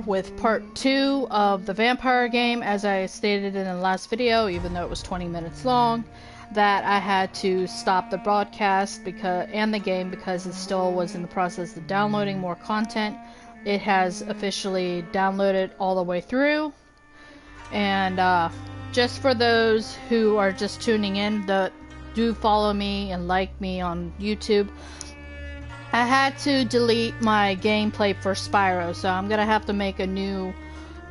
with part 2 of the Vampyr game. As I stated in the last video, even though it was 20 minutes long, that I had to stop the broadcast and the game because it still was in the process of downloading more content. It has officially downloaded all the way through, and just for those who are just tuning in, do follow me and like me on YouTube. I had to delete my gameplay for Spyro, so I'm gonna have to make a new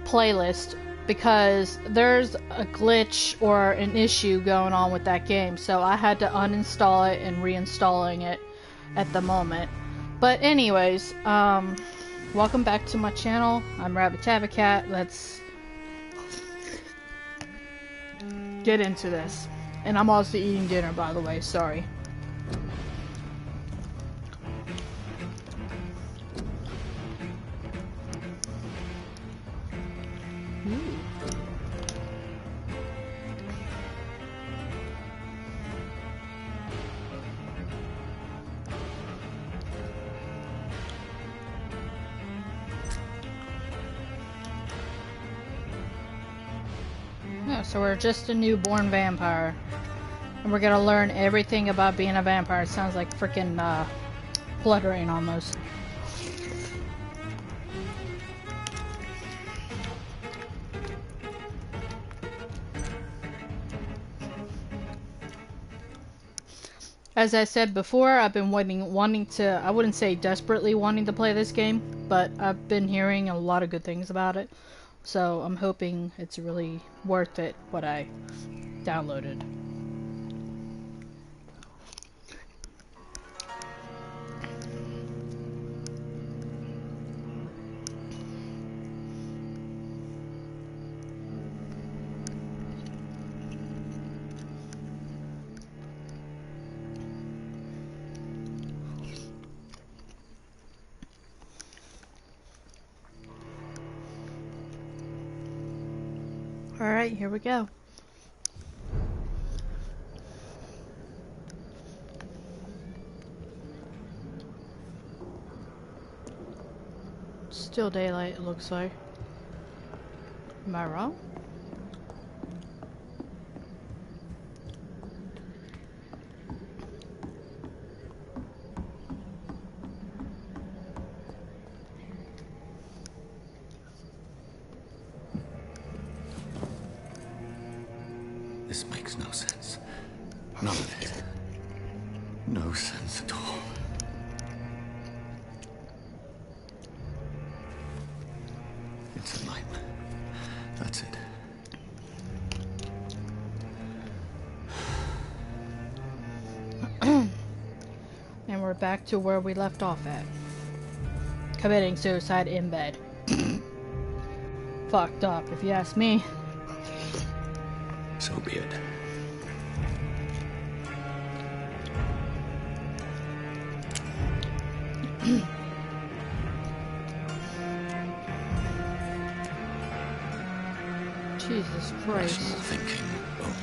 playlist because there's a glitch or an issue going on with that game, so I had to uninstall it and reinstalling it at the moment. But anyways, welcome back to my channel. I'm Rabbit Cat. Let's get into this. And I'm also eating dinner, by the way, sorry. Yeah, so we're just a newborn vampire. And we're gonna learn everything about being a vampire. It sounds like freaking Blood Rain almost. As I said before, I've been wanting to, I wouldn't say desperately wanting to play this game, but I've been hearing a lot of good things about it. So I'm hoping it's really worth it, what I downloaded. Alright, here we go. Still daylight, it looks like. Am I wrong? This makes no sense. None of it. No sense at all. It's a nightmare. That's it. And we're back to where we left off at. Committing suicide in bed. Fucked up, if you ask me. So be it. Jesus Christ. Rational thinking only.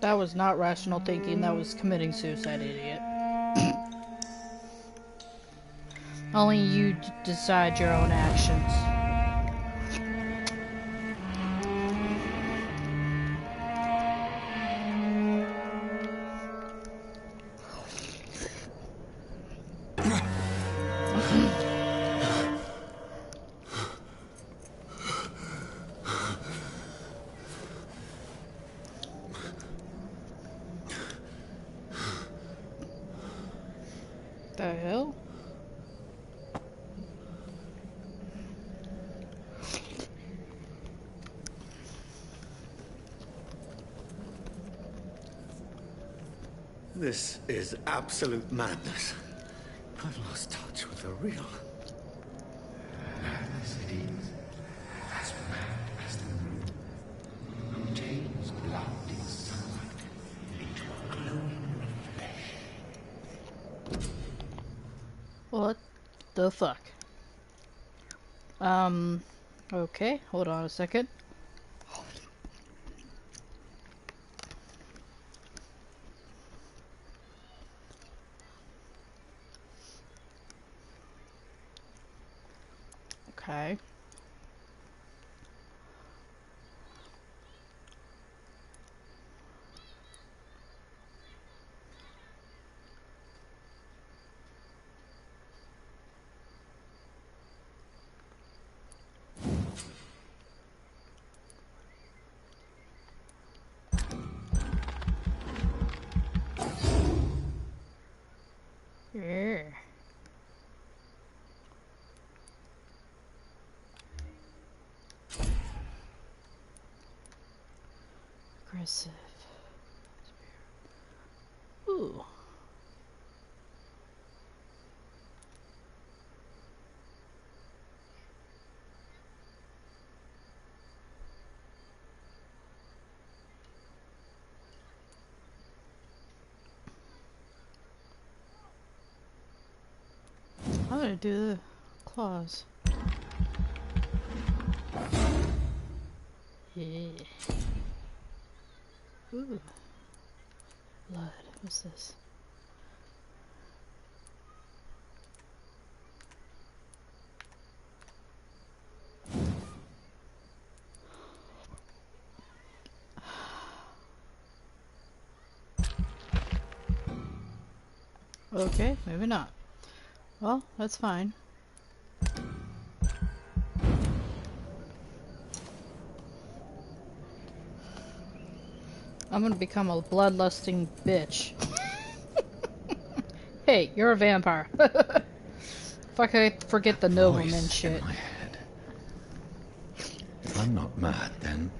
That was not rational thinking, that was committing suicide, idiot. Only you decide your own actions. The hell? This is absolute madness. I've lost touch with the real. Madness it is, as mad as the moon, who changes blood in sunlight into a glowing flesh. What the fuck? Okay, hold on a second. Okay. Yeah. Aggressive. Ooh. I'm gonna do the claws. Yeah. Ooh. Blood. What's this? Okay, maybe not. Well, that's fine. I'm gonna become a bloodlusting bitch. Hey, you're a vampire. If I could forget the nobleman Voice shit. in my head. If I'm not mad, then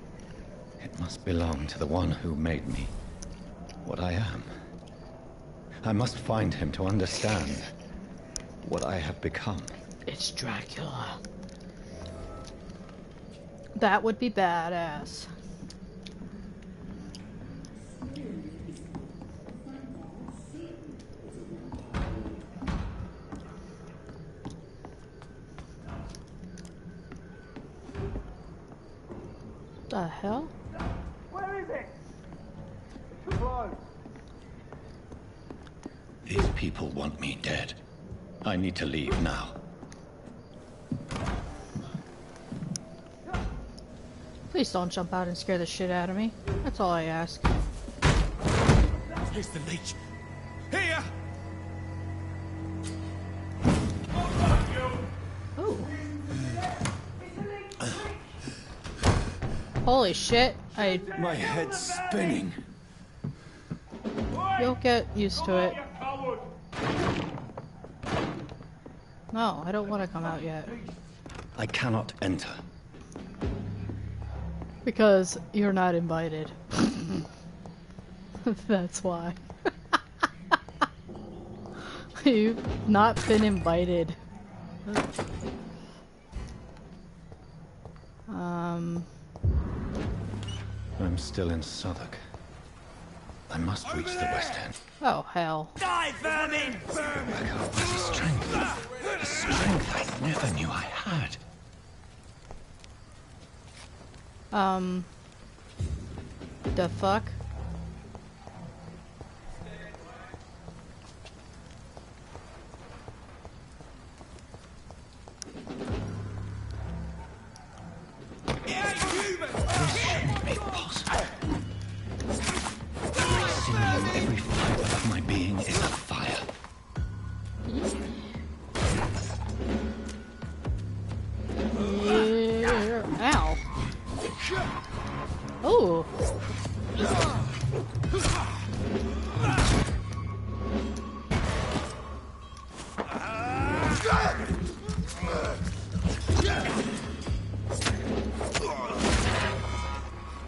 it must belong to the one who made me what I am. I must find him to understand what I have become. It's Dracula. That would be badass. The hell? Where is it? It's close. These people want me dead. I need to leave now. Please don't jump out and scare the shit out of me. That's all I ask. Here's the leech. Here! Ooh. Holy shit. My head's spinning. You'll get used to it. No, I don't want to come out yet. I cannot enter. Because you're not invited. That's why. You've not been invited. I'm still in Southwark. I must reach the West End. Oh, hell. Die, vermin! Back up with a strength. A strength I never knew I had. The fuck? This shouldn't be possible. Every sinew, every fiber of my being is afire. Yeah. Ow. Oh.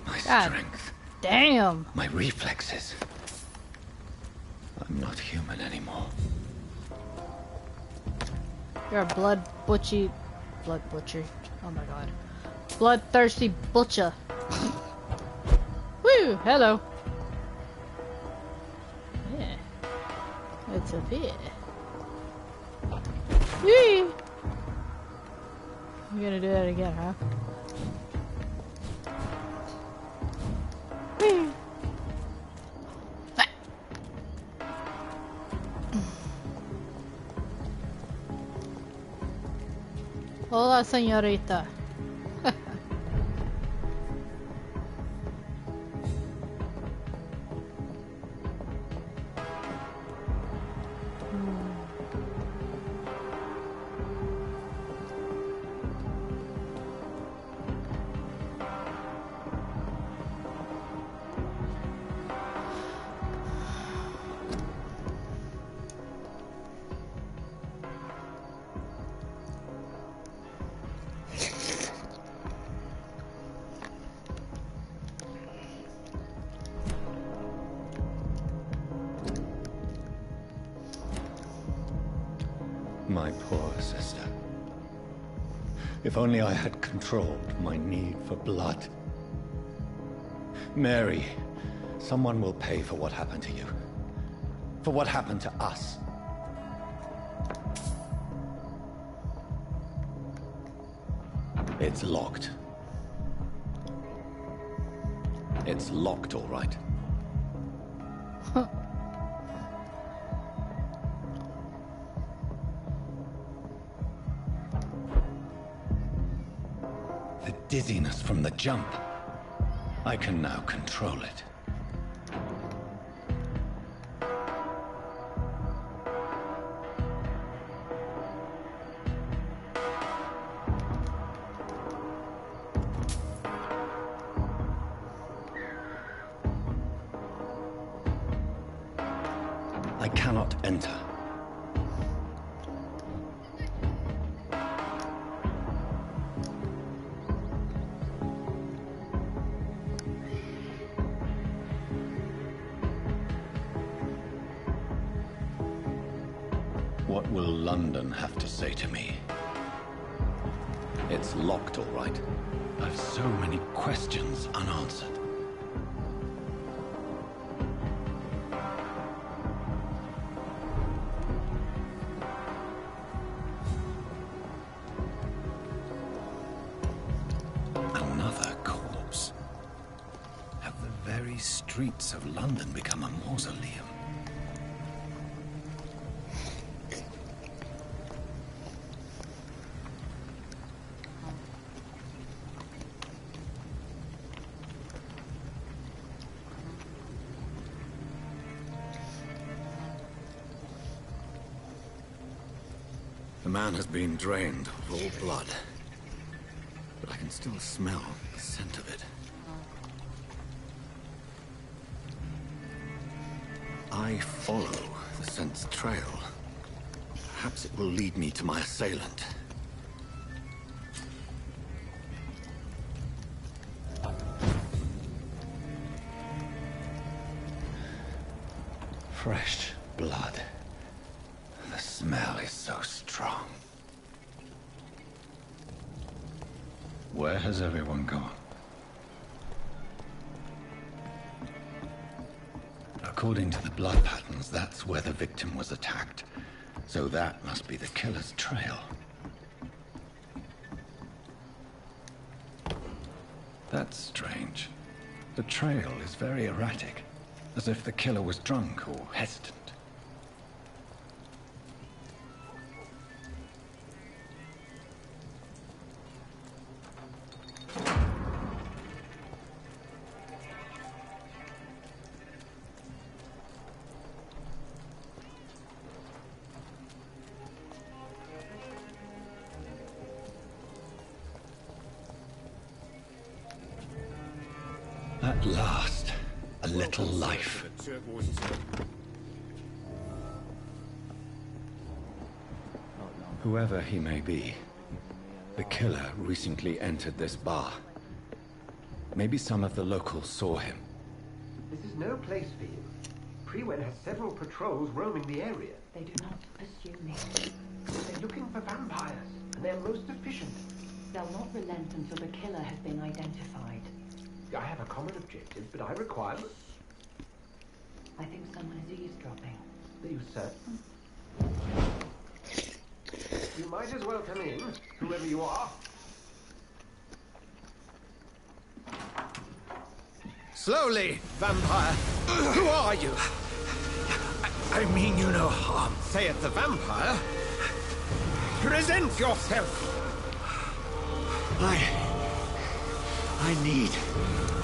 My God strength, damn. my reflexes. I'm not human anymore. You're a blood butcher. Oh my god. Bloodthirsty butcher. Woo! Hello. Yeah. It's up here. Whee! We're gonna do that again, huh? Whee! Hola, señorita. My poor sister. If only I had controlled my need for blood. Mary, someone will pay for what happened to you. For what happened to us. It's locked. It's locked, all right. The dizziness from the jump. I can now control it. I cannot enter. What will London have to say to me? It's locked, all right. I've so many questions unanswered. Another corpse. Have the very streets of London become a mausoleum? The man has been drained of all blood, but I can still smell the scent of it. I follow the scent's trail. Perhaps it will lead me to my assailant. Fresh blood. The smell is so strong. Where has everyone gone? According to the blood patterns, that's where the victim was attacked. So that must be the killer's trail. That's strange. The trail is very erratic, as if the killer was drunk or hesitant. At last, a little life. Whoever he may be, the killer recently entered this bar. Maybe some of the locals saw him. This is no place for you. Prewen has several patrols roaming the area. They do not pursue me. They're looking for vampires, and they're most efficient. They'll not relent until the killer has been identified. I have a common objective, but I require... I think someone is eavesdropping. Are you certain? You might as well come in, whoever you are. Slowly, vampire. Who are you? I mean you no harm, saith the vampire. Present yourself. I need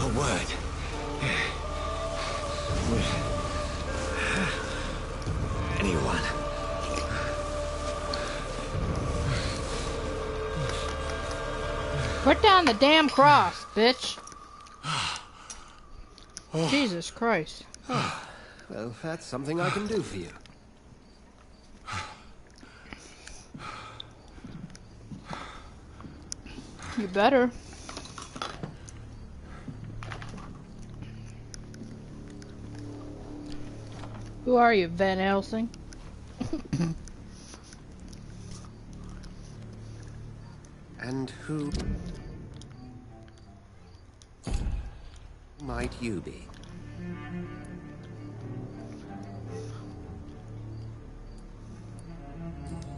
a word with anyone. Put down the damn cross, bitch. Jesus Christ. Well, that's something I can do for you. You better. Who are you, Van Helsing? And who might you be?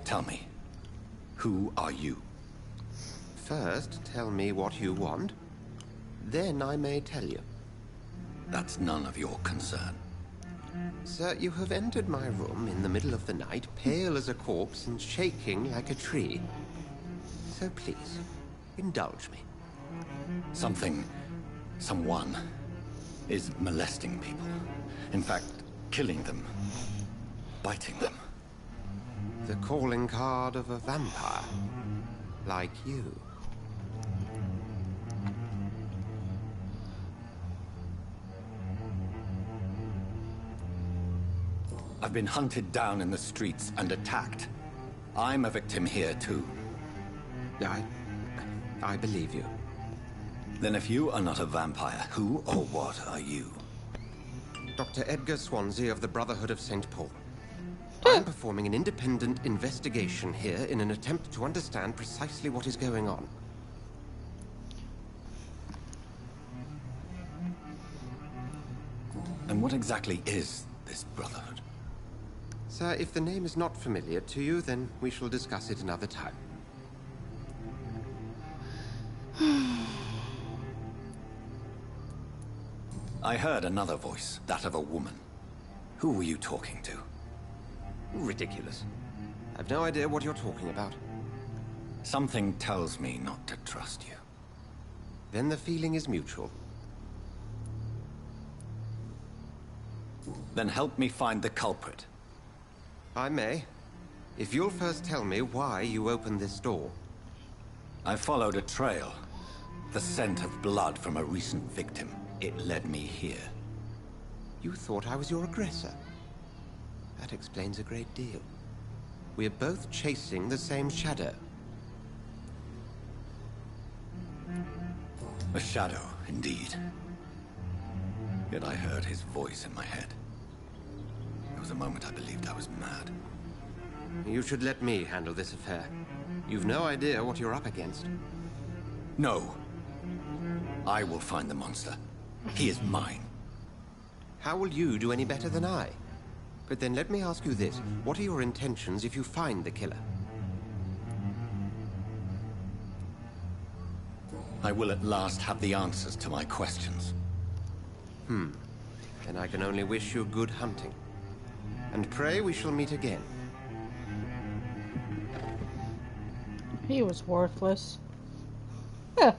Tell me, who are you? First, tell me what you want. Then I may tell you. That's none of your concern. Sir, you have entered my room in the middle of the night, pale as a corpse and shaking like a tree. So please, indulge me. Someone is molesting people. In fact, killing them. Biting them. The calling card of a vampire. Like you. I've been hunted down in the streets and attacked. I'm a victim here, too. I believe you. Then if you are not a vampire, who or what are you? Dr. Edgar Swansea of the Brotherhood of St. Paul. I'm performing an independent investigation here in an attempt to understand precisely what is going on. And what exactly is this Brotherhood? Sir, if the name is not familiar to you, then we shall discuss it another time. I heard another voice, that of a woman. Who were you talking to? Ridiculous. I've no idea what you're talking about. Something tells me not to trust you. Then the feeling is mutual. Then help me find the culprit. I may. If you'll first tell me why you opened this door. I followed a trail. The scent of blood from a recent victim. It led me here. You thought I was your aggressor. That explains a great deal. We're both chasing the same shadow. A shadow, indeed. Yet I heard his voice in my head. There was a moment I believed I was mad. You should let me handle this affair. You've no idea what you're up against. No. I will find the monster. He is mine. How will you do any better than I? But then let me ask you this. What are your intentions if you find the killer? I will at last have the answers to my questions. Then I can only wish you good hunting. And pray we shall meet again. He was worthless. Huh.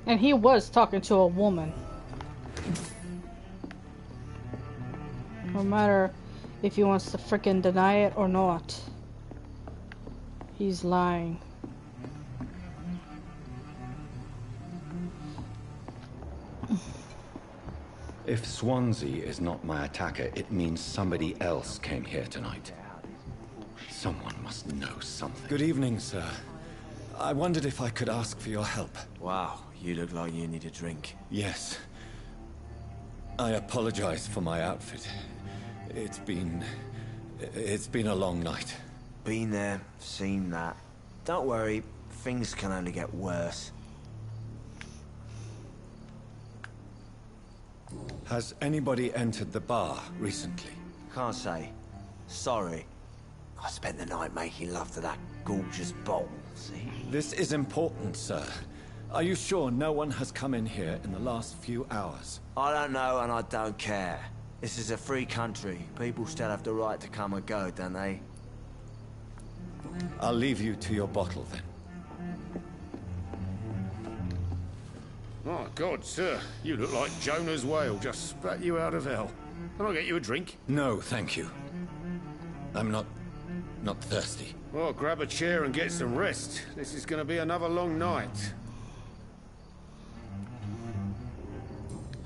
And he was talking to a woman. No matter if he wants to frickin' deny it or not. He's lying. If Swansea is not my attacker, it means somebody else came here tonight. Someone must know something. Good evening, sir. I wondered if I could ask for your help. Wow, you look like you need a drink. Yes. I apologize for my outfit. It's been a long night. Been there, seen that. Don't worry, things can only get worse. Has anybody entered the bar recently? Can't say. Sorry. I spent the night making love to that gorgeous bowl, see? This is important, sir. Are you sure no one has come in here in the last few hours? I don't know and I don't care. This is a free country. People still have the right to come and go, don't they? I'll leave you to your bottle, then. My God, sir, you look like Jonah's whale just spat you out of hell. Can I get you a drink? No, thank you. I'm not thirsty. Well, grab a chair and get some rest. This is going to be another long night.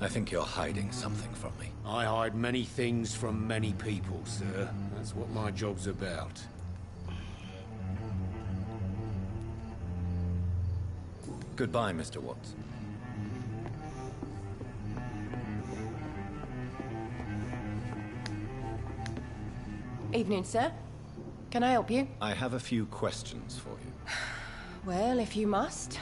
I think you're hiding something from me. I hide many things from many people, sir. That's what my job's about. Goodbye, Mr. Watts. Evening, sir. Can I help you? I have a few questions for you. Well, if you must.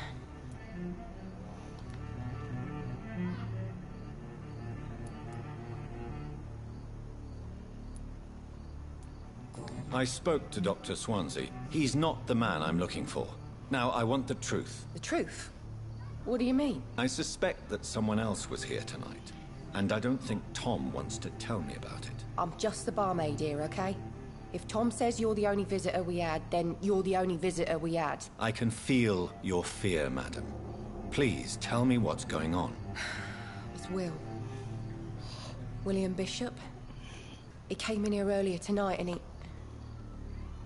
I spoke to Dr. Swansea. He's not the man I'm looking for. Now, I want the truth. The truth? What do you mean? I suspect that someone else was here tonight, and I don't think Tom wants to tell me about it. I'm just the barmaid here, okay? If Tom says you're the only visitor we had, then you're the only visitor we had. I can feel your fear, madam. Please, tell me what's going on. It's Will. William Bishop. He came in here earlier tonight and he...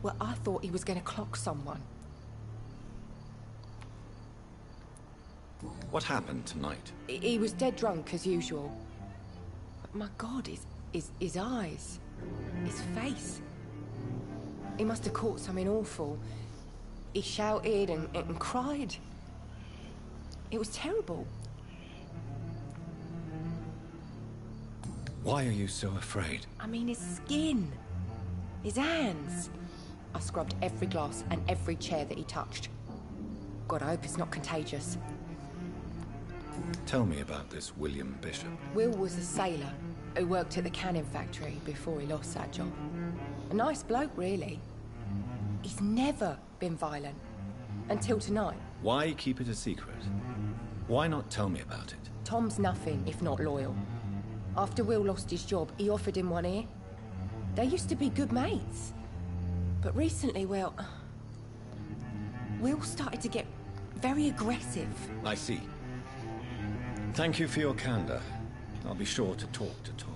Well, I thought he was going to clock someone. What happened tonight? He was dead drunk, as usual. But my God, his eyes. His face. He must have caught something awful. He shouted and cried. It was terrible. Why are you so afraid? I mean, his skin. His hands. I scrubbed every glass and every chair that he touched. God, I hope it's not contagious. Tell me about this William Bishop. Will was a sailor who worked at the cannon factory before he lost that job. A nice bloke, really. He's never been violent. Until tonight. Why keep it a secret? Why not tell me about it? Tom's nothing if not loyal. After Will lost his job, he offered him one ear. They used to be good mates. But recently, well... Will started to get very aggressive. I see. Thank you for your candor. I'll be sure to talk to Tom.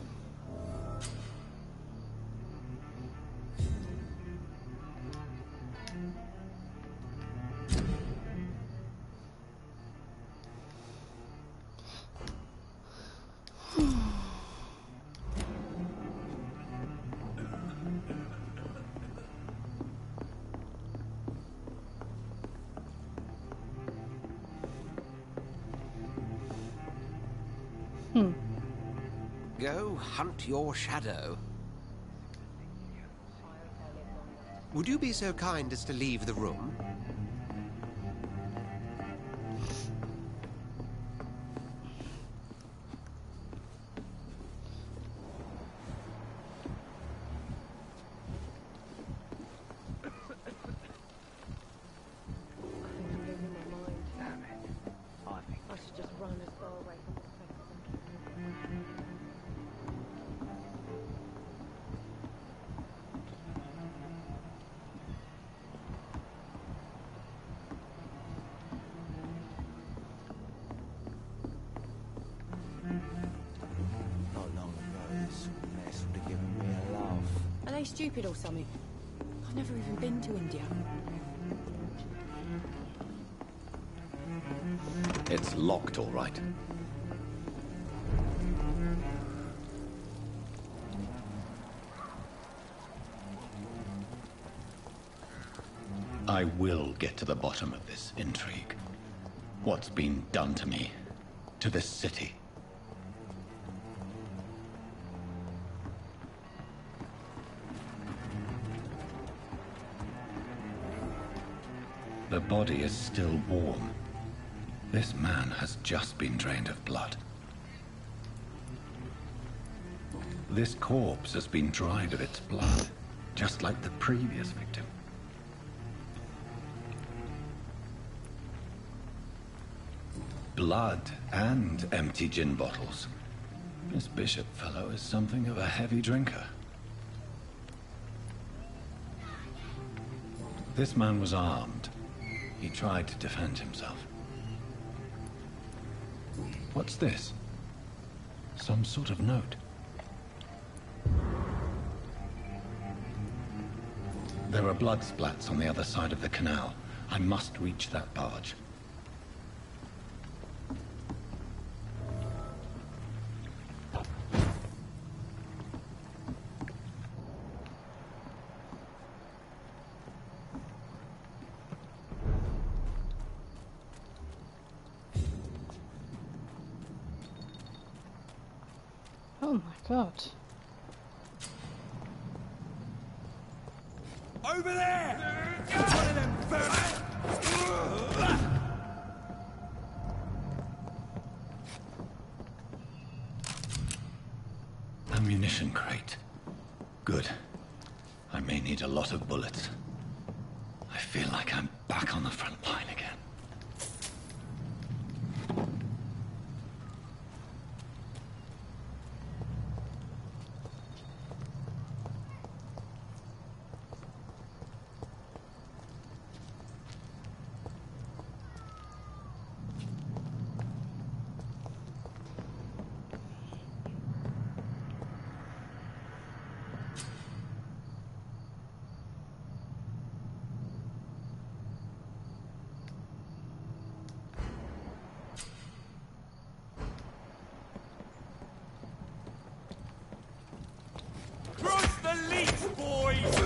Go hunt your shadow. Would you be so kind as to leave the room? Are they stupid or something? I've never even been to India. It's locked, all right. I will get to the bottom of this intrigue. What's been done to me, to this city. The body is still warm. This man has just been drained of blood. This corpse has been dried of its blood, just like the previous victim. Blood and empty gin bottles. This Bishop fellow is something of a heavy drinker. This man was armed. He tried to defend himself. What's this? Some sort of note. There are blood splats on the other side of the canal. I must reach that barge. Oh my god. Over there! One of them Ammunition crate. Good. I may need a lot of bullets. I feel like I'm back on the front line again. Cross the leash, boys!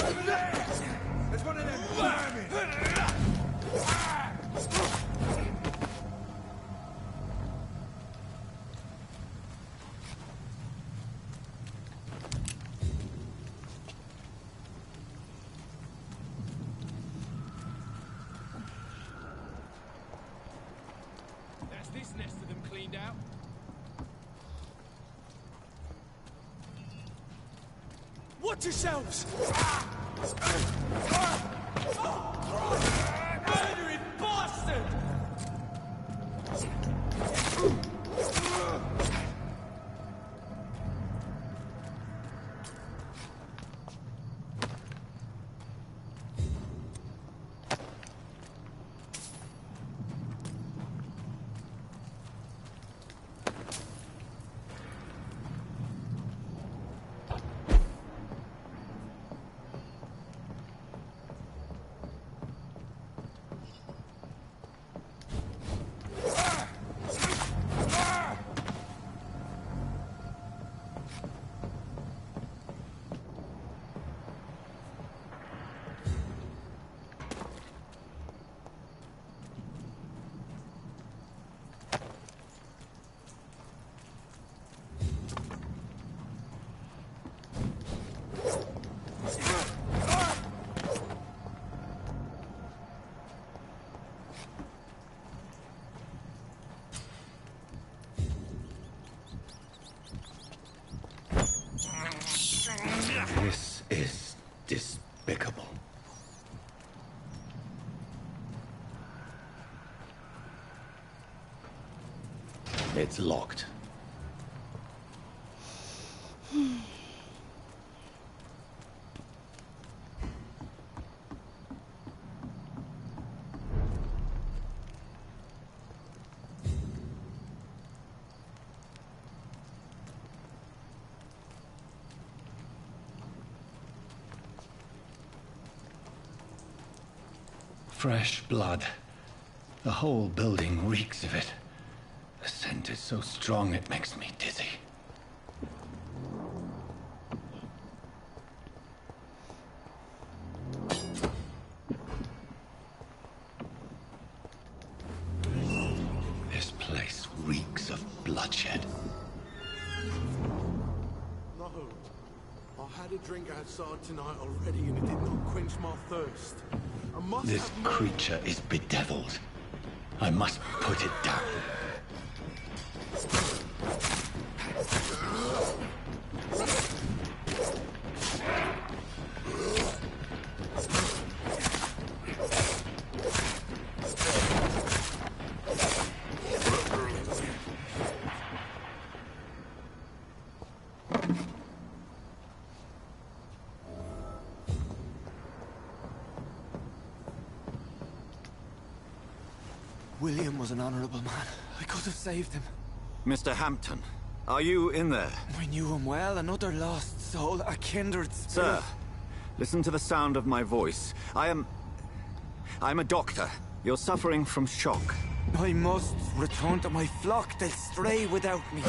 Over there! There's one of them vermin! That's this nest of them cleaned out. Watch yourselves! Murdering bastard! This is despicable. It's locked. Fresh blood. The whole building reeks of it. The scent is so strong it makes me dizzy. This place reeks of bloodshed. No. I had a drink outside tonight already and it did not quench my thirst. I must This have more. creature is bedeviled. I must put it down. William was an honourable man. I could have saved him. Mr. Hampton, are you in there? I knew him well, another lost soul, a kindred spirit. Sir, listen to the sound of my voice. I'm a doctor. You're suffering from shock. I must return to my flock. They'll stray without me.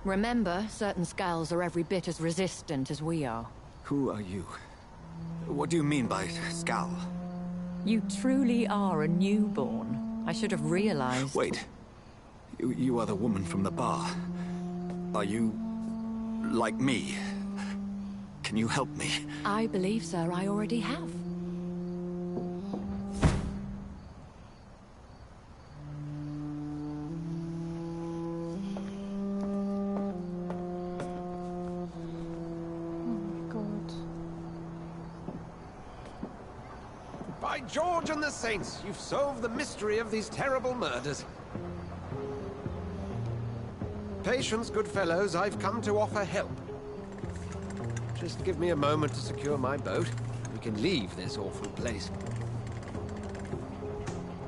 Remember, certain skulls are every bit as resistant as we are. Who are you? What do you mean by Skal? You truly are a newborn. I should have realized. Wait. You are the woman from the bar. Are you... like me? Can you help me? I believe, sir, I already have. By George and the Saints, you've solved the mystery of these terrible murders. Patience, good fellows, I've come to offer help. Just give me a moment to secure my boat. We can leave this awful place.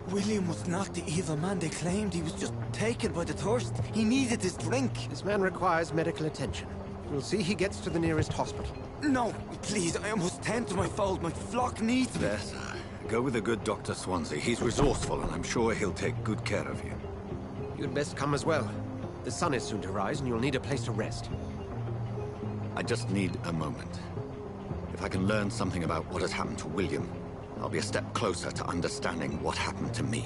William was not the evil man they claimed. He was just taken by the thirst. He needed his drink. This man requires medical attention. We'll see he gets to the nearest hospital. No, please, I must tend to my fold. My flock needs me. There, sir. Go with the good Dr. Swansea. He's resourceful, and I'm sure he'll take good care of you. You'd best come as well. The sun is soon to rise, and you'll need a place to rest. I just need a moment. If I can learn something about what has happened to William, I'll be a step closer to understanding what happened to me.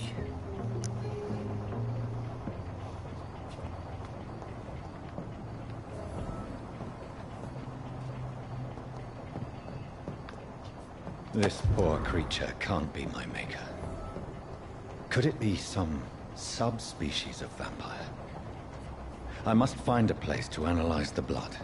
This poor creature can't be my maker. Could it be some subspecies of vampire? I must find a place to analyze the blood.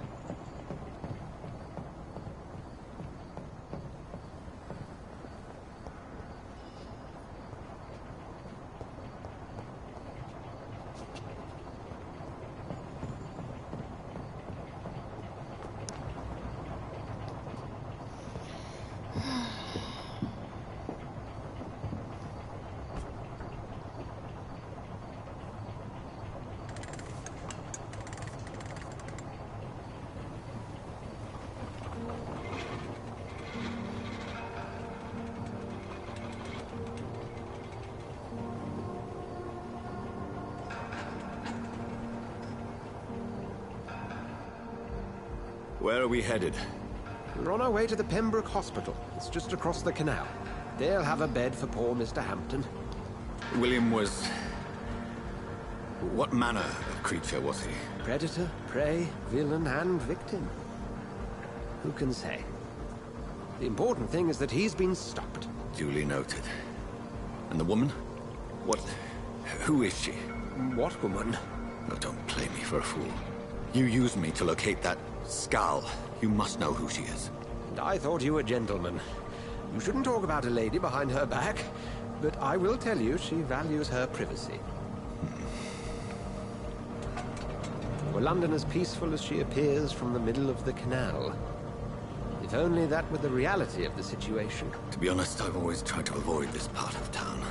Where are we headed? We're on our way to the Pembroke Hospital. It's just across the canal. They'll have a bed for poor Mr. Hampton. William was... what manner of creature was he? Predator, prey, villain, and victim. Who can say? The important thing is that he's been stopped. Duly noted. And the woman? What... who is she? What woman? Oh, don't play me for a fool. You used me to locate that Skal. You must know who she is. And I thought you a gentleman. You shouldn't talk about a lady behind her back, but I will tell you she values her privacy. Were London as peaceful as she appears from the middle of the canal? If only that were the reality of the situation. To be honest, I've always tried to avoid this part of town.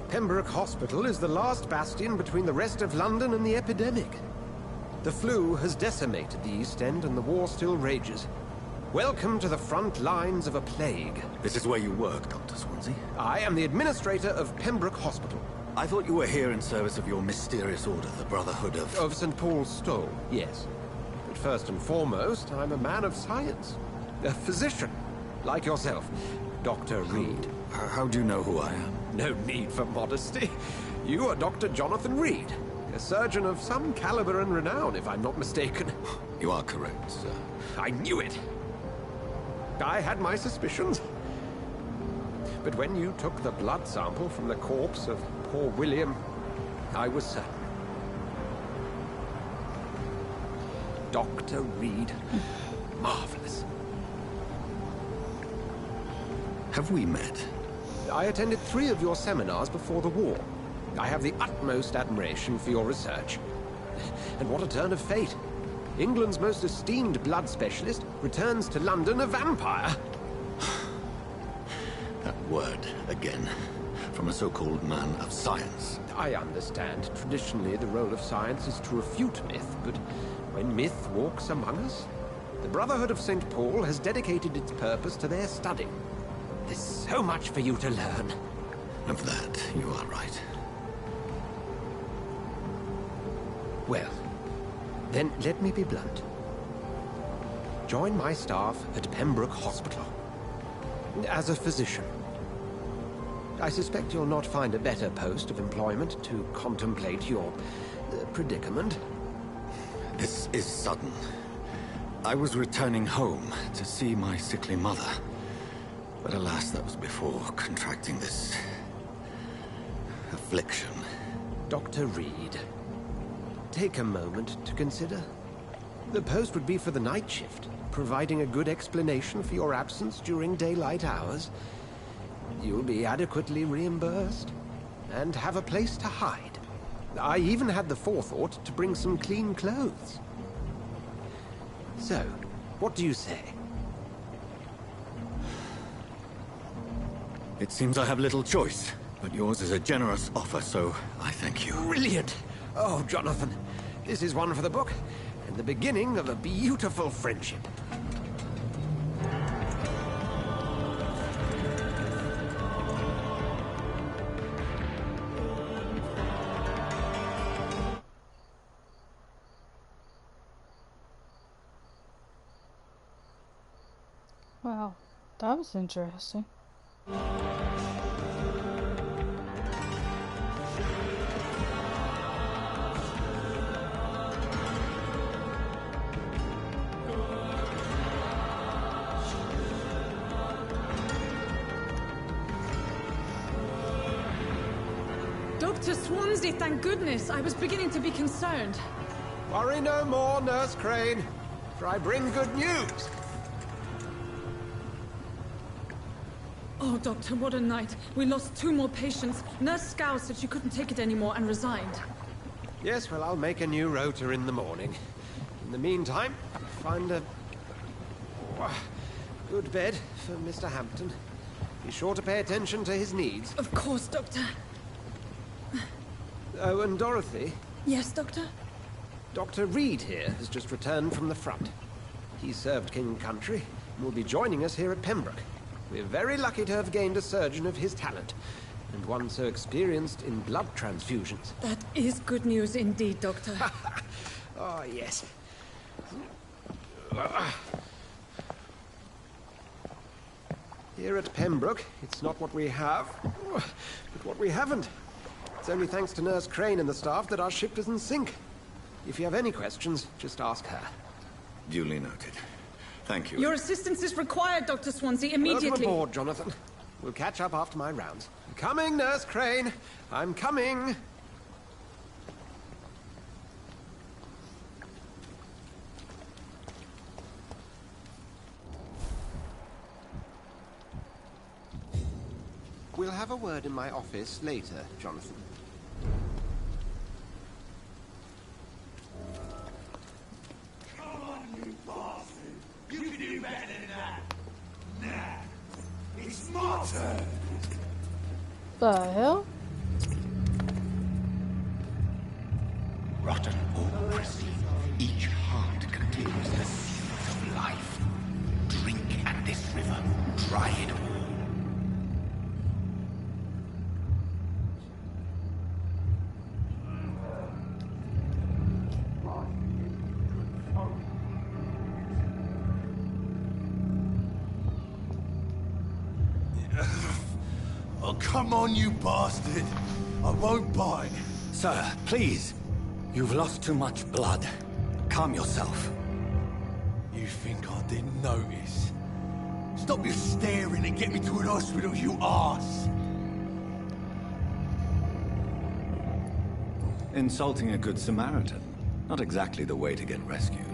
Pembroke Hospital is the last bastion between the rest of London and the epidemic. The flu has decimated the East End and the war still rages. Welcome to the front lines of a plague. This is where you work, Dr. Swansea? I am the administrator of Pembroke Hospital. I thought you were here in service of your mysterious order, the Brotherhood of... Of St. Paul's Stole, yes. But first and foremost, I'm a man of science. A physician, like yourself, Dr. Reed. How do you know who I am? No need for modesty. You are Dr. Jonathan Reed. A surgeon of some caliber and renown, if I'm not mistaken. You are correct, sir. I knew it! I had my suspicions. But when you took the blood sample from the corpse of poor William, I was certain. Dr. Reed. Marvelous. Have we met? I attended 3 of your seminars before the war. I have the utmost admiration for your research. And what a turn of fate. England's most esteemed blood specialist returns to London a vampire. word again. From a so-called man of science. I understand. Traditionally, the role of science is to refute myth, but when myth walks among us, the Brotherhood of St. Paul has dedicated its purpose to their study. There's so much for you to learn. Of that, you are right. Well, then let me be blunt. Join my staff at Pembroke Hospital. As a physician. I suspect you'll not find a better post of employment to contemplate your predicament. This is sudden. I was returning home to see my sickly mother. But alas, that was before contracting this affliction. Dr. Reed, take a moment to consider. The post would be for the night shift, providing a good explanation for your absence during daylight hours. You'll be adequately reimbursed, and have a place to hide. I even had the forethought to bring some clean clothes. So, what do you say? It seems I have little choice, but yours is a generous offer, so I thank you. Brilliant! Oh, Jonathan, this is one for the book, and the beginning of a beautiful friendship. Wow, that was interesting. Dr. Swansea, thank goodness. I was beginning to be concerned. Worry no more, Nurse Crane, for I bring good news. Oh, Doctor, what a night. We lost 2 more patients. Nurse Scow said she couldn't take it anymore and resigned. Yes, well, I'll make a new rota in the morning. In the meantime, find a good bed for Mr. Hampton. Be sure to pay attention to his needs. Of course, Doctor. Oh, and Dorothy? Yes, Doctor? Dr. Reed here has just returned from the front. He served King Country and will be joining us here at Pembroke. We're very lucky to have gained a surgeon of his talent, and one so experienced in blood transfusions. That is good news indeed, Doctor. Oh, yes. Here at Pembroke, it's not what we have, but what we haven't. It's only thanks to Nurse Crane and the staff that our ship doesn't sink. If you have any questions, just ask her. Duly noted. Thank you. Your assistance is required, Dr. Swansea, immediately. Welcome aboard, Jonathan. We'll catch up after my rounds. I'm coming, Nurse Crane. I'm coming. We'll have a word in my office later, Jonathan. Come on, you bastard! You can do better than that! Nah! It's my turn! The hell? Rotten or pristine, each heart contains the seeds of life. Drink at this river, try it all. Oh, come on, you bastard! I won't bite. Sir, please. You've lost too much blood. Calm yourself. You think I didn't notice? Stop your staring and get me to an hospital, you arse! Insulting a good Samaritan. Not exactly the way to get rescued.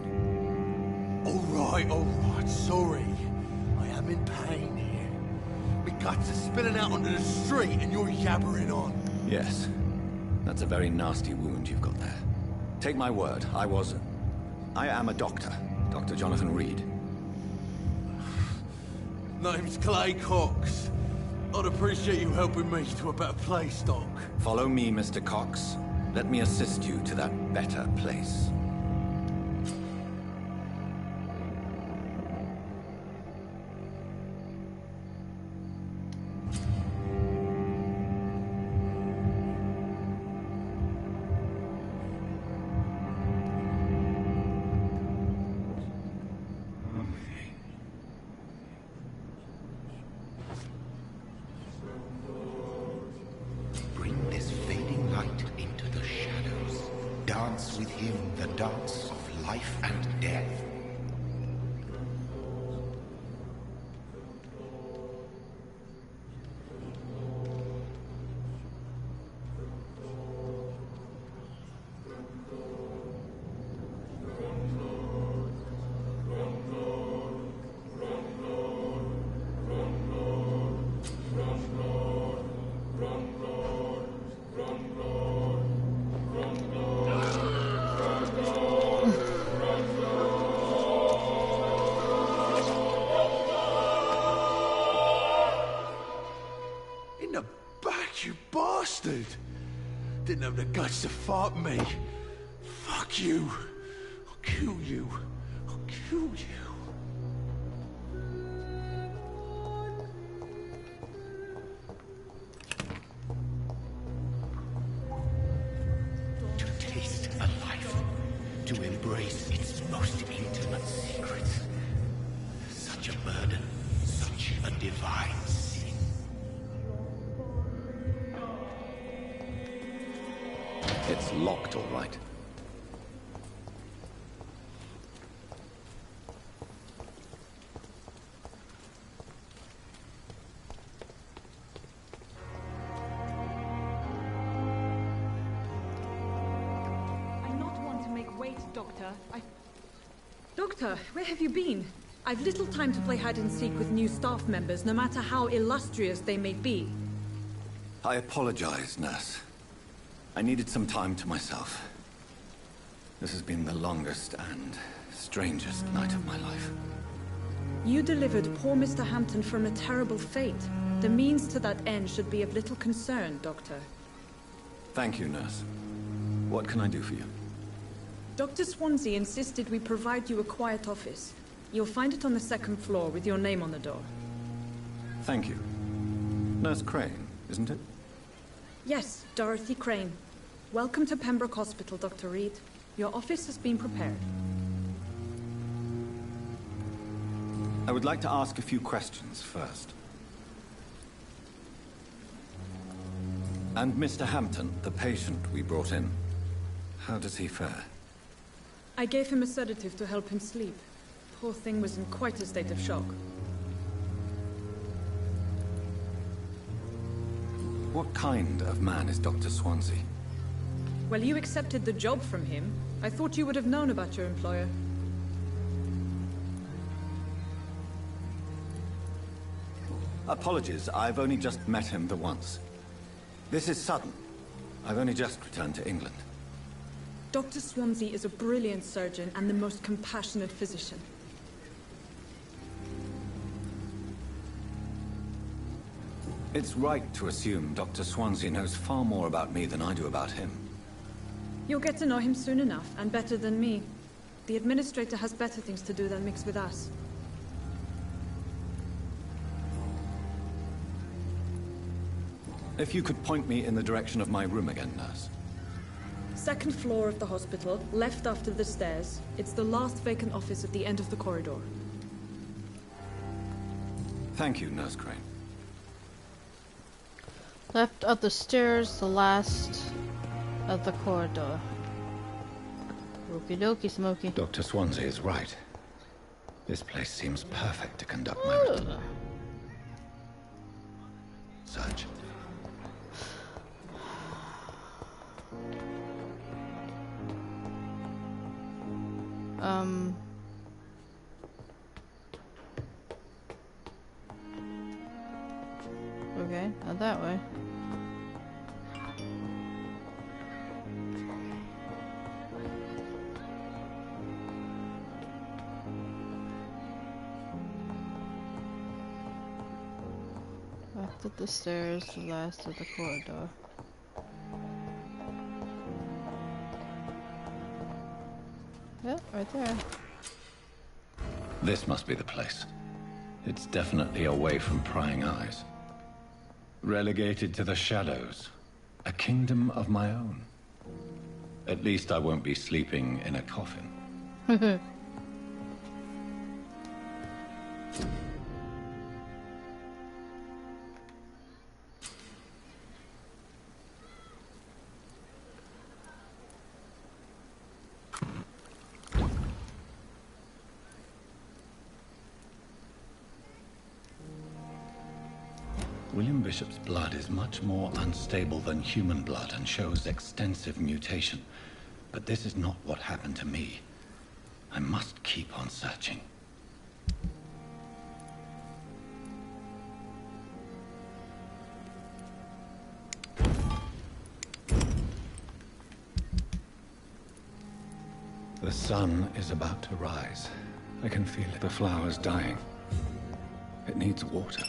All right, sorry. I am in pain here. My guts are spilling out onto the street and you're yabbering on. Yes. That's a very nasty wound you've got there. Take my word, I am a doctor. Dr. Jonathan Reed. Name's Clay Cox. I'd appreciate you helping me to a better place, Doc. Follow me, Mr. Cox. Let me assist you to that better place. Bring this fading light into the shadows. Dance with him the dance of life and death. In the back, you bastard! Didn't have the guts to fight me. Fuck you. I'll kill you. I'll kill you. To taste a life, to embrace its most intimate secrets. Such a burden, such a divine sin. It's locked, all right. I'm not one to make wait, Doctor. Doctor, where have you been? I've little time to play hide and seek with new staff members, no matter how illustrious they may be. I apologize, nurse. I needed some time to myself. This has been the longest and strangest night of my life. You delivered poor Mr. Hampton from a terrible fate. The means to that end should be of little concern, Doctor. Thank you, nurse. What can I do for you? Dr. Swansea insisted we provide you a quiet office. You'll find it on the second floor with your name on the door. Thank you. Nurse Crane, isn't it? Yes, Dorothy Crane. Welcome to Pembroke Hospital, Dr. Reed. Your office has been prepared. I would like to ask a few questions first. And Mr. Hampton, the patient we brought in, how does he fare? I gave him a sedative to help him sleep. Poor thing was in quite a state of shock. What kind of man is Dr. Swansea? Well, you accepted the job from him. I thought you would have known about your employer. Apologies, I've only just met him the once. This is sudden. I've only just returned to England. Dr. Swansea is a brilliant surgeon and the most compassionate physician. It's right to assume Dr. Swansea knows far more about me than I do about him. You'll get to know him soon enough, and better than me. The administrator has better things to do than mix with us. If you could point me in the direction of my room again, nurse. Second floor of the hospital, left after the stairs. It's the last vacant office at the end of the corridor. Thank you, Nurse Crane. Left of the stairs, the last of the corridor. Okie dokie, Smokey. Dr. Swansea is right. This place seems perfect to conduct my search. Okay, not that way. At the stairs, the last of the corridor. Yep, right there. This must be the place. It's definitely away from prying eyes. Relegated to the shadows. A kingdom of my own. At least I won't be sleeping in a coffin. William Bishop's blood is much more unstable than human blood and shows extensive mutation. But this is not what happened to me. I must keep on searching. The sun is about to rise. I can feel it. The flower's dying. It needs water.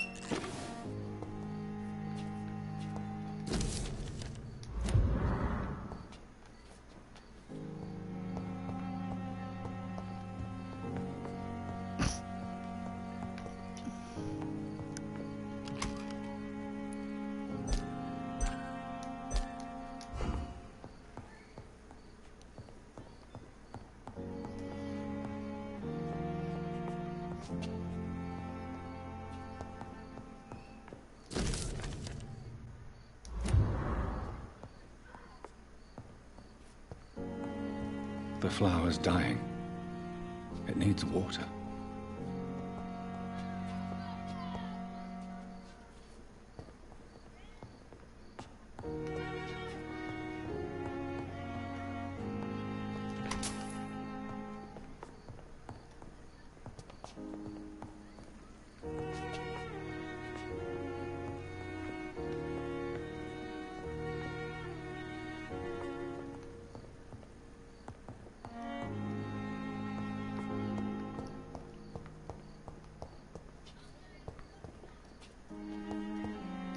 The flower's dying. It needs water.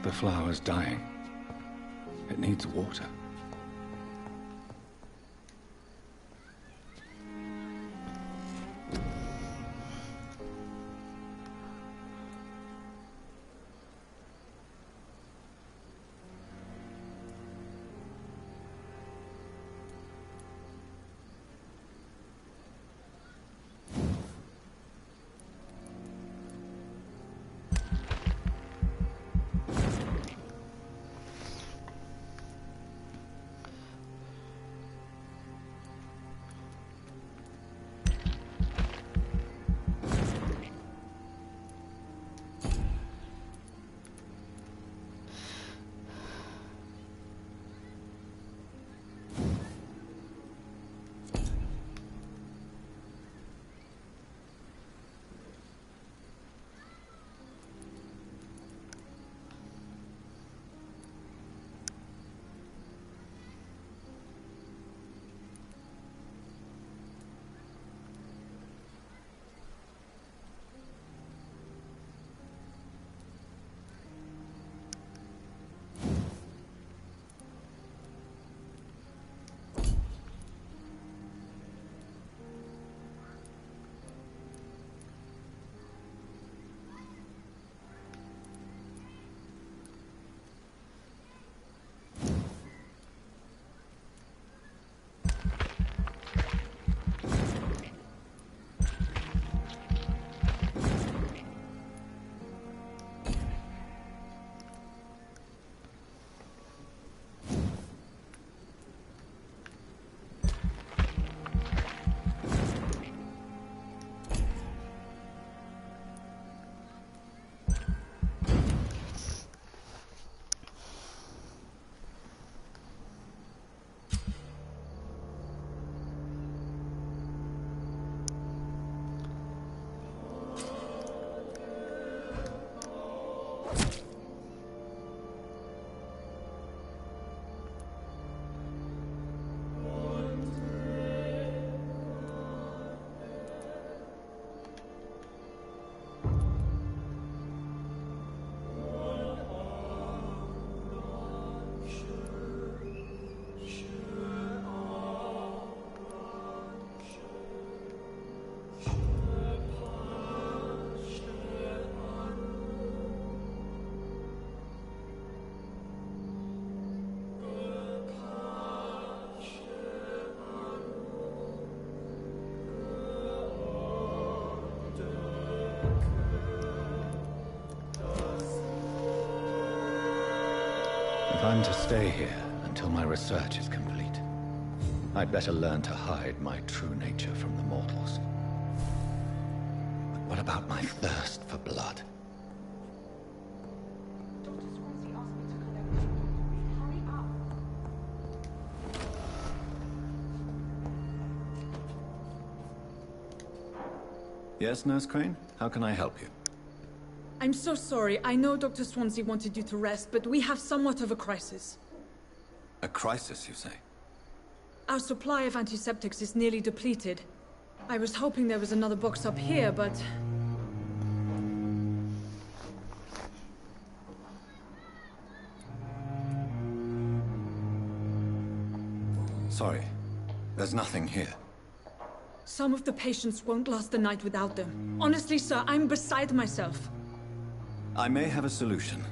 The flower's dying. It needs water. If I'm to stay here until my research is complete, I'd better learn to hide my true nature from the mortals. But what about my thirst for blood? Yes, Nurse Crane? How can I help you? I'm so sorry. I know Dr. Swansea wanted you to rest, but we have somewhat of a crisis. A crisis, you say? Our supply of antiseptics is nearly depleted. I was hoping there was another box up here, but... Sorry. There's nothing here. Some of the patients won't last the night without them. Honestly, sir, I'm beside myself. I may have a solution.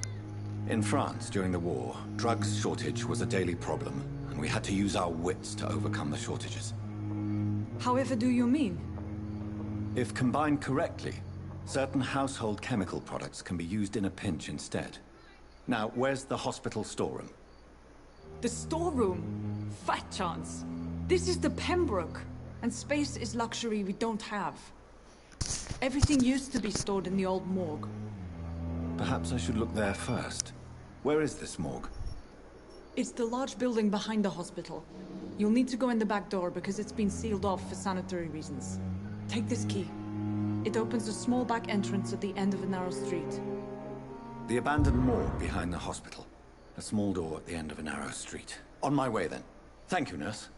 In France, during the war, drugs shortage was a daily problem, and we had to use our wits to overcome the shortages. However do you mean? If combined correctly, certain household chemical products can be used in a pinch instead. Now, where's the hospital storeroom? The storeroom? Fat chance. This is the Pembroke, and space is luxury we don't have. Everything used to be stored in the old morgue. Perhaps I should look there first. Where is this morgue? It's the large building behind the hospital. You'll need to go in the back door because it's been sealed off for sanitary reasons. Take this key. It opens a small back entrance at the end of a narrow street. The abandoned morgue behind the hospital. A small door at the end of a narrow street. On my way then. Thank you, nurse.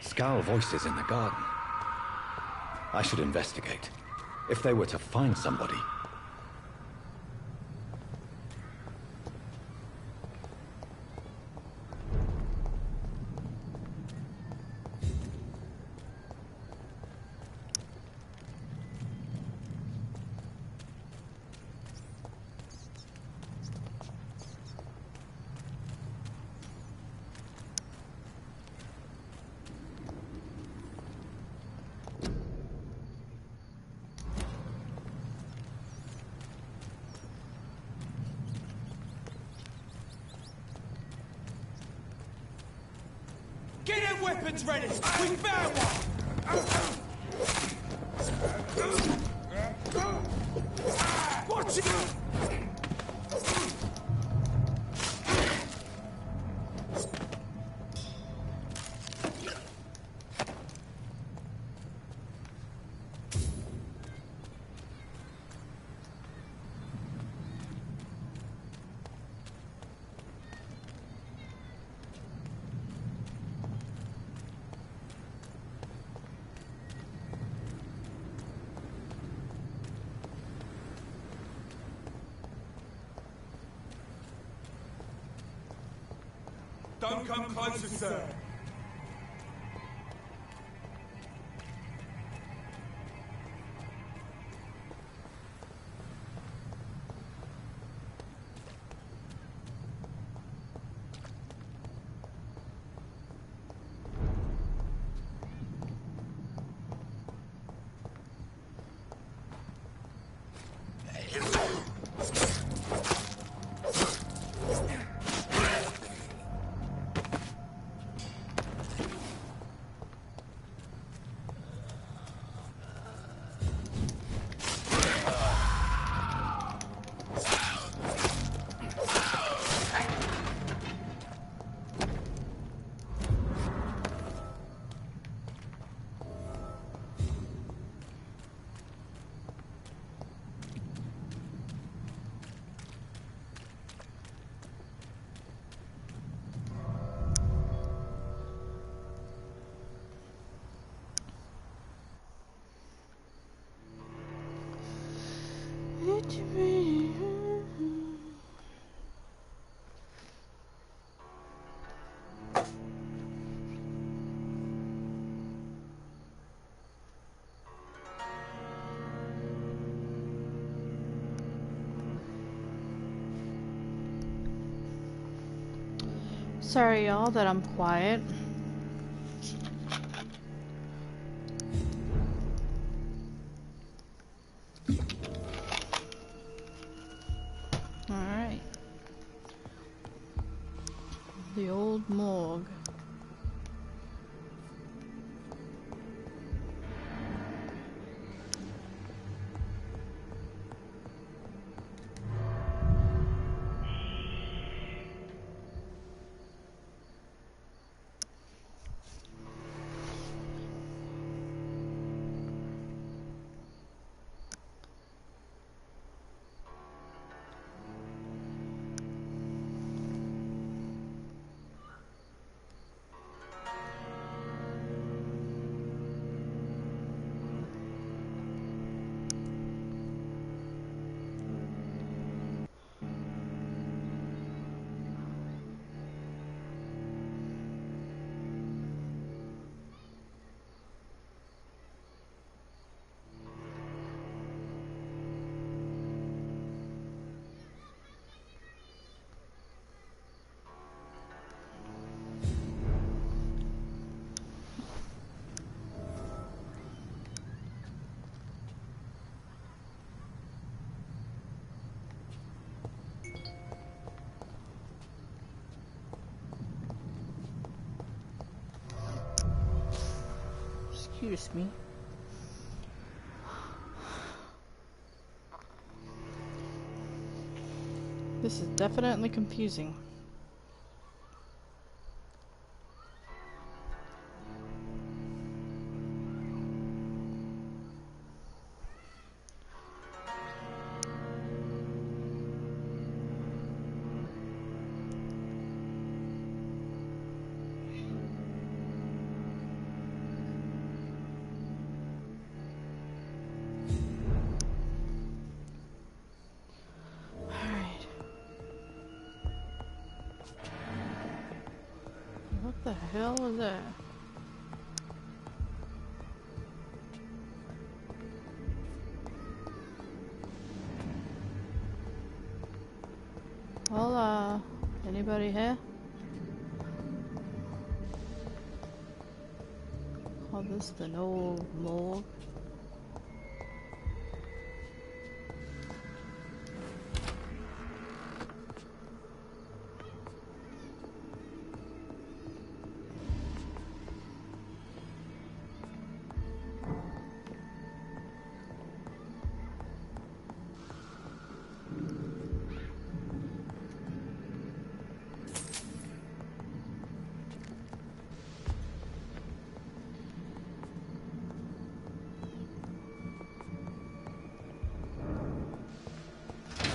Scowl voices in the garden. I should investigate. If they were to find somebody. Get them weapons ready! We found one! Watch it! Don't come closer, sir. Sorry, y'all, that I'm quiet. Alright. The old morgue. Excuse me. This is definitely confusing. What the hell is that? Hola, anybody here? Call this the old morgue.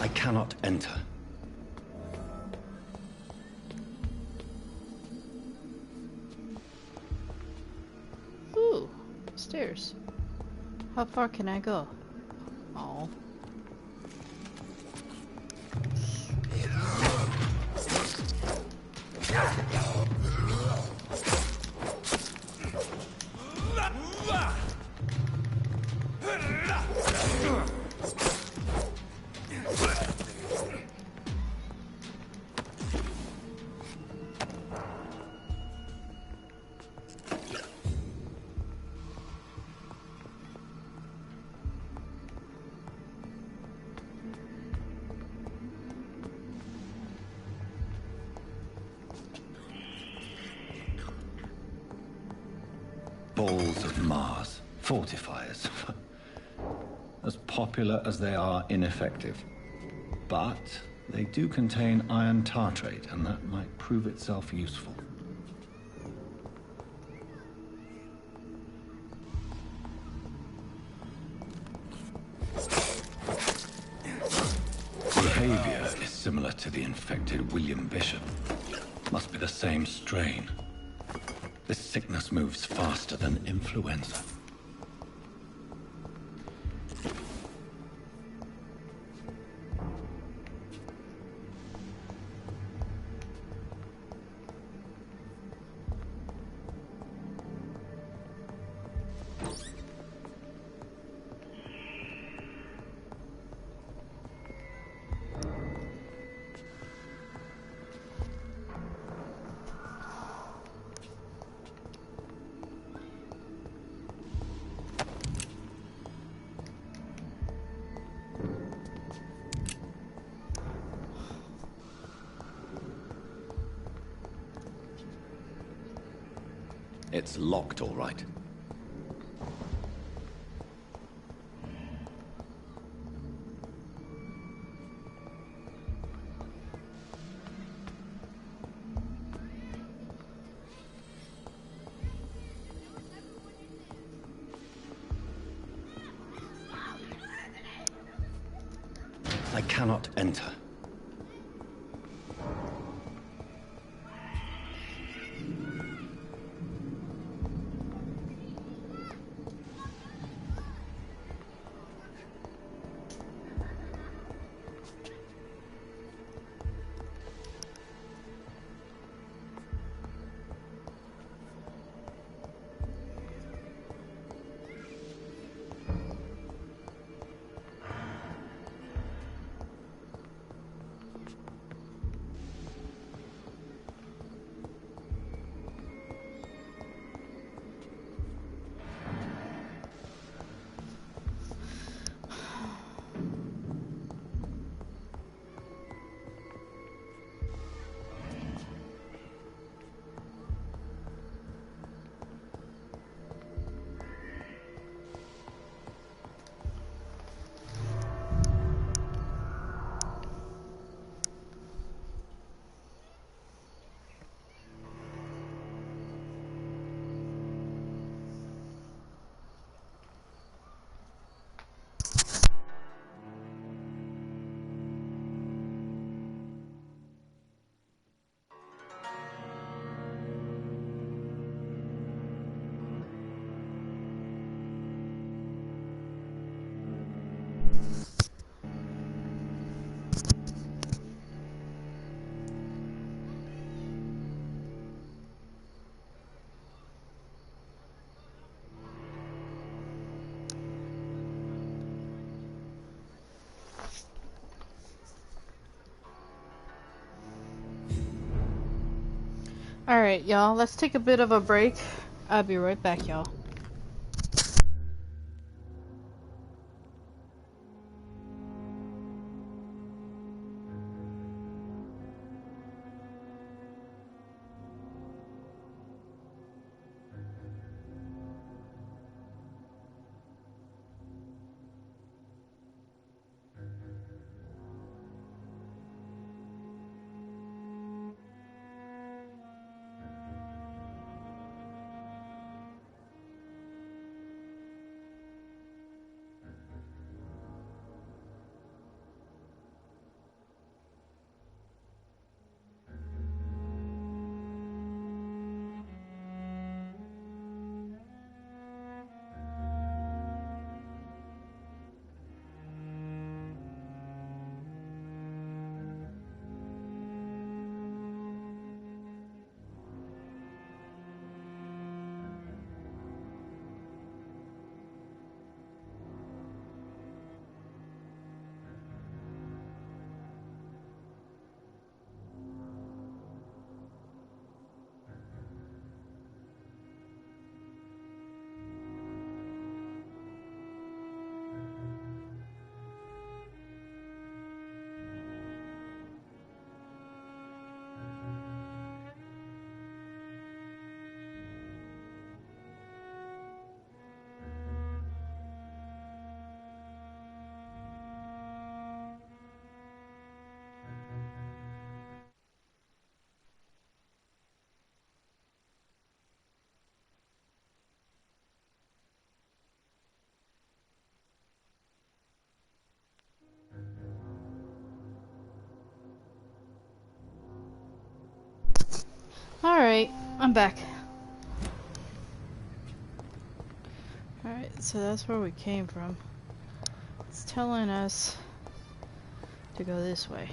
I cannot enter. Ooh, stairs. How far can I go? Oh. Balls of Mars. Fortifiers. As popular as they are ineffective. But they do contain iron tartrate, and that might prove itself useful. Behavior is similar to the infected William Bishop. Must be the same strain. This sickness moves faster than influenza. It's locked, all right. I cannot enter. Alright, y'all, let's take a bit of a break. I'll be right back, y'all. Alright, I'm back. Alright, so that's where we came from. It's telling us to go this way.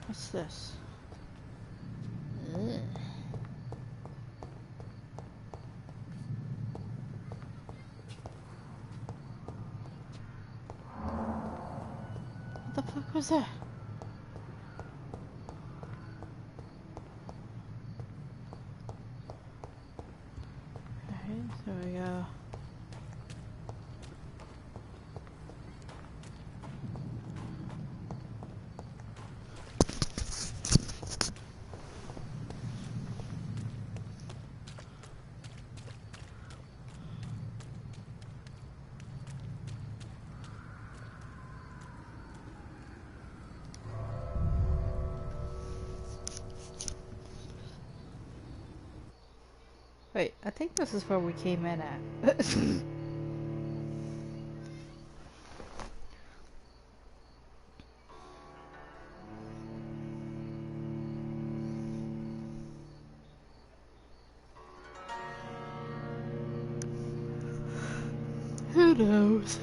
What's this? Ugh. What the fuck was that? Wait, I think this is where we came in at. Who knows?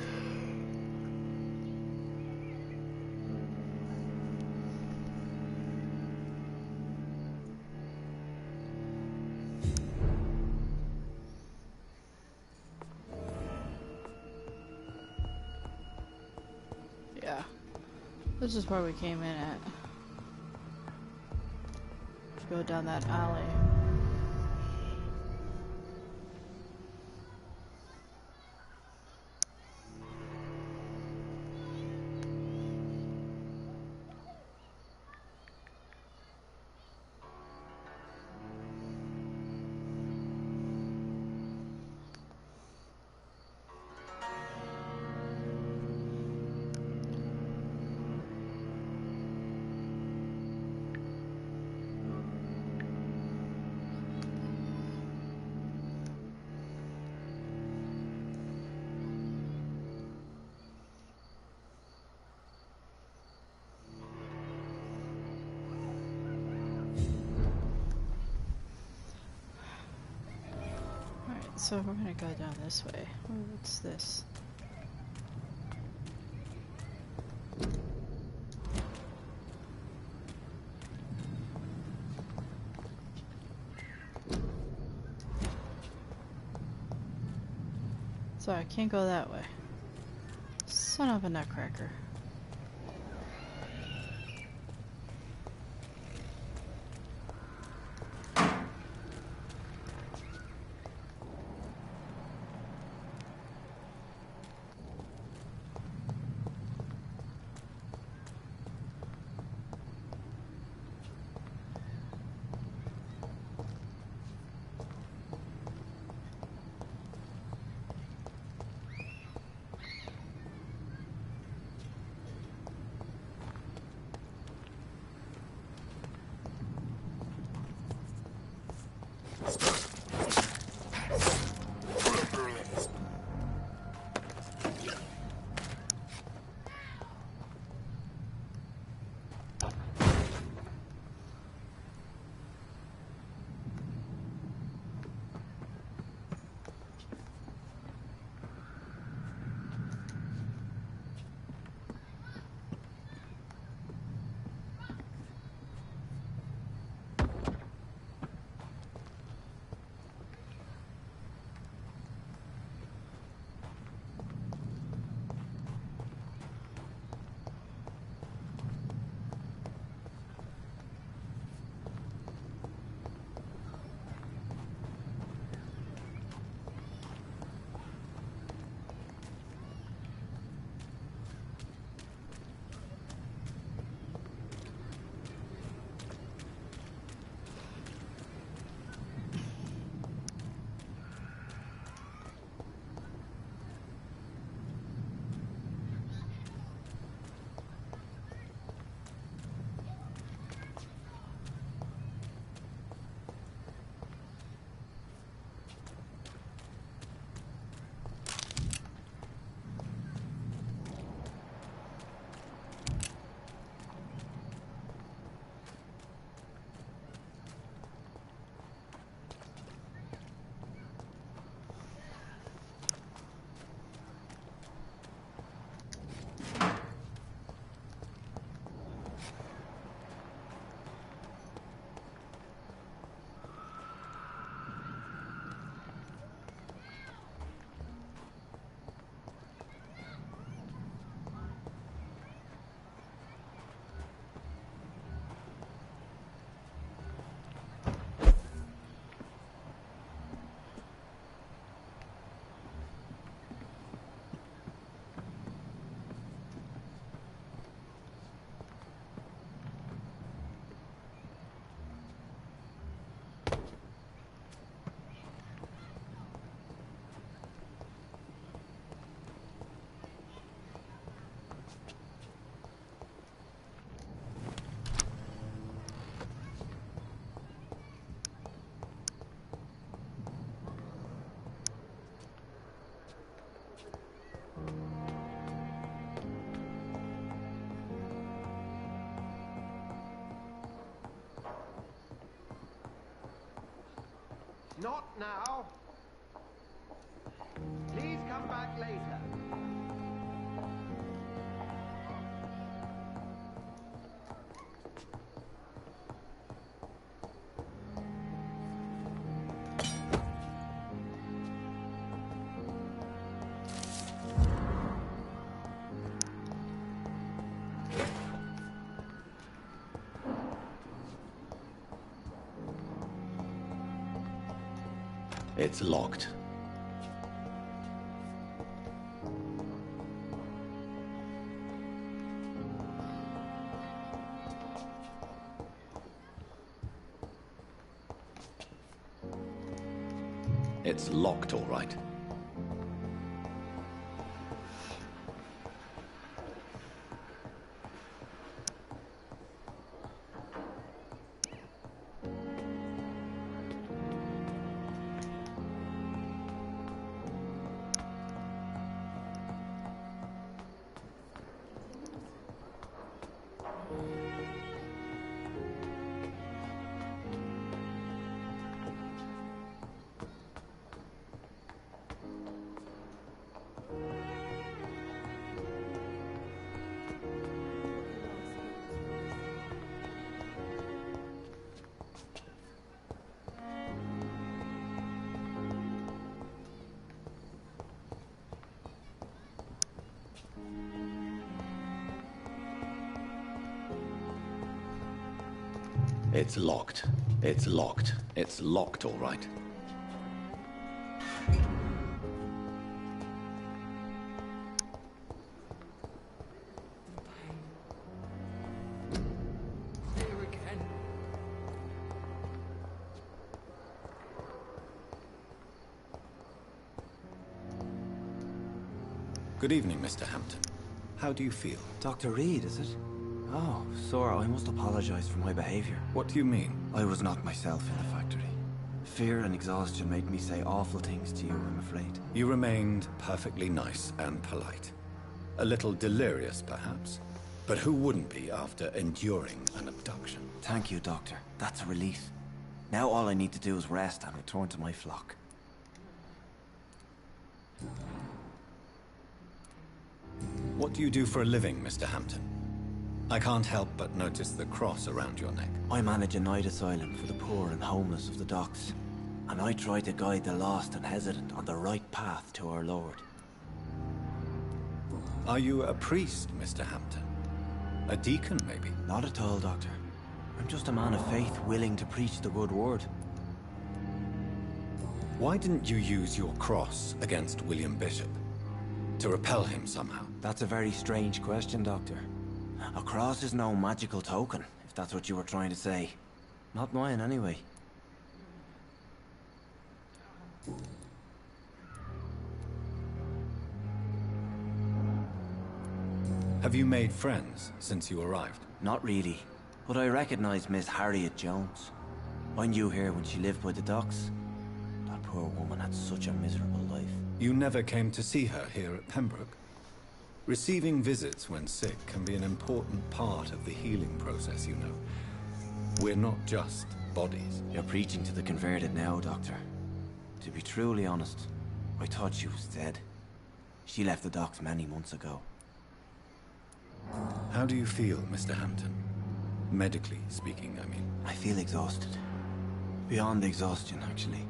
Yeah, this is where we came in at. Let's go down that alley. So we're gonna go down this way. Oh, what's this? Sorry, I can't go that way. Son of a nutcracker. Not now. Please come back later. It's locked. It's locked, all right. It's locked. It's locked. It's locked, all right. Here again. Good evening, Mr. Hampton. How do you feel? Dr. Reed, is it? Oh, sir, I must apologize for my behavior. What do you mean? I was not myself in the factory. Fear and exhaustion made me say awful things to you, I'm afraid. You remained perfectly nice and polite. A little delirious, perhaps. But who wouldn't be after enduring an abduction? Thank you, Doctor. That's a relief. Now all I need to do is rest and return to my flock. What do you do for a living, Mr. Hampton? I can't help but notice the cross around your neck. I manage a night asylum for the poor and homeless of the docks. And I try to guide the lost and hesitant on the right path to our Lord. Are you a priest, Mr. Hampton? A deacon, maybe? Not at all, Doctor. I'm just a man of faith willing to preach the good word. Why didn't you use your cross against William Bishop? To repel him somehow? That's a very strange question, Doctor. A cross is no magical token, if that's what you were trying to say. Not mine, anyway. Have you made friends since you arrived? Not really, but I recognize Miss Harriet Jones. I knew her when she lived by the docks. That poor woman had such a miserable life. You never came to see her here at Pembroke? Receiving visits when sick can be an important part of the healing process, you know. We're not just bodies. You're preaching to the converted now, Doctor. To be truly honest, I thought she was dead. She left the docks many months ago. How do you feel, Mr. Hampton? Medically speaking, I mean. I feel exhausted. Beyond exhaustion, actually.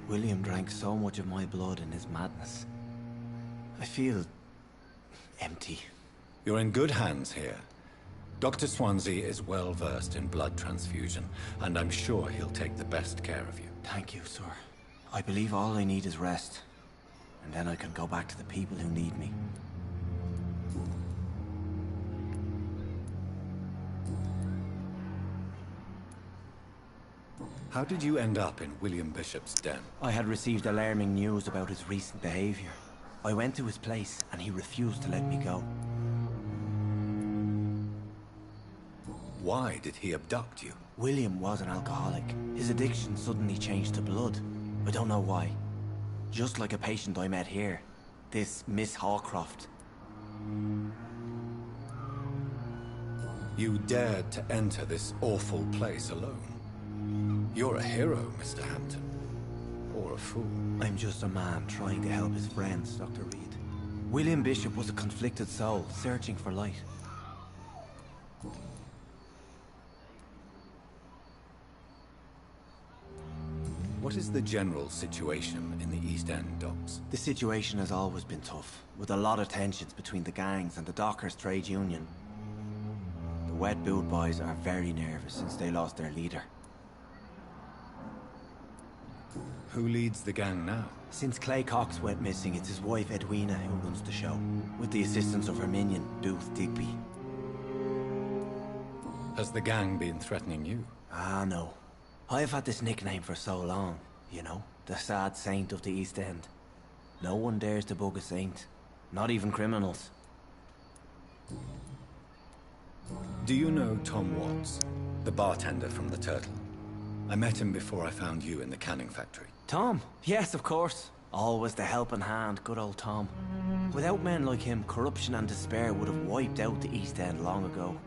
William drank so much of my blood in his madness. I feel empty. You're in good hands here. Dr. Swansea is well versed in blood transfusion, and I'm sure he'll take the best care of you. Thank you, sir. I believe all I need is rest. And then I can go back to the people who need me. How did you end up in William Bishop's den? I had received alarming news about his recent behavior. I went to his place, and he refused to let me go. Why did he abduct you? William was an alcoholic. His addiction suddenly changed to blood. I don't know why. Just like a patient I met here. This Miss Hawcroft. You dared to enter this awful place alone. You're a hero, Mr. Hampton. or a fool. I'm just a man trying to help his friends, Dr. Reed. William Bishop was a conflicted soul, searching for light. What is the general situation in the East End docks? The situation has always been tough, with a lot of tensions between the gangs and the dockers' trade union. The wet boot boys are very nervous since they lost their leader. Who leads the gang now? Since Clay Cox went missing, it's his wife Edwina who runs the show, with the assistance of her minion, Booth Digby. Has the gang been threatening you? Ah, no. I've had this nickname for so long, you know, the sad saint of the East End. No one dares to bug a saint, not even criminals. Do you know Tom Watts, the bartender from the Turtle? I met him before I found you in the canning factory. Tom? Yes, of course. Always the helping hand, good old Tom. Without men like him, corruption and despair would have wiped out the East End long ago.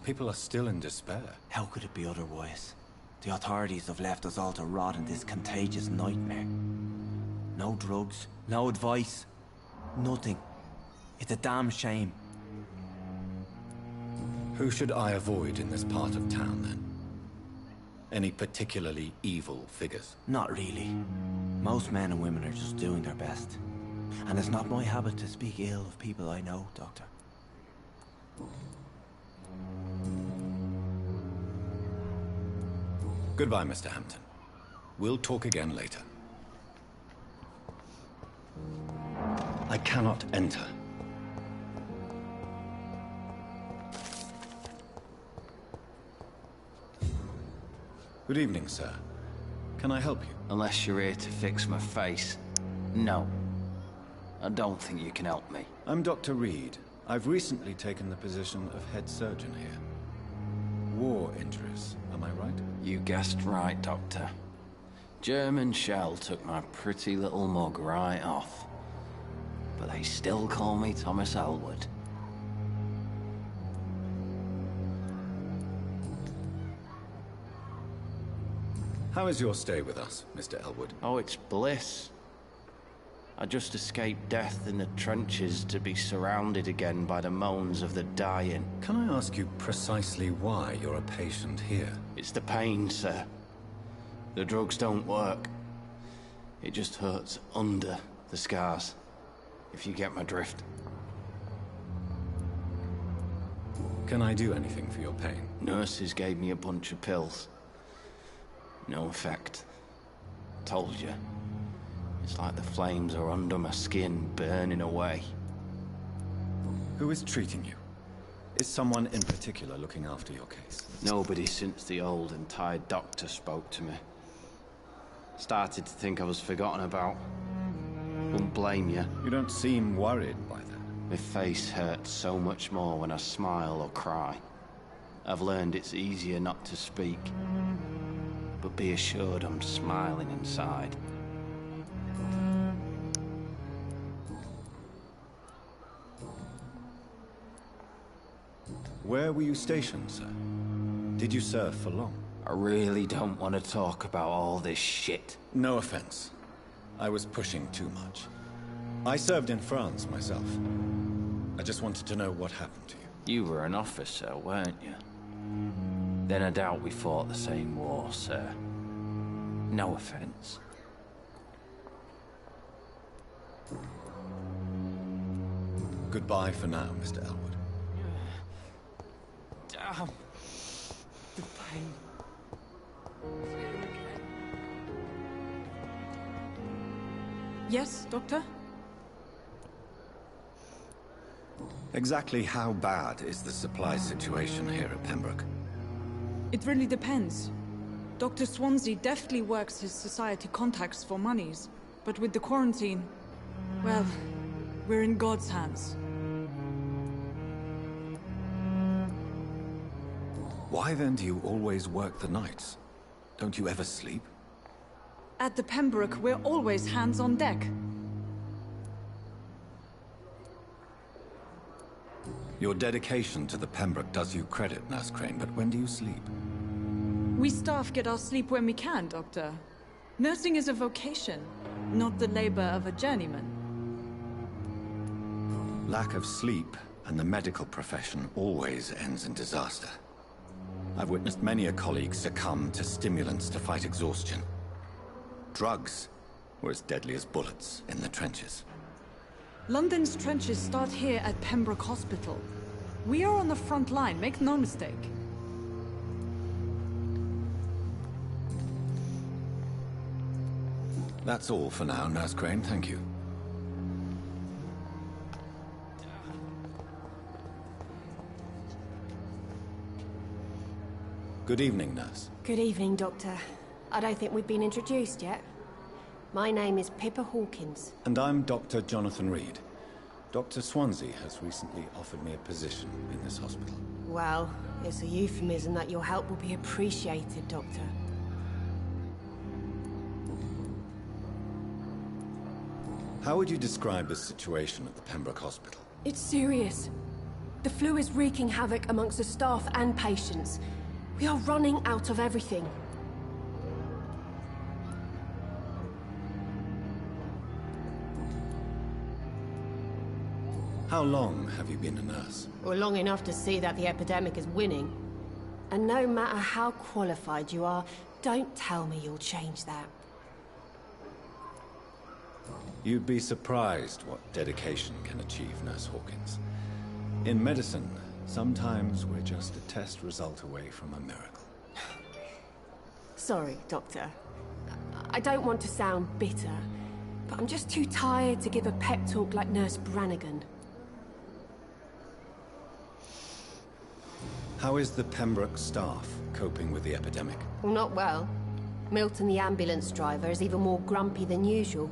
People are still in despair. How could it be otherwise? The authorities have left us all to rot in this contagious nightmare. No drugs, no advice, nothing. It's a damn shame. Who should I avoid in this part of town, then? Any particularly evil figures? Not really. Most men and women are just doing their best. And it's not my habit to speak ill of people I know, Doctor. Goodbye, Mr. Hampton. We'll talk again later. I cannot enter. Good evening, sir. Can I help you? Unless you're here to fix my face. No. I don't think you can help me. I'm Dr. Reed. I've recently taken the position of head surgeon here. War injuries, am I right? You guessed right, Doctor. German shell took my pretty little mug right off. But they still call me Thomas Elwood. How is your stay with us, Mr. Elwood? Oh, it's bliss. I just escaped death in the trenches to be surrounded again by the moans of the dying. Can I ask you precisely why you're a patient here? It's the pain, sir. The drugs don't work. It just hurts under the scars, if you get my drift. Can I do anything for your pain? Nurses gave me a bunch of pills. No effect. Told you. It's like the flames are under my skin, burning away. Who is treating you? Is someone in particular looking after your case? Nobody since the old and tired doctor spoke to me. Started to think I was forgotten about. Wouldn't blame you. You don't seem worried by that. My face hurts so much more when I smile or cry. I've learned it's easier not to speak. But be assured I'm smiling inside. Where were you stationed, sir? Did you serve for long? I really don't want to talk about all this shit. No offense. I was pushing too much. I served in France myself. I just wanted to know what happened to you. You were an officer, weren't you? Then I doubt we fought the same war, sir. No offense. Goodbye for now, Mr. Elwood. Damn. The pain. Yes, Doctor? Exactly how bad is the supply situation here at Pembroke? It really depends. Dr. Swansea deftly works his society contacts for monies, but with the quarantine, well, we're in God's hands. Why then do you always work the nights? Don't you ever sleep? At the Pembroke, we're always hands on deck. Your dedication to the Pembroke does you credit, Nurse Crane, but when do you sleep? We staff get our sleep when we can, Doctor. Nursing is a vocation, not the labor of a journeyman. Lack of sleep and the medical profession always ends in disaster. I've witnessed many a colleague succumb to stimulants to fight exhaustion. Drugs were as deadly as bullets in the trenches. London's trenches start here at Pembroke Hospital. We are on the front line, make no mistake. That's all for now, Nurse Crane, thank you. Good evening, Nurse. Good evening, Doctor. I don't think we've been introduced yet. My name is Pippa Hawkins. And I'm Dr. Jonathan Reed. Dr. Swansea has recently offered me a position in this hospital. Well, it's a euphemism that your help will be appreciated, Doctor. How would you describe the situation at the Pembroke Hospital? It's serious. The flu is wreaking havoc amongst the staff and patients. We are running out of everything. How long have you been a nurse? Well, long enough to see that the epidemic is winning. And no matter how qualified you are, don't tell me you'll change that. You'd be surprised what dedication can achieve, Nurse Hawkins. In medicine, sometimes we're just a test result away from a miracle. Sorry, Doctor. I don't want to sound bitter, but I'm just too tired to give a pep talk like Nurse Brannigan. How is the Pembroke staff coping with the epidemic? Well, not well. Milton, the ambulance driver, is even more grumpy than usual,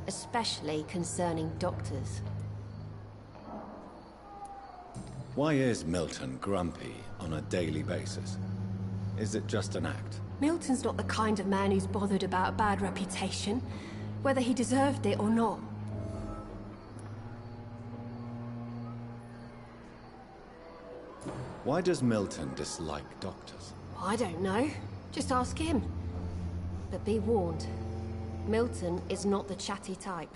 especially concerning doctors. Why is Milton grumpy on a daily basis? Is it just an act? Milton's not the kind of man who's bothered about a bad reputation, whether he deserved it or not. Why does Milton dislike doctors? I don't know. Just ask him. But be warned, Milton is not the chatty type.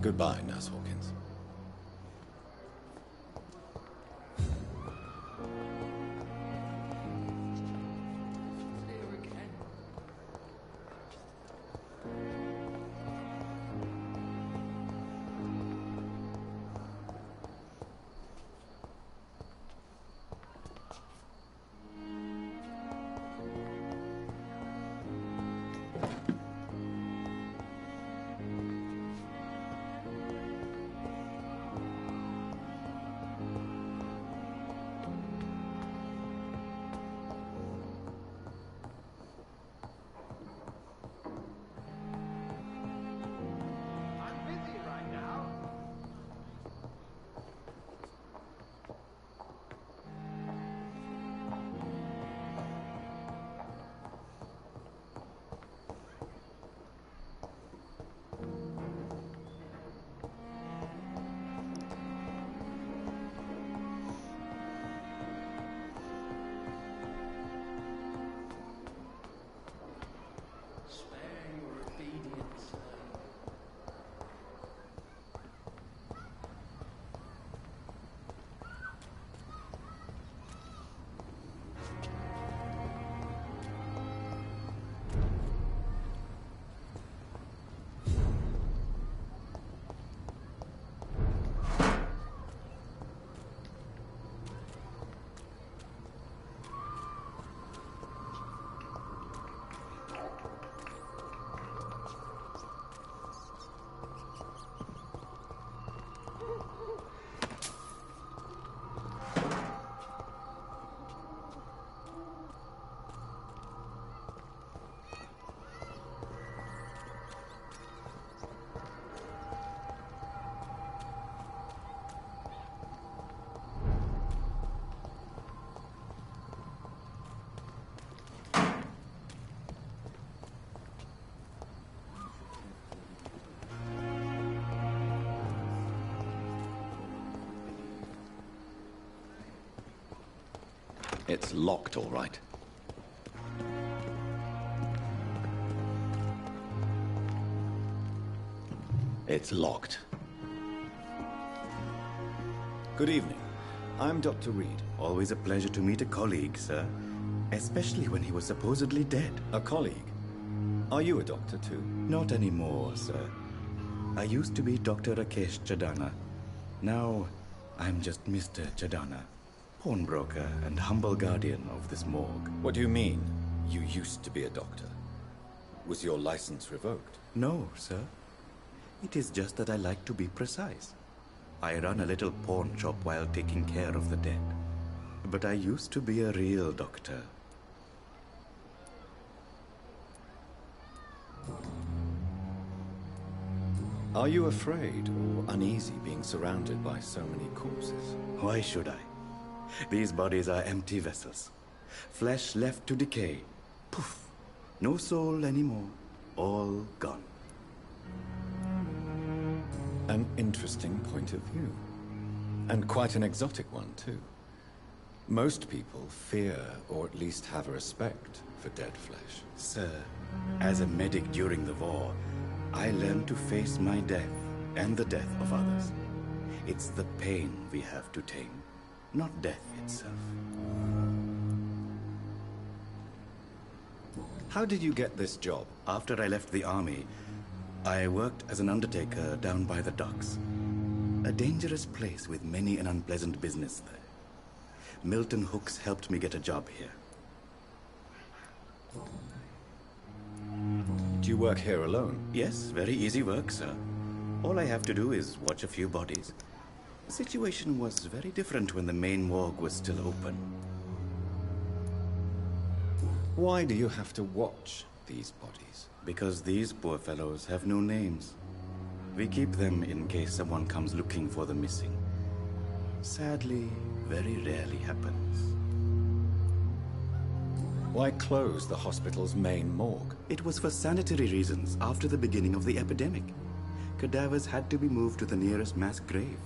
Goodbye, Nurse Hawkins. It's locked, all right. It's locked. Good evening. I'm Dr. Reed. Always a pleasure to meet a colleague, sir. Especially when he was supposedly dead. A colleague? Are you a doctor too? Not anymore, sir. I used to be Dr. Rakesh Chadana. Now, I'm just Mr. Chadana, pawnbroker and humble guardian of this morgue. What do you mean, you used to be a doctor? Was your license revoked? No, sir. It is just that I like to be precise. I run a little pawn shop while taking care of the dead. But I used to be a real doctor. Are you afraid or uneasy being surrounded by so many corpses? Why should I? These bodies are empty vessels. Flesh left to decay. Poof. No soul anymore. All gone. An interesting point of view. And quite an exotic one, too. Most people fear, or at least have a respect, for dead flesh. Sir, as a medic during the war, I learned to face my death and the death of others. It's the pain we have to tame, not death itself. How did you get this job? After I left the army, I worked as an undertaker down by the docks. A dangerous place with many an unpleasant business there. Milton Hooks helped me get a job here. Do you work here alone? Yes, very easy work, sir. All I have to do is watch a few bodies. The situation was very different when the main morgue was still open. Why do you have to watch these bodies? Because these poor fellows have no names. We keep them in case someone comes looking for the missing. Sadly, very rarely happens. Why close the hospital's main morgue? It was for sanitary reasons after the beginning of the epidemic. Cadavers had to be moved to the nearest mass grave.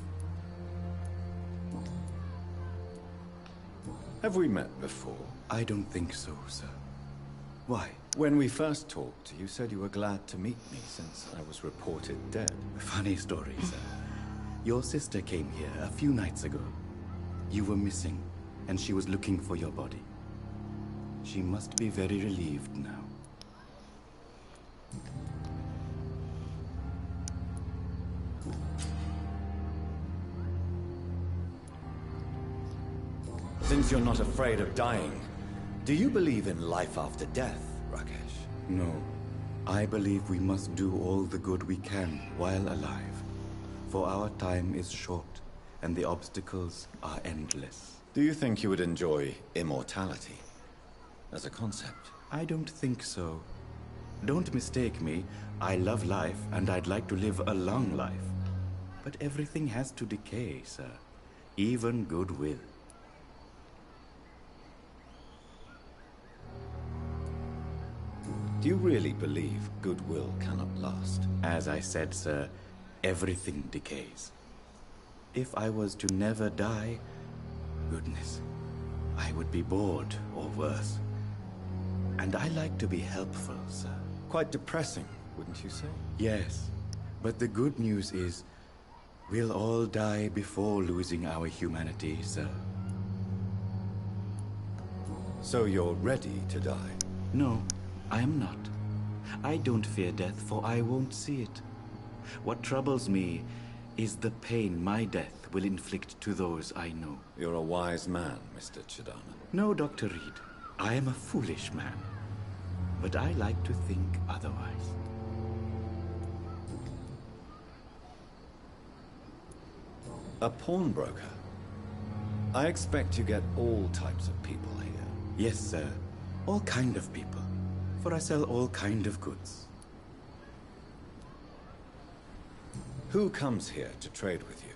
Have we met before? I don't think so, sir. Why? When we first talked, you said you were glad to meet me since I was reported dead. Funny story, sir. Your sister came here a few nights ago. You were missing, and she was looking for your body. She must be very relieved now. Since you're not afraid of dying, do you believe in life after death, Rakesh? No. I believe we must do all the good we can while alive. For our time is short, and the obstacles are endless. Do you think you would enjoy immortality as a concept? I don't think so. Don't mistake me. I love life, and I'd like to live a long life. But everything has to decay, sir. Even goodwill. Do you really believe goodwill cannot last? As I said, sir, everything decays. If I was to never die, goodness, I would be bored or worse. And I like to be helpful, sir. Quite depressing, wouldn't you say? Yes, but the good news is, we'll all die before losing our humanity, sir. So you're ready to die? No, I am not. I don't fear death, for I won't see it. What troubles me is the pain my death will inflict to those I know. You're a wise man, Mr. Chidana. No, Dr. Reed. I am a foolish man. But I like to think otherwise. A pawnbroker? I expect you get all types of people here. Yes, sir. All kind of people. For I sell all kind of goods. Who comes here to trade with you?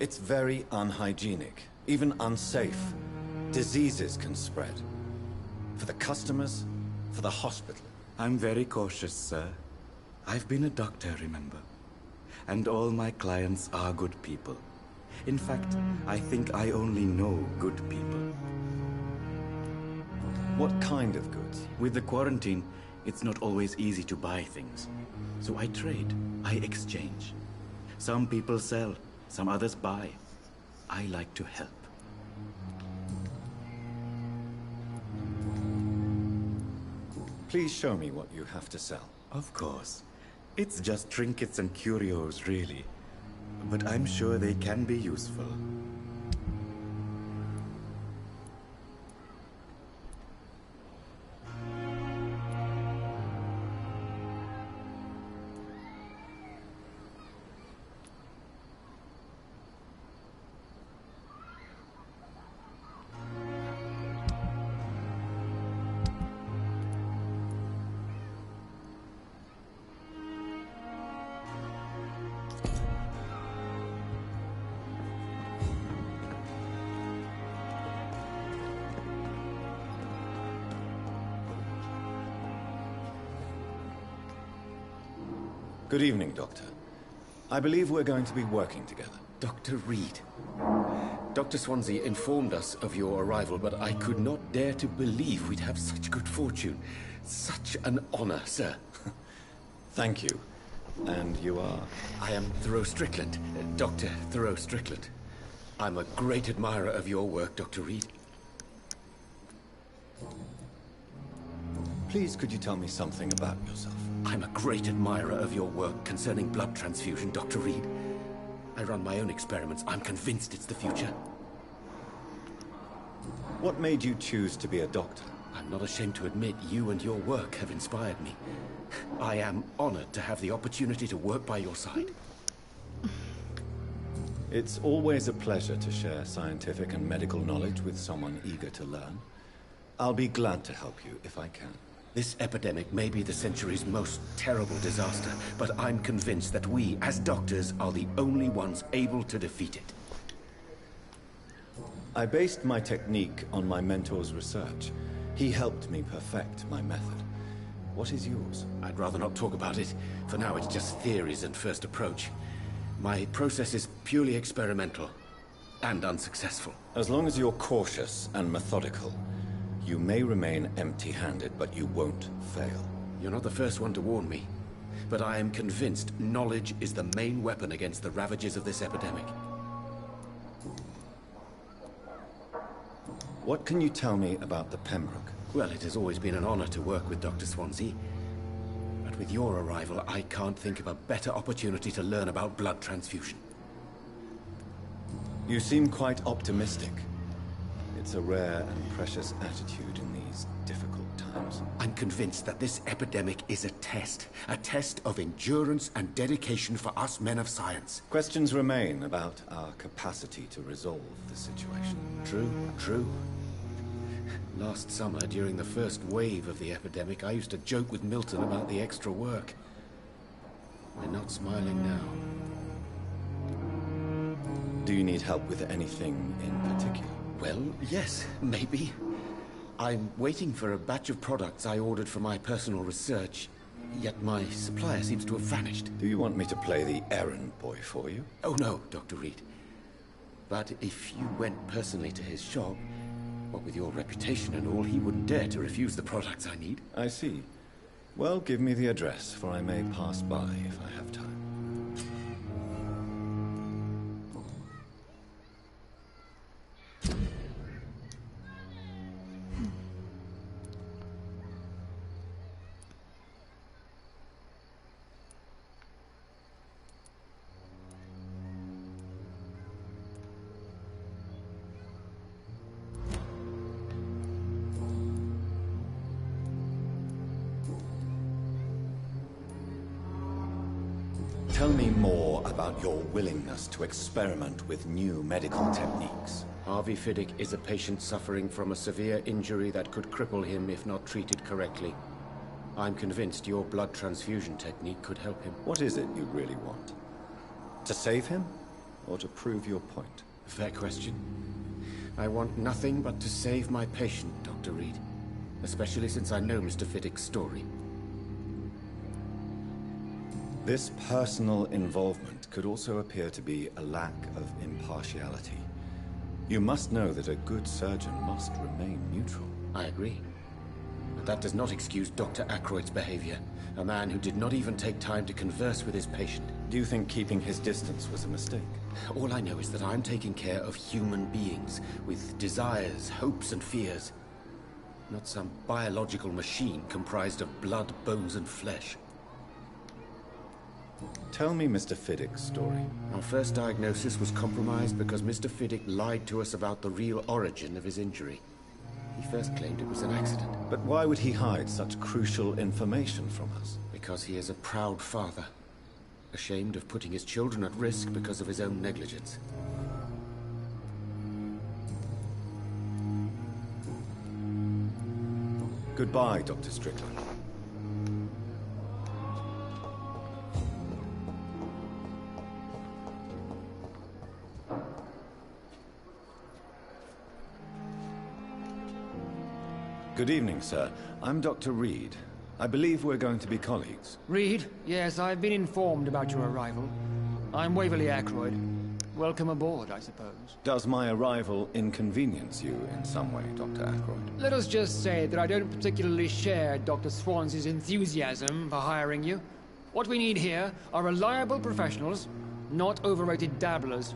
It's very unhygienic, even unsafe. Diseases can spread. For the customers, for the hospital. I'm very cautious, sir. I've been a doctor, remember? And all my clients are good people. In fact, I think I only know good people. What kind of goods? With the quarantine, it's not always easy to buy things. So I trade, I exchange. Some people sell, some others buy. I like to help. Please show me what you have to sell. Of course. It's just trinkets and curios, really. But I'm sure they can be useful. Good evening, Doctor. I believe we're going to be working together. Dr. Reed. Dr. Swansea informed us of your arrival, but I could not dare to believe we'd have such good fortune. Such an honor, sir. Thank you. And you are? I am Thoreau Strickland, Dr. Thoreau Strickland. I'm a great admirer of your work, Dr. Reed. Please, could you tell me something about yourself? I'm a great admirer of your work concerning blood transfusion, Dr. Reed. I run my own experiments. I'm convinced it's the future. What made you choose to be a doctor? I'm not ashamed to admit you and your work have inspired me. I am honored to have the opportunity to work by your side. It's always a pleasure to share scientific and medical knowledge with someone eager to learn. I'll be glad to help you if I can. This epidemic may be the century's most terrible disaster, but I'm convinced that we, as doctors, are the only ones able to defeat it. I based my technique on my mentor's research. He helped me perfect my method. What is yours? I'd rather not talk about it. For now, it's just theories and first approach. My process is purely experimental and unsuccessful. As long as you're cautious and methodical, you may remain empty-handed, but you won't fail. You're not the first one to warn me, but I am convinced knowledge is the main weapon against the ravages of this epidemic. What can you tell me about the Pembroke? Well, it has always been an honor to work with Dr. Swansea. But with your arrival, I can't think of a better opportunity to learn about blood transfusion. You seem quite optimistic. It's a rare and precious attitude in these difficult times. I'm convinced that this epidemic is a test of endurance and dedication for us men of science. Questions remain about our capacity to resolve the situation. True. Last summer, during the first wave of the epidemic, I used to joke with Milton about the extra work. We're not smiling now. Do you need help with anything in particular? Well, yes, maybe. I'm waiting for a batch of products I ordered for my personal research, yet my supplier seems to have vanished. Do you want me to play the errand boy for you? Oh no, Dr. Reed. But if you went personally to his shop, what with your reputation and all, he wouldn't dare to refuse the products I need. I see. Well, give me the address, for I may pass by if I have time. Tell me more about your willingness to experiment with new medical techniques. Harvey Fiddick is a patient suffering from a severe injury that could cripple him if not treated correctly. I'm convinced your blood transfusion technique could help him. What is it you really want? To save him, or to prove your point? Fair question. I want nothing but to save my patient, Dr. Reed. Especially since I know Mr. Fiddick's story. This personal involvement could also appear to be a lack of impartiality. You must know that a good surgeon must remain neutral. I agree. But that does not excuse Dr. Ackroyd's behavior. A man who did not even take time to converse with his patient. Do you think keeping his distance was a mistake? All I know is that I'm taking care of human beings with desires, hopes, and fears. Not some biological machine comprised of blood, bones, and flesh. Tell me Mr. Fiddick's story. Our first diagnosis was compromised because Mr. Fiddick lied to us about the real origin of his injury. He first claimed it was an accident. But why would he hide such crucial information from us? Because he is a proud father, ashamed of putting his children at risk because of his own negligence. Goodbye, Dr. Strickland. Good evening, sir. I'm Dr. Reed. I believe we're going to be colleagues. Reed? Yes, I've been informed about your arrival. I'm Waverly Ackroyd. Welcome aboard, I suppose. Does my arrival inconvenience you in some way, Dr. Ackroyd? Let us just say that I don't particularly share Dr. Swansea's enthusiasm for hiring you. What we need here are reliable professionals, not overrated dabblers.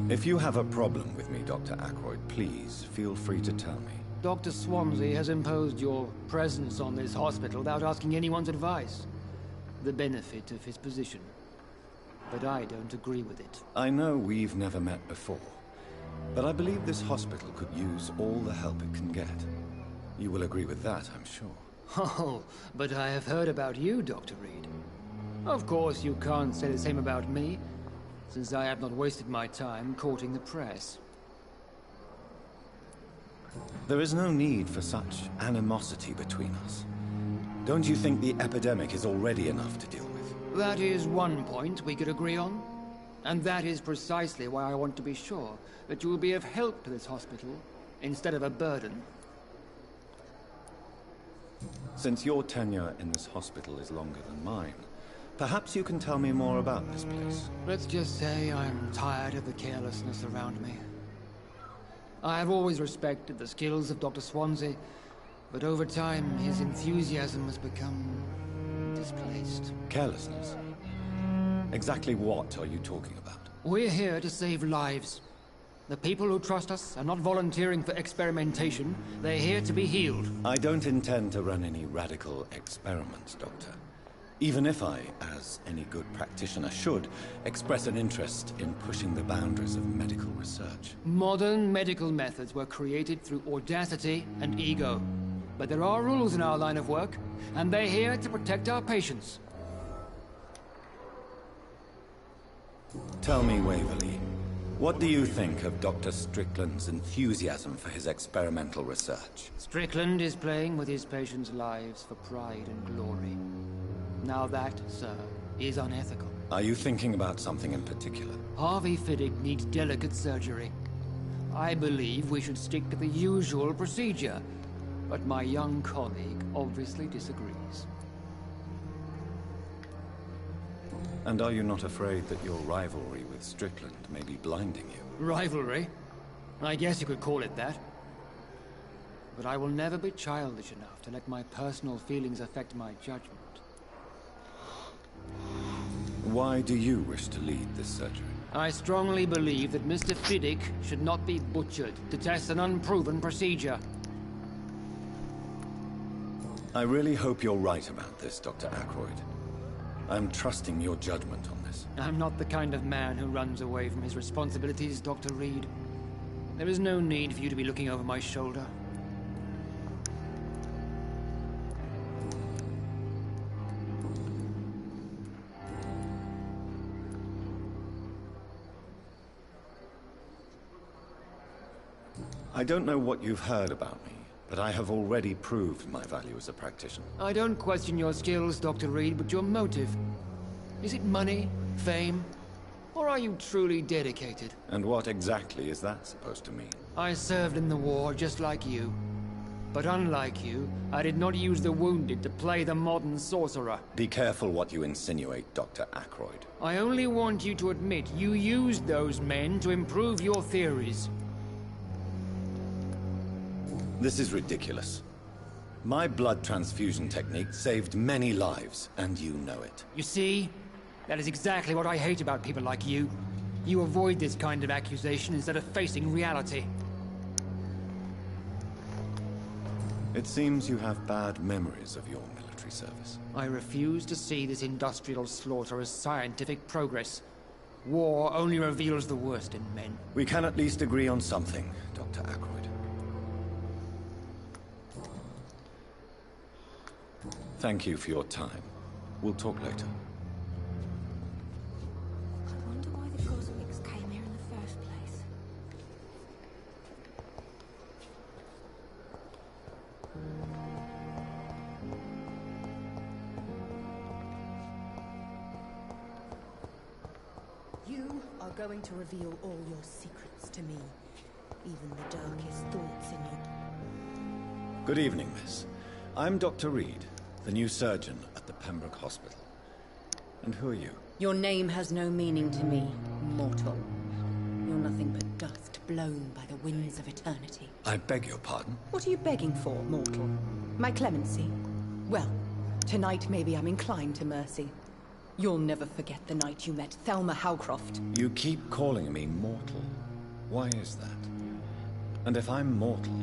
If you have a problem with me, Dr. Ackroyd, please feel free to tell me. Dr. Swansea has imposed your presence on this hospital without asking anyone's advice. The benefit of his position. But I don't agree with it. I know we've never met before, but I believe this hospital could use all the help it can get. You will agree with that, I'm sure. Oh, but I have heard about you, Dr. Reed. Of course, you can't say the same about me, since I have not wasted my time courting the press. There is no need for such animosity between us. Don't you think the epidemic is already enough to deal with? That is one point we could agree on. And that is precisely why I want to be sure that you will be of help to this hospital, instead of a burden. Since your tenure in this hospital is longer than mine, perhaps you can tell me more about this place. Let's just say I'm tired of the carelessness around me. I have always respected the skills of Dr. Swansea, but over time his enthusiasm has become displaced. Carelessness? Exactly what are you talking about? We're here to save lives. The people who trust us are not volunteering for experimentation. They're here to be healed. I don't intend to run any radical experiments, Doctor. Even if I, as any good practitioner should, express an interest in pushing the boundaries of medical research. Modern medical methods were created through audacity and ego. But there are rules in our line of work, and they're here to protect our patients. Tell me, Waverly, what do you think of Dr. Strickland's enthusiasm for his experimental research? Strickland is playing with his patients' lives for pride and glory. Now that, sir, is unethical. Are you thinking about something in particular? Harvey Fiddick needs delicate surgery. I believe we should stick to the usual procedure, but my young colleague obviously disagrees. And are you not afraid that your rivalry with Strickland may be blinding you? Rivalry? I guess you could call it that. But I will never be childish enough to let my personal feelings affect my judgment. Why do you wish to lead this surgery? I strongly believe that Mr. Fiddick should not be butchered to test an unproven procedure. I really hope you're right about this, Dr. Ackroyd. I'm trusting your judgment on this. I'm not the kind of man who runs away from his responsibilities, Dr. Reed. There is no need for you to be looking over my shoulder. I don't know what you've heard about me, but I have already proved my value as a practitioner. I don't question your skills, Dr. Reed, but your motive. Is it money, fame, or are you truly dedicated? And what exactly is that supposed to mean? I served in the war just like you. But unlike you, I did not use the wounded to play the modern sorcerer. Be careful what you insinuate, Dr. Ackroyd. I only want you to admit you used those men to improve your theories. This is ridiculous. My blood transfusion technique saved many lives, and you know it. You see? That is exactly what I hate about people like you. You avoid this kind of accusation instead of facing reality. It seems you have bad memories of your military service. I refuse to see this industrial slaughter as scientific progress. War only reveals the worst in men. We can at least agree on something, Dr. Ackroyd. Thank you for your time. We'll talk later. I wonder why the cosmics came here in the first place. You are going to reveal all your secrets to me. Even the darkest thoughts in you. Good evening, miss. I'm Dr. Reed, the new surgeon at the Pembroke Hospital. And who are you? Your name has no meaning to me, mortal. You're nothing but dust blown by the winds of eternity. I beg your pardon? What are you begging for, mortal? My clemency? Well, tonight maybe I'm inclined to mercy. You'll never forget the night you met Thelma Howcroft. You keep calling me mortal. Why is that? And if I'm mortal,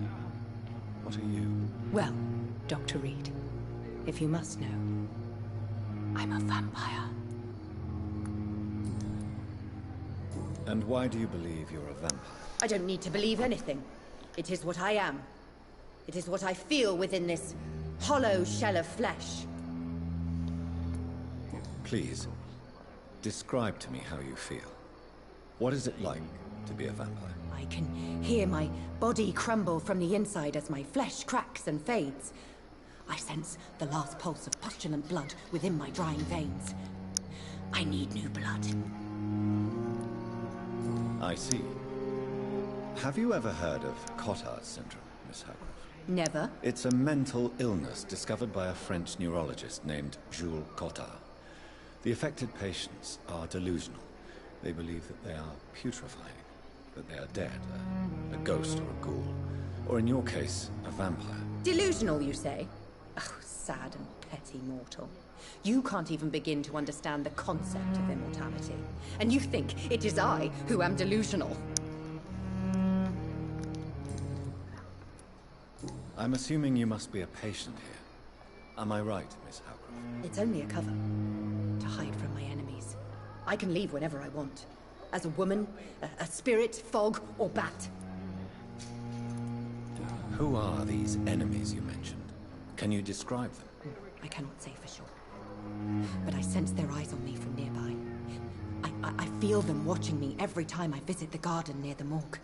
what are you? Well, Dr. Reed, if you must know, I'm a vampire. And why do you believe you're a vampire? I don't need to believe anything. It is what I am. It is what I feel within this hollow shell of flesh. Please, describe to me how you feel. What is it like to be a vampire? I can hear my body crumble from the inside as my flesh cracks and fades. I sense the last pulse of postulant blood within my drying veins. I need new blood. I see. Have you ever heard of Cotard's syndrome, Miss Howcroft? Never. It's a mental illness discovered by a French neurologist named Jules Cotard. The affected patients are delusional. They believe that they are putrefying, that they are dead, a ghost or a ghoul, or in your case, a vampire. Delusional, you say? Oh, sad and petty mortal. You can't even begin to understand the concept of immortality. And you think it is I who am delusional. I'm assuming you must be a patient here. Am I right, Miss Howcroft? It's only a cover. To hide from my enemies. I can leave whenever I want. As a woman, a spirit, fog, or bat. Who are these enemies you mentioned? Can you describe them? I cannot say for sure. But I sense their eyes on me from nearby. I feel them watching me every time I visit the garden near the morgue.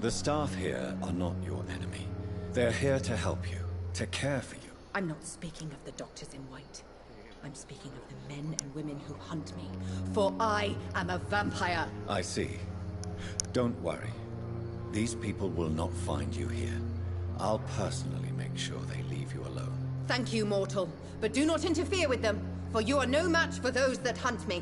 The staff here are not your enemy. They're here to help you, to care for you. I'm not speaking of the doctors in white. I'm speaking of the men and women who hunt me. For I am a vampire. I see. Don't worry. These people will not find you here. I'll personally make sure they leave you alone. Thank you, mortal. But do not interfere with them, for you are no match for those that hunt me.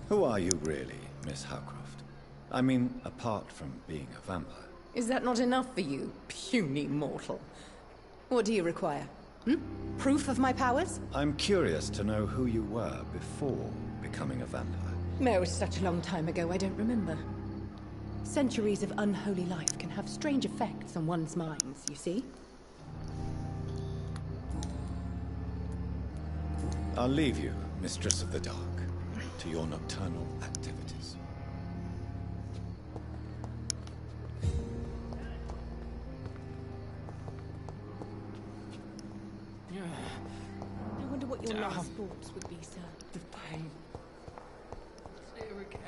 Who are you really, Miss Howcroft? I mean, apart from being a vampire. Is that not enough for you, puny mortal? What do you require? Hmm? Proof of my powers? I'm curious to know who you were before becoming a vampire. It was such a long time ago, I don't remember. Centuries of unholy life can have strange effects on one's minds, you see? I'll leave you, Mistress of the Dark, to your nocturnal activities. I wonder what your last thoughts would be, sir. The pain. It's here again.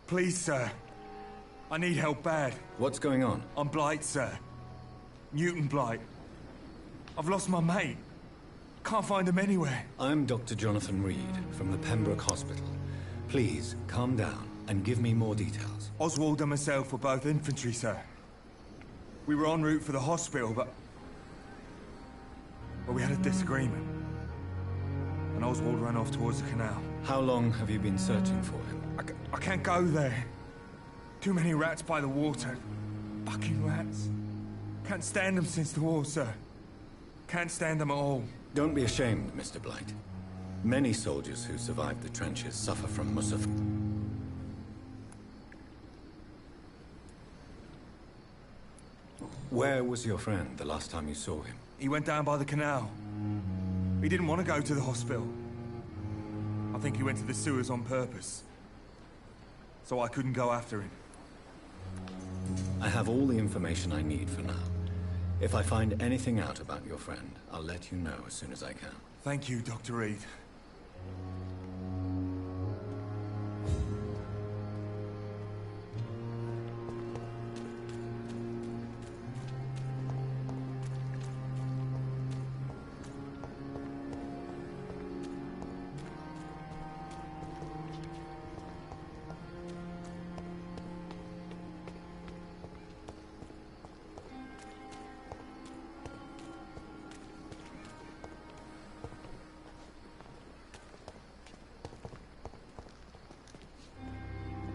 Please, sir. I need help bad. What's going on? I'm Blight, sir. Newton Blight. I've lost my mate. Can't find him anywhere. I'm Dr. Jonathan Reed from the Pembroke Hospital. Please, calm down and give me more details. Oswald and myself were both infantry, sir. We were en route for the hospital, but we had a disagreement. And Oswald ran off towards the canal. How long have you been searching for him? I can't go there. Too many rats by the water. Fucking rats. Can't stand them since the war, sir. Can't stand them at all. Don't be ashamed, Mr. Blight. Many soldiers who survived the trenches suffer from Musaf. Where was your friend the last time you saw him? He went down by the canal. He didn't want to go to the hospital. I think he went to the sewers on purpose. So I couldn't go after him. I have all the information I need for now. If I find anything out about your friend, I'll let you know as soon as I can. Thank you, Dr. Reed.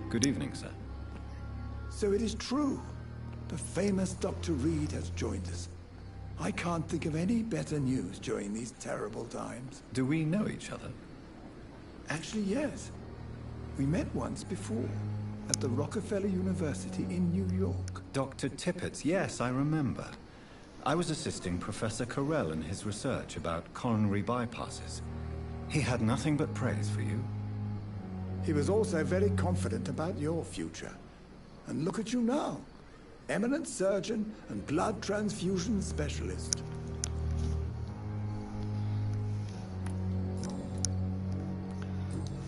Good evening, sir. So it is true. The famous Dr. Reed has joined us. I can't think of any better news during these terrible times. Do we know each other? Actually, yes. We met once before, at the Rockefeller University in New York. Dr. Tippett, yes, I remember. I was assisting Professor Carell in his research about coronary bypasses. He had nothing but praise for you. He was also very confident about your future. And look at you now. Eminent surgeon and blood transfusion specialist.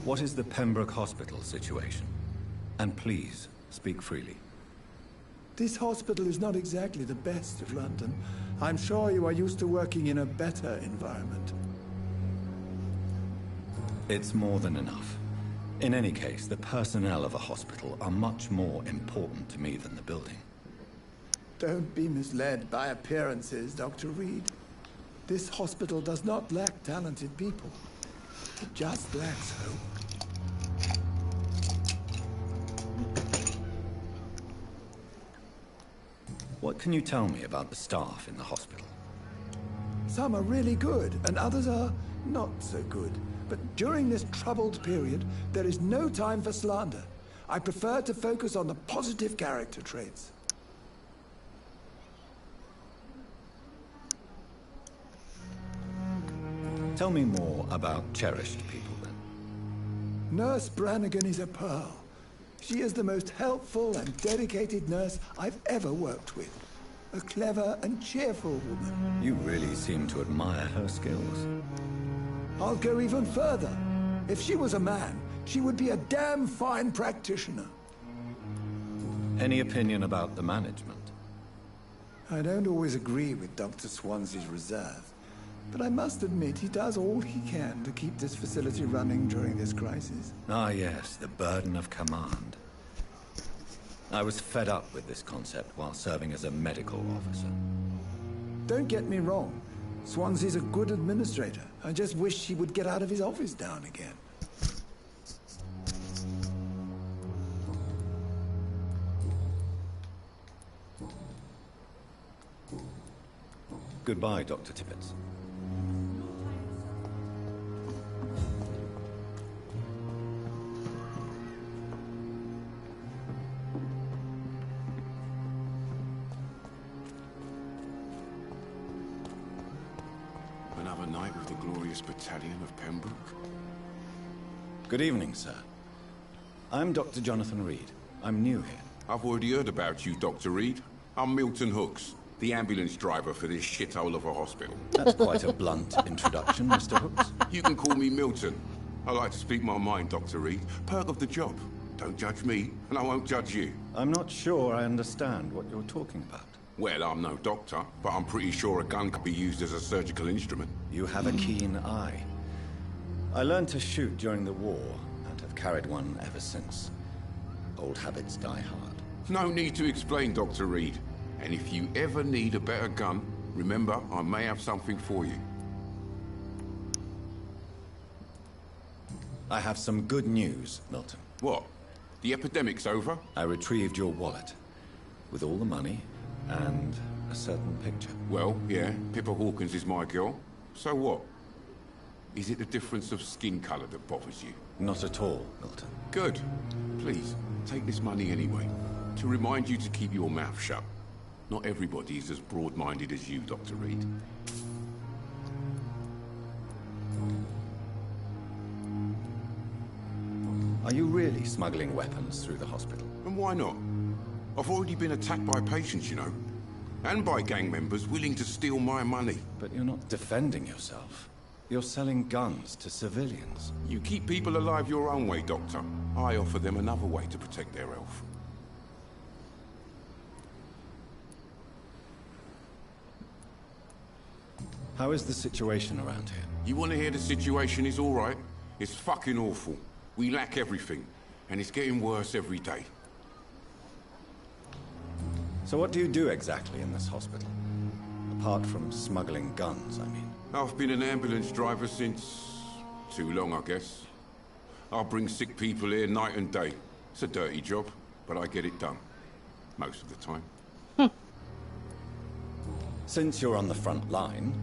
What is the Pembroke Hospital situation? And please, speak freely. This hospital is not exactly the best of London. I'm sure you are used to working in a better environment. It's more than enough. In any case, the personnel of a hospital are much more important to me than the building. Don't be misled by appearances, Dr. Reed. This hospital does not lack talented people. It just lacks hope. What can you tell me about the staff in the hospital? Some are really good, and others are not so good. But during this troubled period, there is no time for slander. I prefer to focus on the positive character traits. Tell me more about cherished people, then. Nurse Brannigan is a pearl. She is the most helpful and dedicated nurse I've ever worked with. A clever and cheerful woman. You really seem to admire her skills. I'll go even further. If she was a man, she would be a damn fine practitioner. Any opinion about the management? I don't always agree with Dr. Swansea's reserve, but I must admit he does all he can to keep this facility running during this crisis. Ah, yes, the burden of command. I was fed up with this concept while serving as a medical officer. Don't get me wrong. Swansea's a good administrator. I just wish he would get out of his office now and again. Goodbye, Dr. Tippett. Another night with the glorious battalion of Pembroke. Good evening, sir. I'm Dr. Jonathan Reed. I'm new here. I've already heard about you, Dr. Reed. I'm Milton Hooks, the ambulance driver for this shithole of a hospital. That's quite a blunt introduction, Mr. Hooks. You can call me Milton. I like to speak my mind, Dr. Reed. Perk of the job. Don't judge me, and I won't judge you. I'm not sure I understand what you're talking about. Well, I'm no doctor, but I'm pretty sure a gun could be used as a surgical instrument. You have a keen eye. I learned to shoot during the war, and have carried one ever since. Old habits die hard. No need to explain, Dr. Reed. And if you ever need a better gun, remember, I may have something for you. I have some good news, Milton. What? The epidemic's over? I retrieved your wallet, with all the money, and a certain picture. Well, yeah, Pippa Hawkins is my girl. So what? Is it the difference of skin colour that bothers you? Not at all, Milton. Good. Please, take this money anyway. To remind you to keep your mouth shut. Not everybody is as broad-minded as you, Dr. Reed. Are you really smuggling weapons through the hospital? And why not? I've already been attacked by patients, you know. And by gang members willing to steal my money. But you're not defending yourself. You're selling guns to civilians. You keep people alive your own way, Doctor. I offer them another way to protect their health. How is the situation around here? You want to hear the situation is all right? It's fucking awful. We lack everything, and it's getting worse every day. So what do you do exactly in this hospital? Apart from smuggling guns, I mean. I've been an ambulance driver since... too long, I guess. I bring sick people here night and day. It's a dirty job, but I get it done. Most of the time. Since you're on the front line,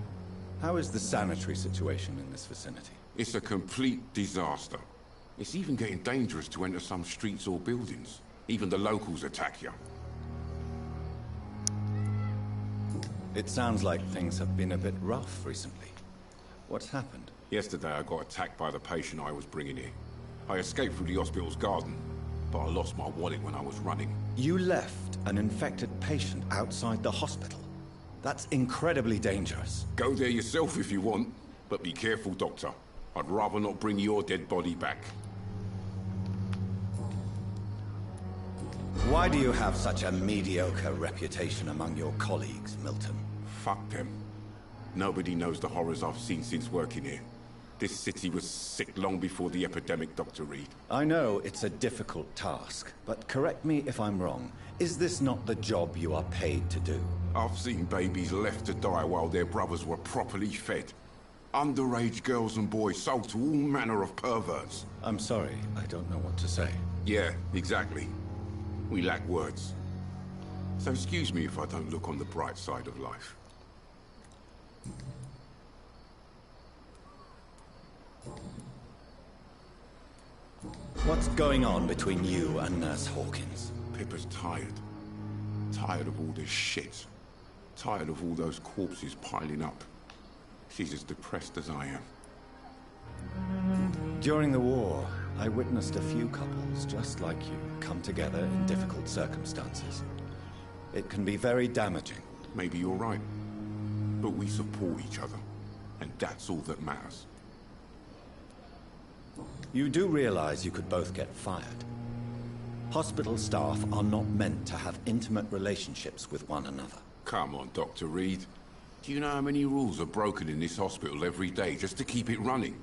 how is the sanitary situation in this vicinity? It's a complete disaster. It's even getting dangerous to enter some streets or buildings. Even the locals attack you. It sounds like things have been a bit rough recently. What's happened? Yesterday I got attacked by the patient I was bringing here. I escaped through the hospital's garden, but I lost my wallet when I was running. You left an infected patient outside the hospital? That's incredibly dangerous. Go there yourself if you want, but be careful, Doctor. I'd rather not bring your dead body back. Why do you have such a mediocre reputation among your colleagues, Milton? Fuck them. Nobody knows the horrors I've seen since working here. This city was sick long before the epidemic, Dr. Reed. I know it's a difficult task, but correct me if I'm wrong. Is this not the job you are paid to do? I've seen babies left to die while their brothers were properly fed. Underage girls and boys sold to all manner of perverts. I'm sorry, I don't know what to say. Yeah, exactly. We lack words. So excuse me if I don't look on the bright side of life. What's going on between you and Nurse Hawkins? Pippa's tired. Tired of all this shit. Tired of all those corpses piling up. She's as depressed as I am. During the war, I witnessed a few couples just like you come together in difficult circumstances. It can be very damaging. Maybe you're right. But we support each other. And that's all that matters. You do realize you could both get fired. Hospital staff are not meant to have intimate relationships with one another. Come on, Dr. Reed. Do you know how many rules are broken in this hospital every day just to keep it running?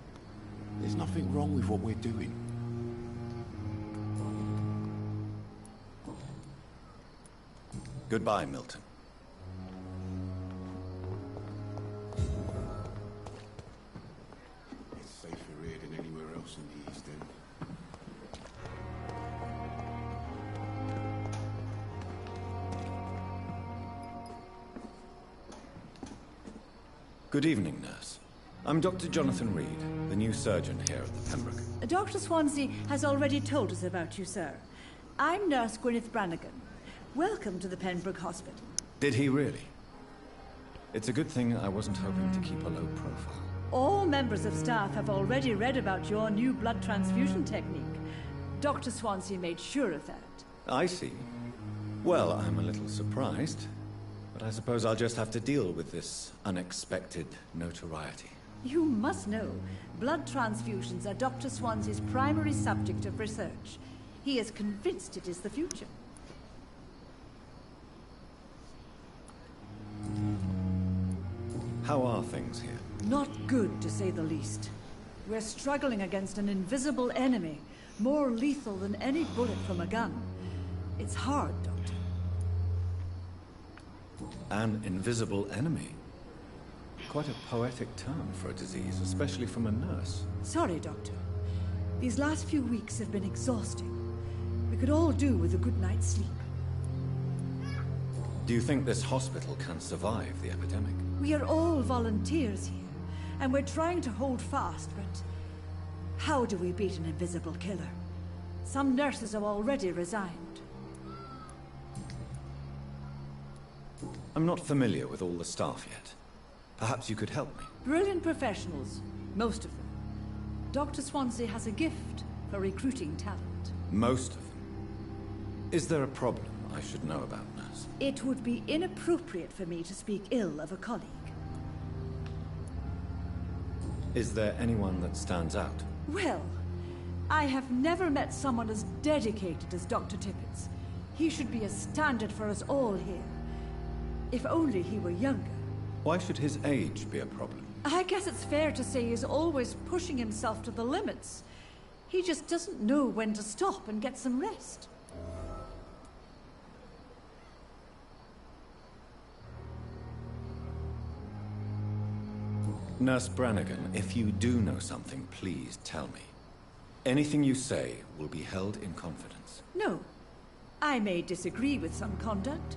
There's nothing wrong with what we're doing. Goodbye, Milton. It's safer here than anywhere else in the East End. Good evening, nurse. I'm Dr. Jonathan Reed, the new surgeon here at the Pembroke. Dr. Swansea has already told us about you, sir. I'm Nurse Gwyneth Brannigan. Welcome to the Pembroke Hospital. Did he really? It's a good thing I wasn't hoping to keep a low profile. All members of staff have already read about your new blood transfusion technique. Dr. Swansea made sure of that. I see. Well, I'm a little surprised, but I suppose I'll just have to deal with this unexpected notoriety. You must know, blood transfusions are Dr. Swansea's primary subject of research. He is convinced it is the future. How are things here? Not good, to say the least. We're struggling against an invisible enemy, more lethal than any bullet from a gun. It's hard, Doctor. An invisible enemy? Quite a poetic term for a disease, especially from a nurse. Sorry, Doctor. These last few weeks have been exhausting. We could all do with a good night's sleep. Do you think this hospital can survive the epidemic? We are all volunteers here, and we're trying to hold fast, but how do we beat an invisible killer? Some nurses have already resigned. I'm not familiar with all the staff yet. Perhaps you could help me. Brilliant professionals, most of them. Dr. Swansea has a gift for recruiting talent. Most of them. Is there a problem I should know about, nurse? It would be inappropriate for me to speak ill of a colleague. Is there anyone that stands out? Well, I have never met someone as dedicated as Dr. Tippets. He should be a standard for us all here. If only he were younger. Why should his age be a problem? I guess it's fair to say he's always pushing himself to the limits. He just doesn't know when to stop and get some rest. Nurse Brannigan, if you do know something, please tell me. Anything you say will be held in confidence. No. I may disagree with some conduct,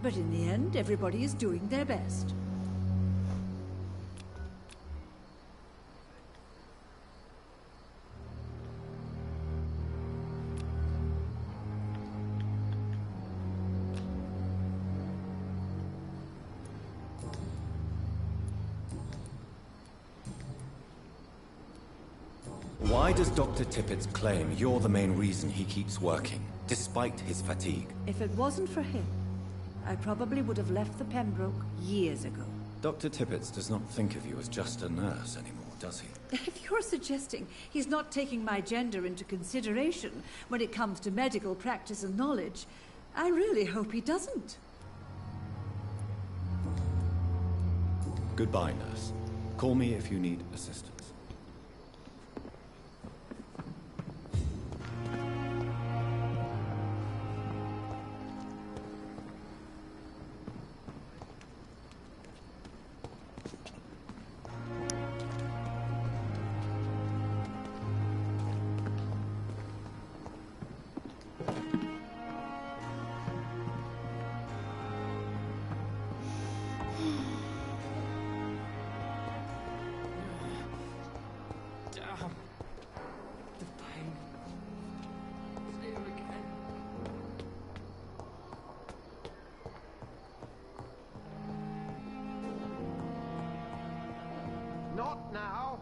but in the end, everybody is doing their best. Why does Dr. Tippets claim you're the main reason he keeps working, despite his fatigue? If it wasn't for him, I probably would have left the Pembroke years ago. Dr. Tippets does not think of you as just a nurse anymore, does he? If you're suggesting he's not taking my gender into consideration when it comes to medical practice and knowledge, I really hope he doesn't. Goodbye, nurse. Call me if you need assistance. Not now.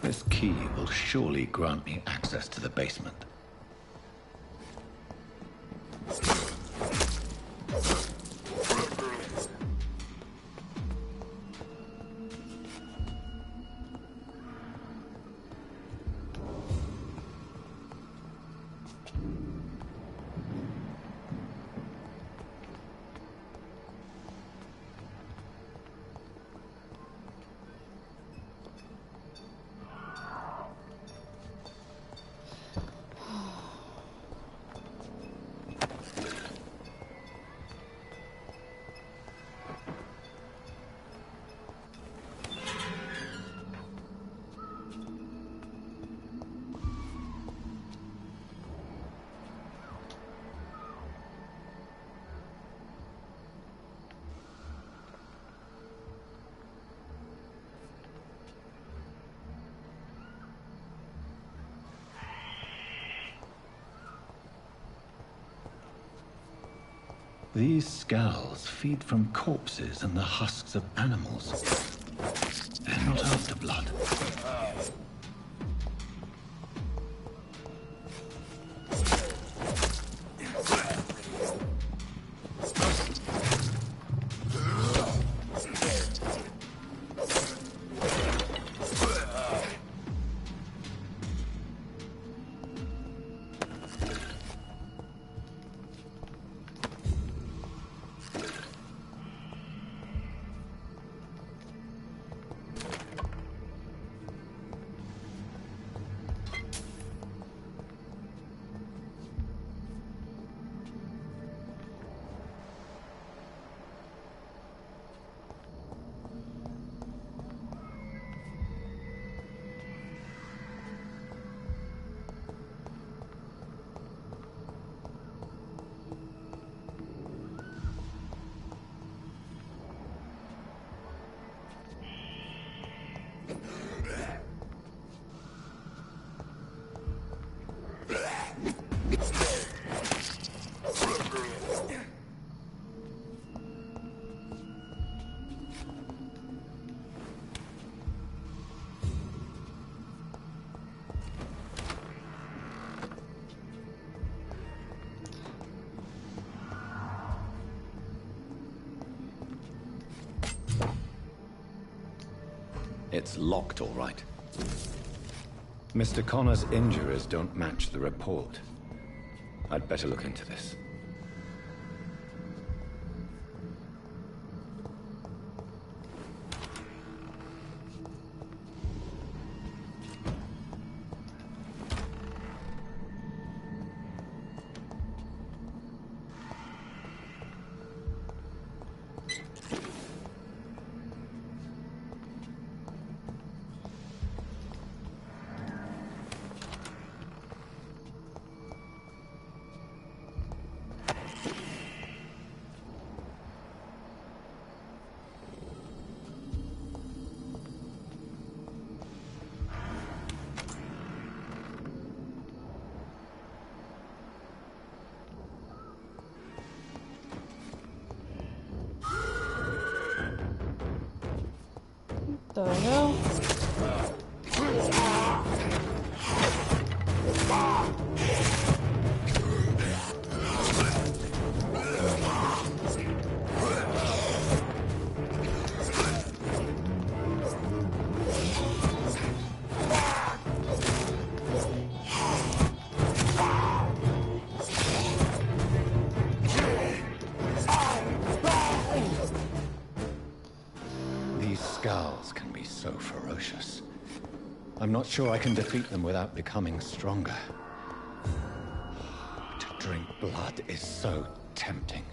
This key will surely grant me access to the basement. These skulls feed from corpses and the husks of animals. They're not after blood. It's locked, all right. Mr. Connor's injuries don't match the report. I'd better look into this. There we go. Skulls can be so ferocious. I'm not sure I can defeat them without becoming stronger. To drink blood is so tempting.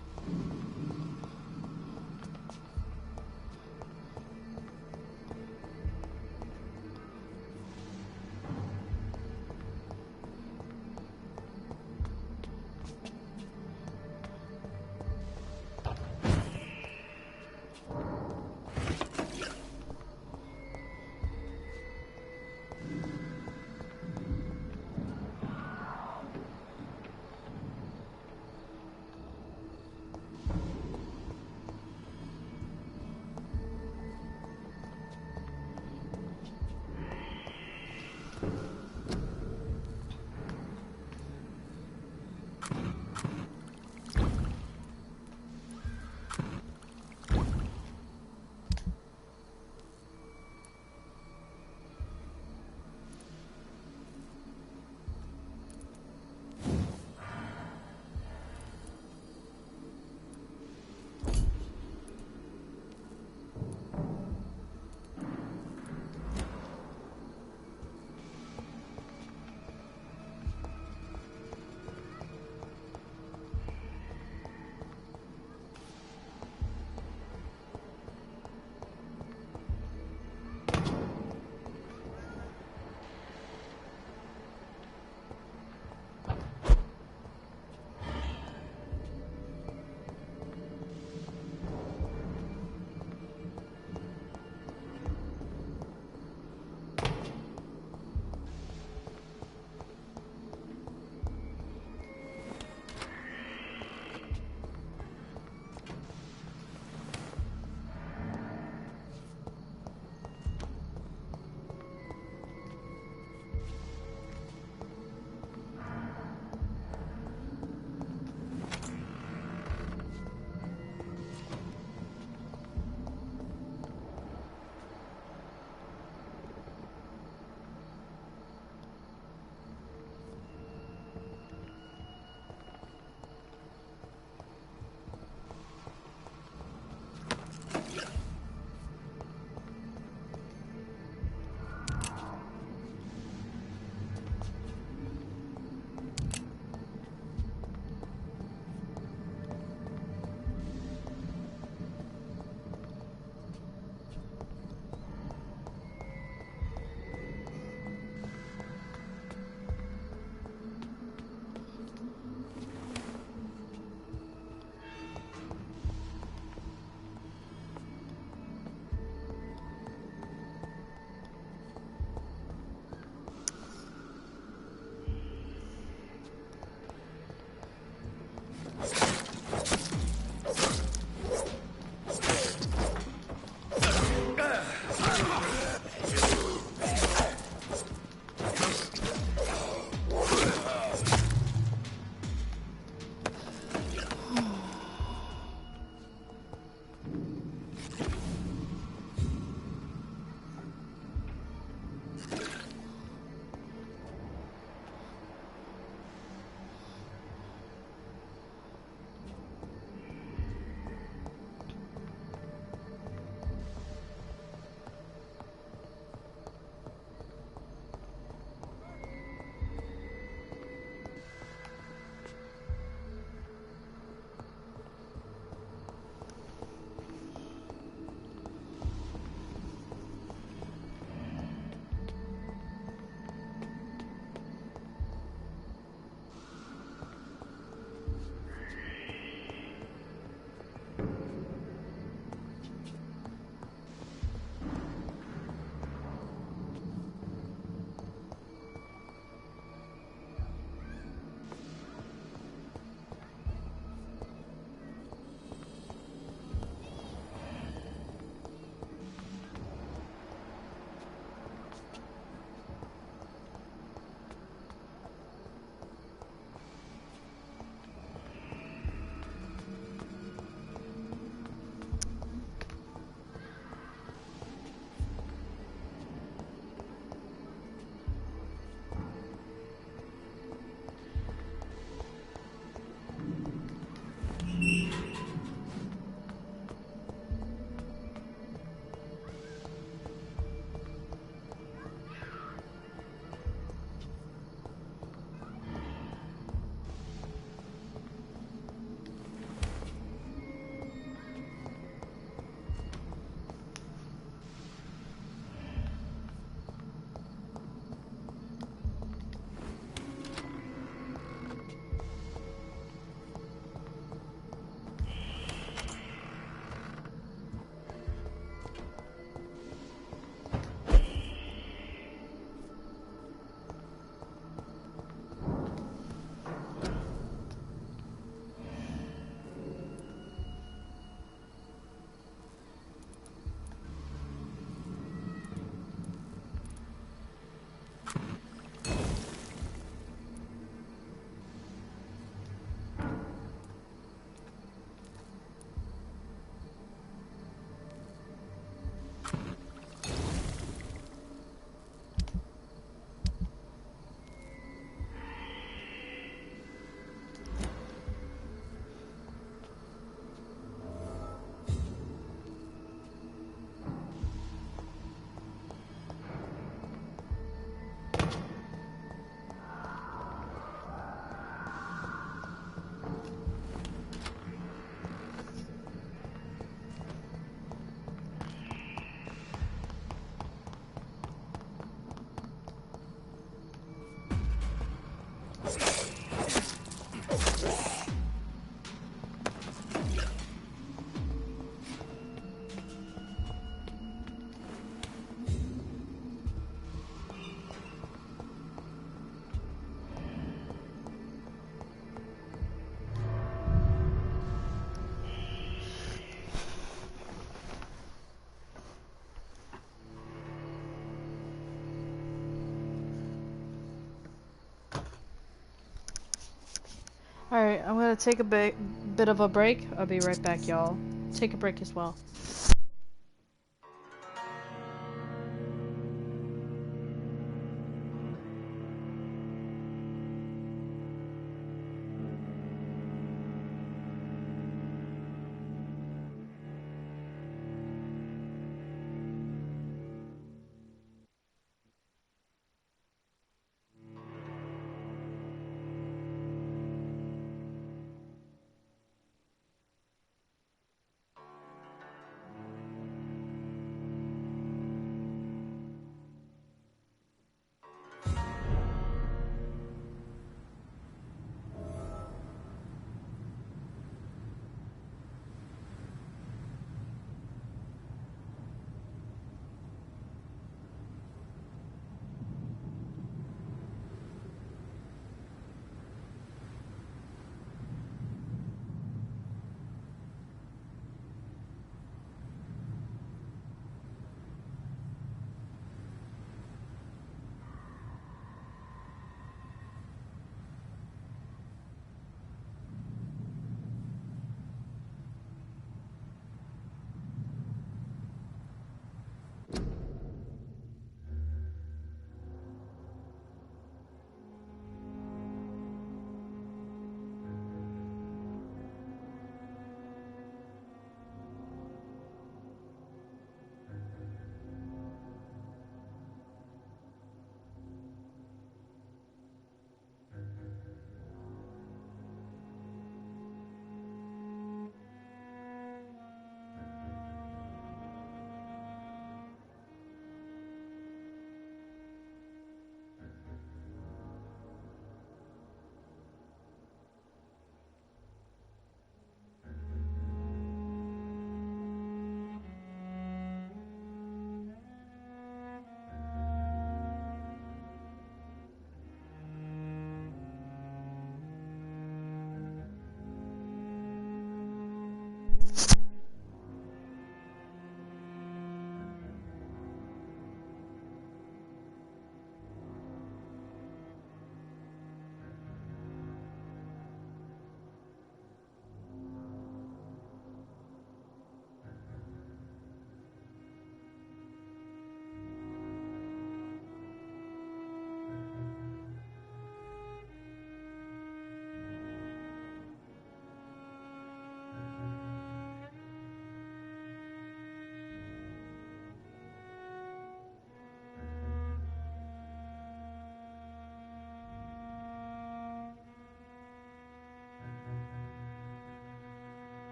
Alright, I'm gonna take a bit of a break. I'll be right back, y'all. Take a break as well.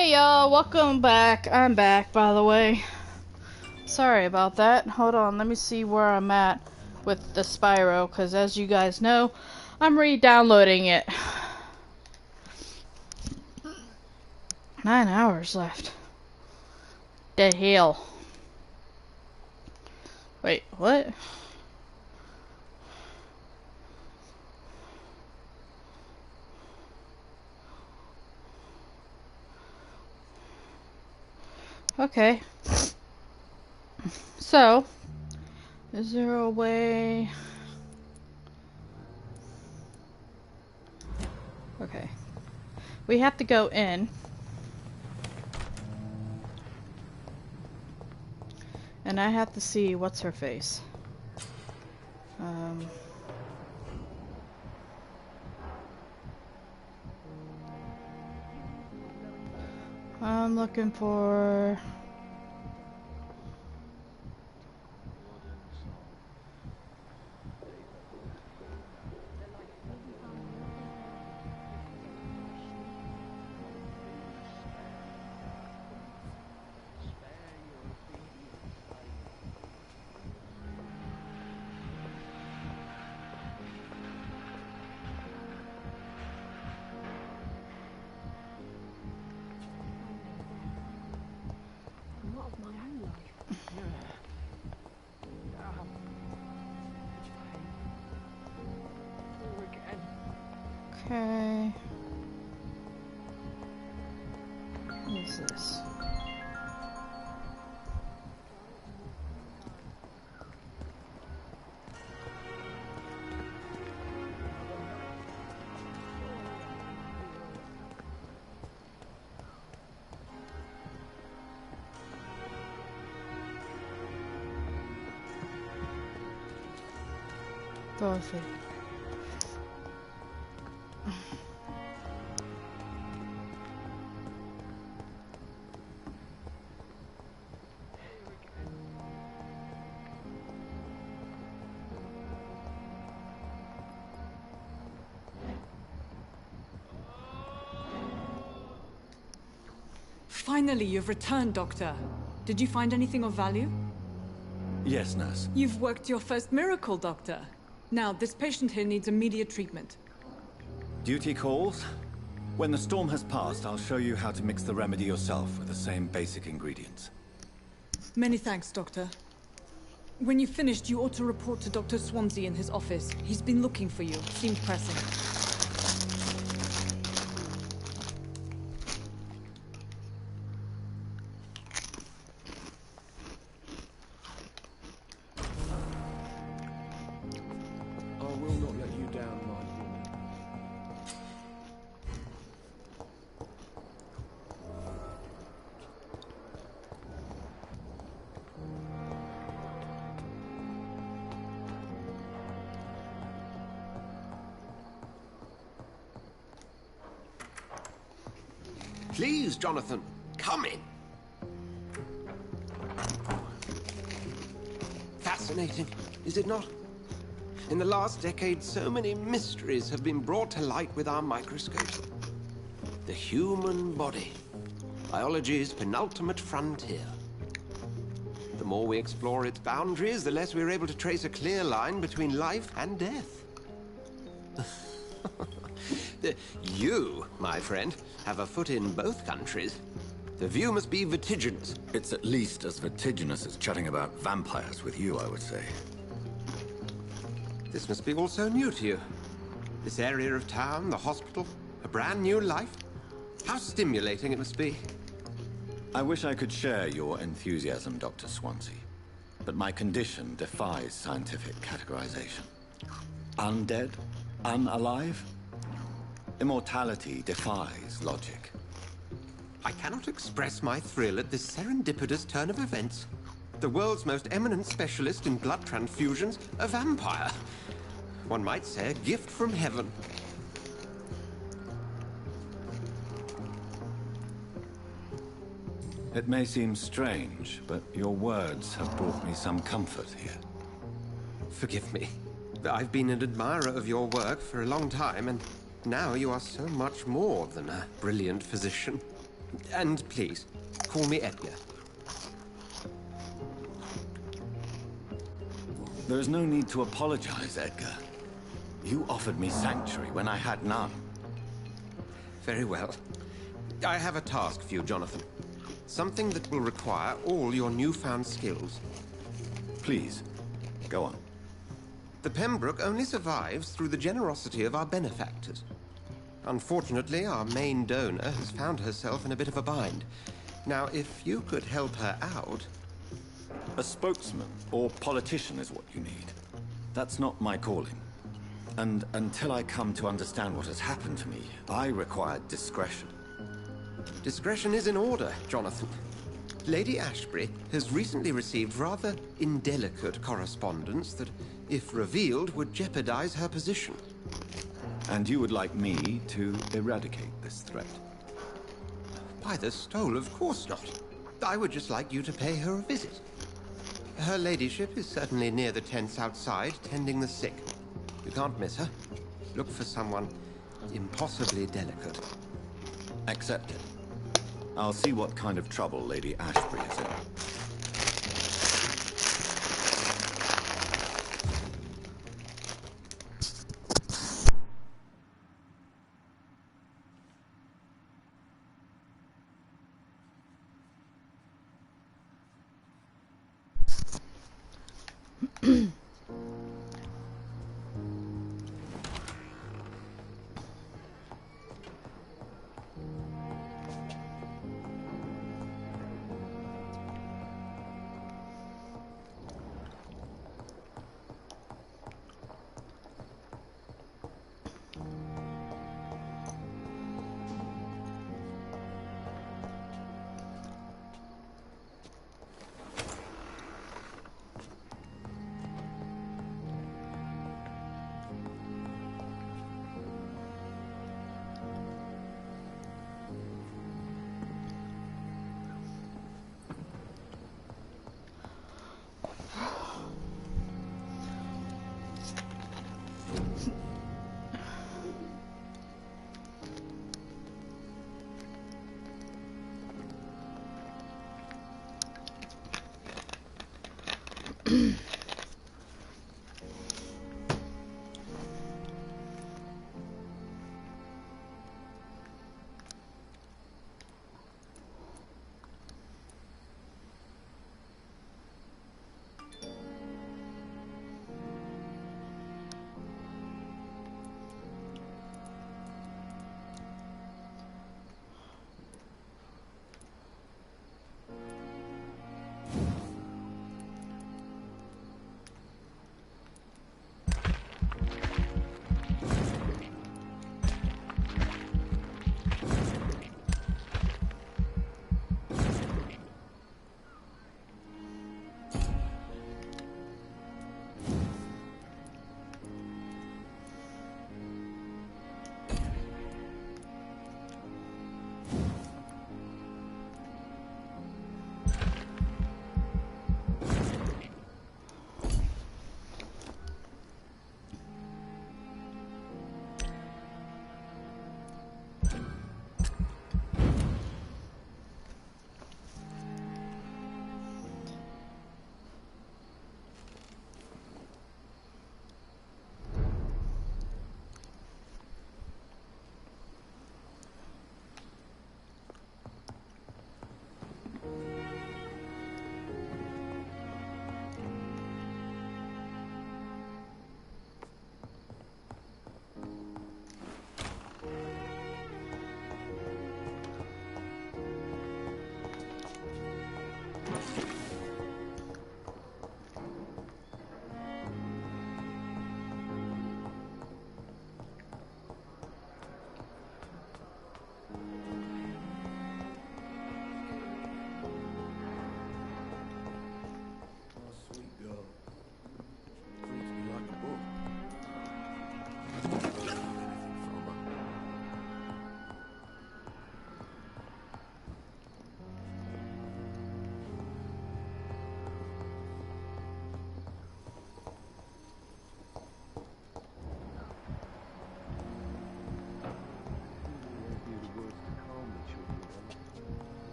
Hey y'all, welcome back. I'm back, by the way. Sorry about that. Hold on, let me see where I'm at with the Spyro, because as you guys know, I'm re-downloading it. 9 hours left. The hell. Wait, what? Okay. So, is there a way... Okay. We have to go in. And I have to see what's her face. I'm looking for... Okay. What is this? Dorothy. Finally, you've returned, Doctor. Did you find anything of value? Yes, nurse. You've worked your first miracle, Doctor. Now, this patient here needs immediate treatment. Duty calls. When the storm has passed, I'll show you how to mix the remedy yourself with the same basic ingredients. Many thanks, Doctor. When you've finished, you ought to report to Dr. Swansea in his office. He's been looking for you. Seemed pressing. I will not let you down, my woman. Please, Jonathan, come in. Fascinating, is it not? In the last decade, so many mysteries have been brought to light with our microscopes. The human body, biology's penultimate frontier. The more we explore its boundaries, the less we're able to trace a clear line between life and death. You, my friend, have a foot in both countries. The view must be vertiginous. It's at least as vertiginous as chatting about vampires with you, I would say. This must be all so new to you. This area of town, the hospital, a brand new life. How stimulating it must be. I wish I could share your enthusiasm, Dr. Swansea. But my condition defies scientific categorization. Undead? Unalive? Immortality defies logic. I cannot express my thrill at this serendipitous turn of events. The world's most eminent specialist in blood transfusions, a vampire. One might say a gift from heaven. It may seem strange, but your words have brought me some comfort here. Forgive me. I've been an admirer of your work for a long time, and now you are so much more than a brilliant physician. And please, call me Edgar. There's no need to apologize, Edgar. You offered me sanctuary when I had none. Very well. I have a task for you, Jonathan. Something that will require all your newfound skills. Please, go on. The Pembroke only survives through the generosity of our benefactors. Unfortunately, our main donor has found herself in a bit of a bind. Now, if you could help her out... A spokesman or politician is what you need. That's not my calling. And until I come to understand what has happened to me, I require discretion. Discretion is in order, Jonathan. Lady Ashbury has recently received rather indelicate correspondence that, if revealed, would jeopardize her position. And you would like me to eradicate this threat? By the stole, of course not. I would just like you to pay her a visit. Her ladyship is certainly near the tents outside, tending the sick. You can't miss her. Look for someone impossibly delicate. Accepted. I'll see what kind of trouble Lady Ashbury is in.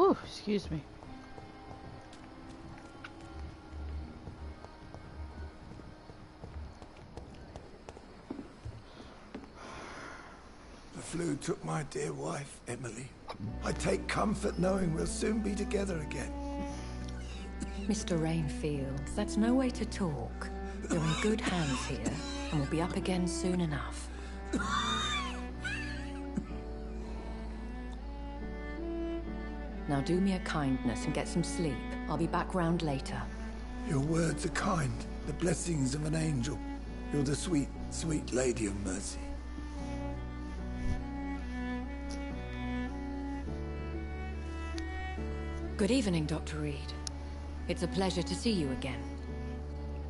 Whew, excuse me. The flu took my dear wife, Emily. I take comfort knowing we'll soon be together again. Mr. Rainfield, that's no way to talk. You're in good hands here, and we'll be up again soon enough. Now do me a kindness and get some sleep. I'll be back round later. Your words are kind, the blessings of an angel. You're the sweet, sweet Lady of Mercy. Good evening, Dr. Reed. It's a pleasure to see you again.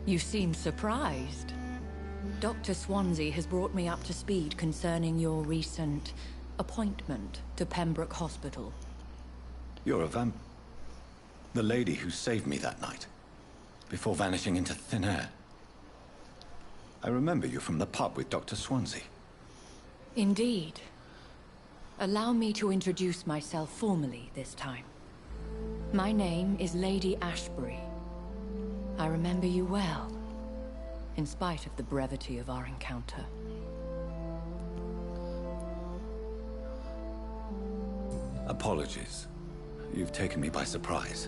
You seem surprised. Dr. Swansea has brought me up to speed concerning your recent appointment to Pembroke Hospital. You're a the lady who saved me that night, before vanishing into thin air. I remember you from the pub with Dr. Swansea. Indeed. Allow me to introduce myself formally this time. My name is Lady Ashbury. I remember you well, in spite of the brevity of our encounter. Apologies. You've taken me by surprise.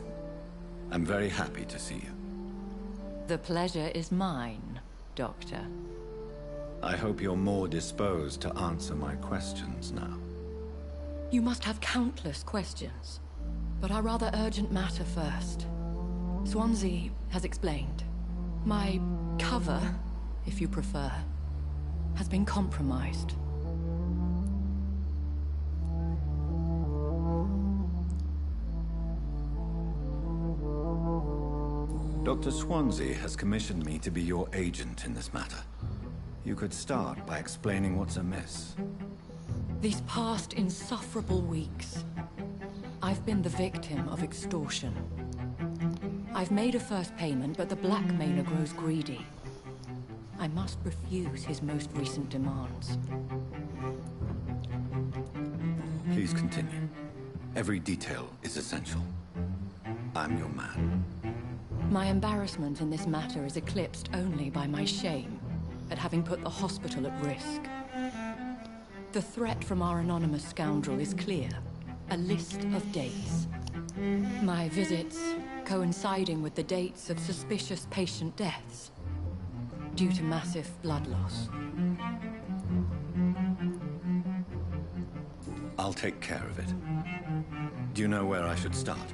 I'm very happy to see you. The pleasure is mine, Doctor. I hope you're more disposed to answer my questions now. You must have countless questions, but our rather urgent matter first. Swansea has explained. My cover, if you prefer, has been compromised. Dr. Swansea has commissioned me to be your agent in this matter. You could start by explaining what's amiss. These past insufferable weeks, I've been the victim of extortion. I've made a first payment, but the blackmailer grows greedy. I must refuse his most recent demands. Please continue. Every detail is essential. I'm your man. My embarrassment in this matter is eclipsed only by my shame at having put the hospital at risk. The threat from our anonymous scoundrel is clear. A list of dates. My visits coinciding with the dates of suspicious patient deaths due to massive blood loss. I'll take care of it. Do you know where I should start?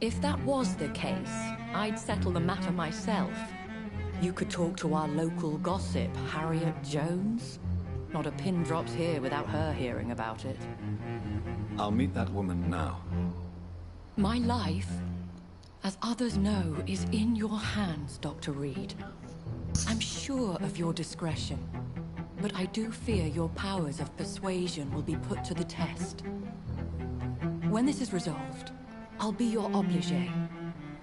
If that was the case, I'd settle the matter myself. You could talk to our local gossip, Harriet Jones. Not a pin drops here without her hearing about it. I'll meet that woman now. My life, as others know, is in your hands, Dr. Reed. I'm sure of your discretion, but I do fear your powers of persuasion will be put to the test. When this is resolved, I'll be your obligé.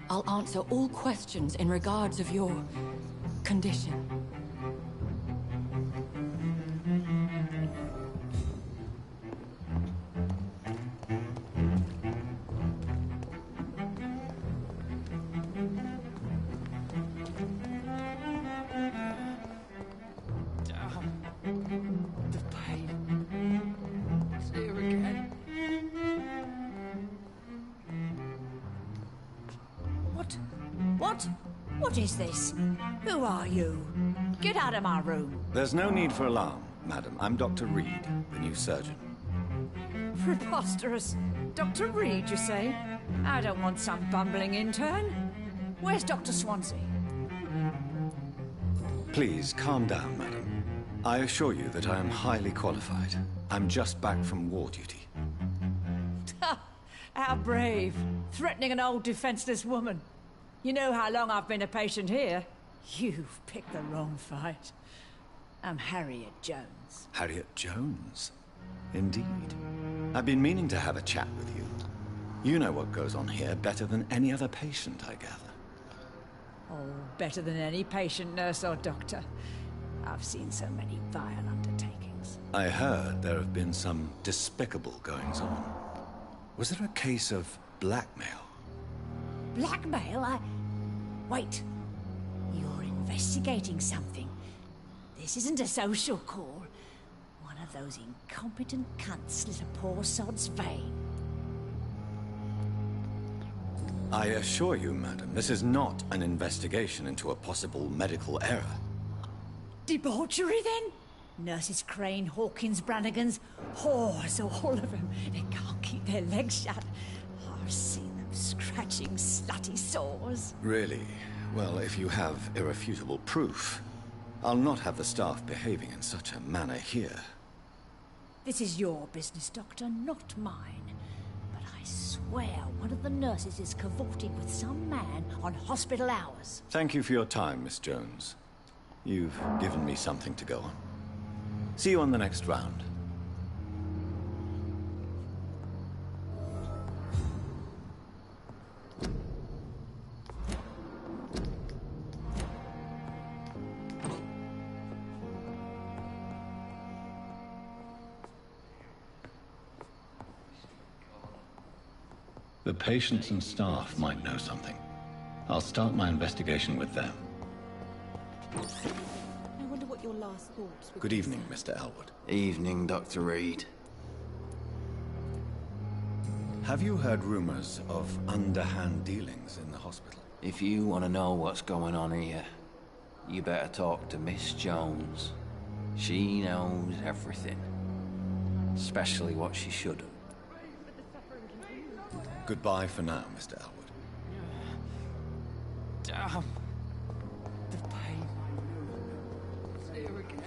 I'll answer all questions in regards of your condition. The pain. It's here again. What is this? Who are you? Get out of my room. There's no need for alarm, madam. I'm Dr. Reed, the new surgeon. Preposterous. Dr. Reed, you say? I don't want some bumbling intern. Where's Dr. Swansea? Please, calm down, madam. I assure you that I am highly qualified. I'm just back from war duty. How brave. Threatening an old defenseless woman. You know how long I've been a patient here? You've picked the wrong fight. I'm Harriet Jones. Harriet Jones? Indeed. I've been meaning to have a chat with you. You know what goes on here better than any other patient, I gather. Oh, better than any patient, nurse or doctor. I've seen so many vile undertakings. I heard there have been some despicable goings-on. Was there a case of blackmail? Blackmail? Wait. You're investigating something. This isn't a social call. One of those incompetent cunts slit a poor sod's vein. I assure you, madam, this is not an investigation into a possible medical error. Debauchery, then? Nurses Crane, Hawkins, Brannigans, whores, all of them. They can't keep their legs shut. I've seen them scratching slutty sores. Really? Well, if you have irrefutable proof, I'll not have the staff behaving in such a manner here. This is your business, Doctor, not mine. But I swear one of the nurses is cavorting with some man on hospital hours. Thank you for your time, Miss Jones. You've given me something to go on. See you on the next round. The patients and staff might know something. I'll start my investigation with them. I wonder what your last thoughts were. Good evening, Mr. Elwood. Evening, Dr. Reed. Have you heard rumors of underhand dealings in the hospital? If you want to know what's going on here, you better talk to Miss Jones. She knows everything. Especially what she shouldn't. Goodbye for now, Mr. Elwood. Damn. The pain. It's here again.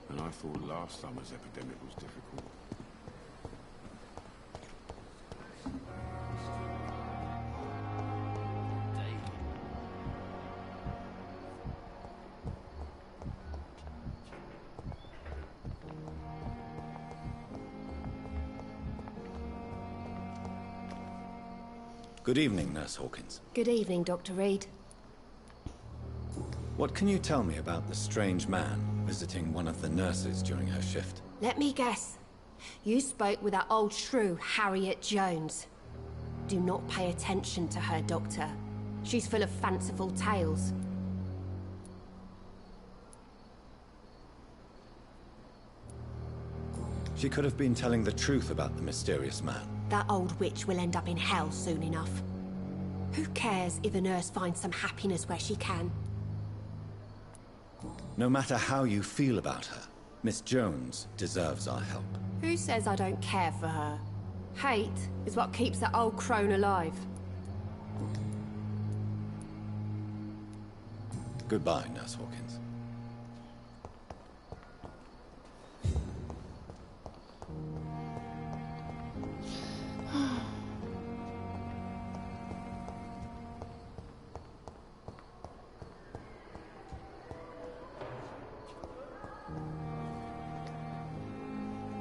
And I thought last summer's epidemic was difficult. Good evening, Nurse Hawkins. Good evening, Dr. Reed. What can you tell me about the strange man visiting one of the nurses during her shift? Let me guess. You spoke with that old shrew, Harriet Jones. Do not pay attention to her, Doctor. She's full of fanciful tales. She could have been telling the truth about the mysterious man. That old witch will end up in hell soon enough. Who cares if a nurse finds some happiness where she can? No matter how you feel about her, Miss Jones deserves our help. Who says I don't care for her? Hate is what keeps that old crone alive. Goodbye, Nurse Hawkins.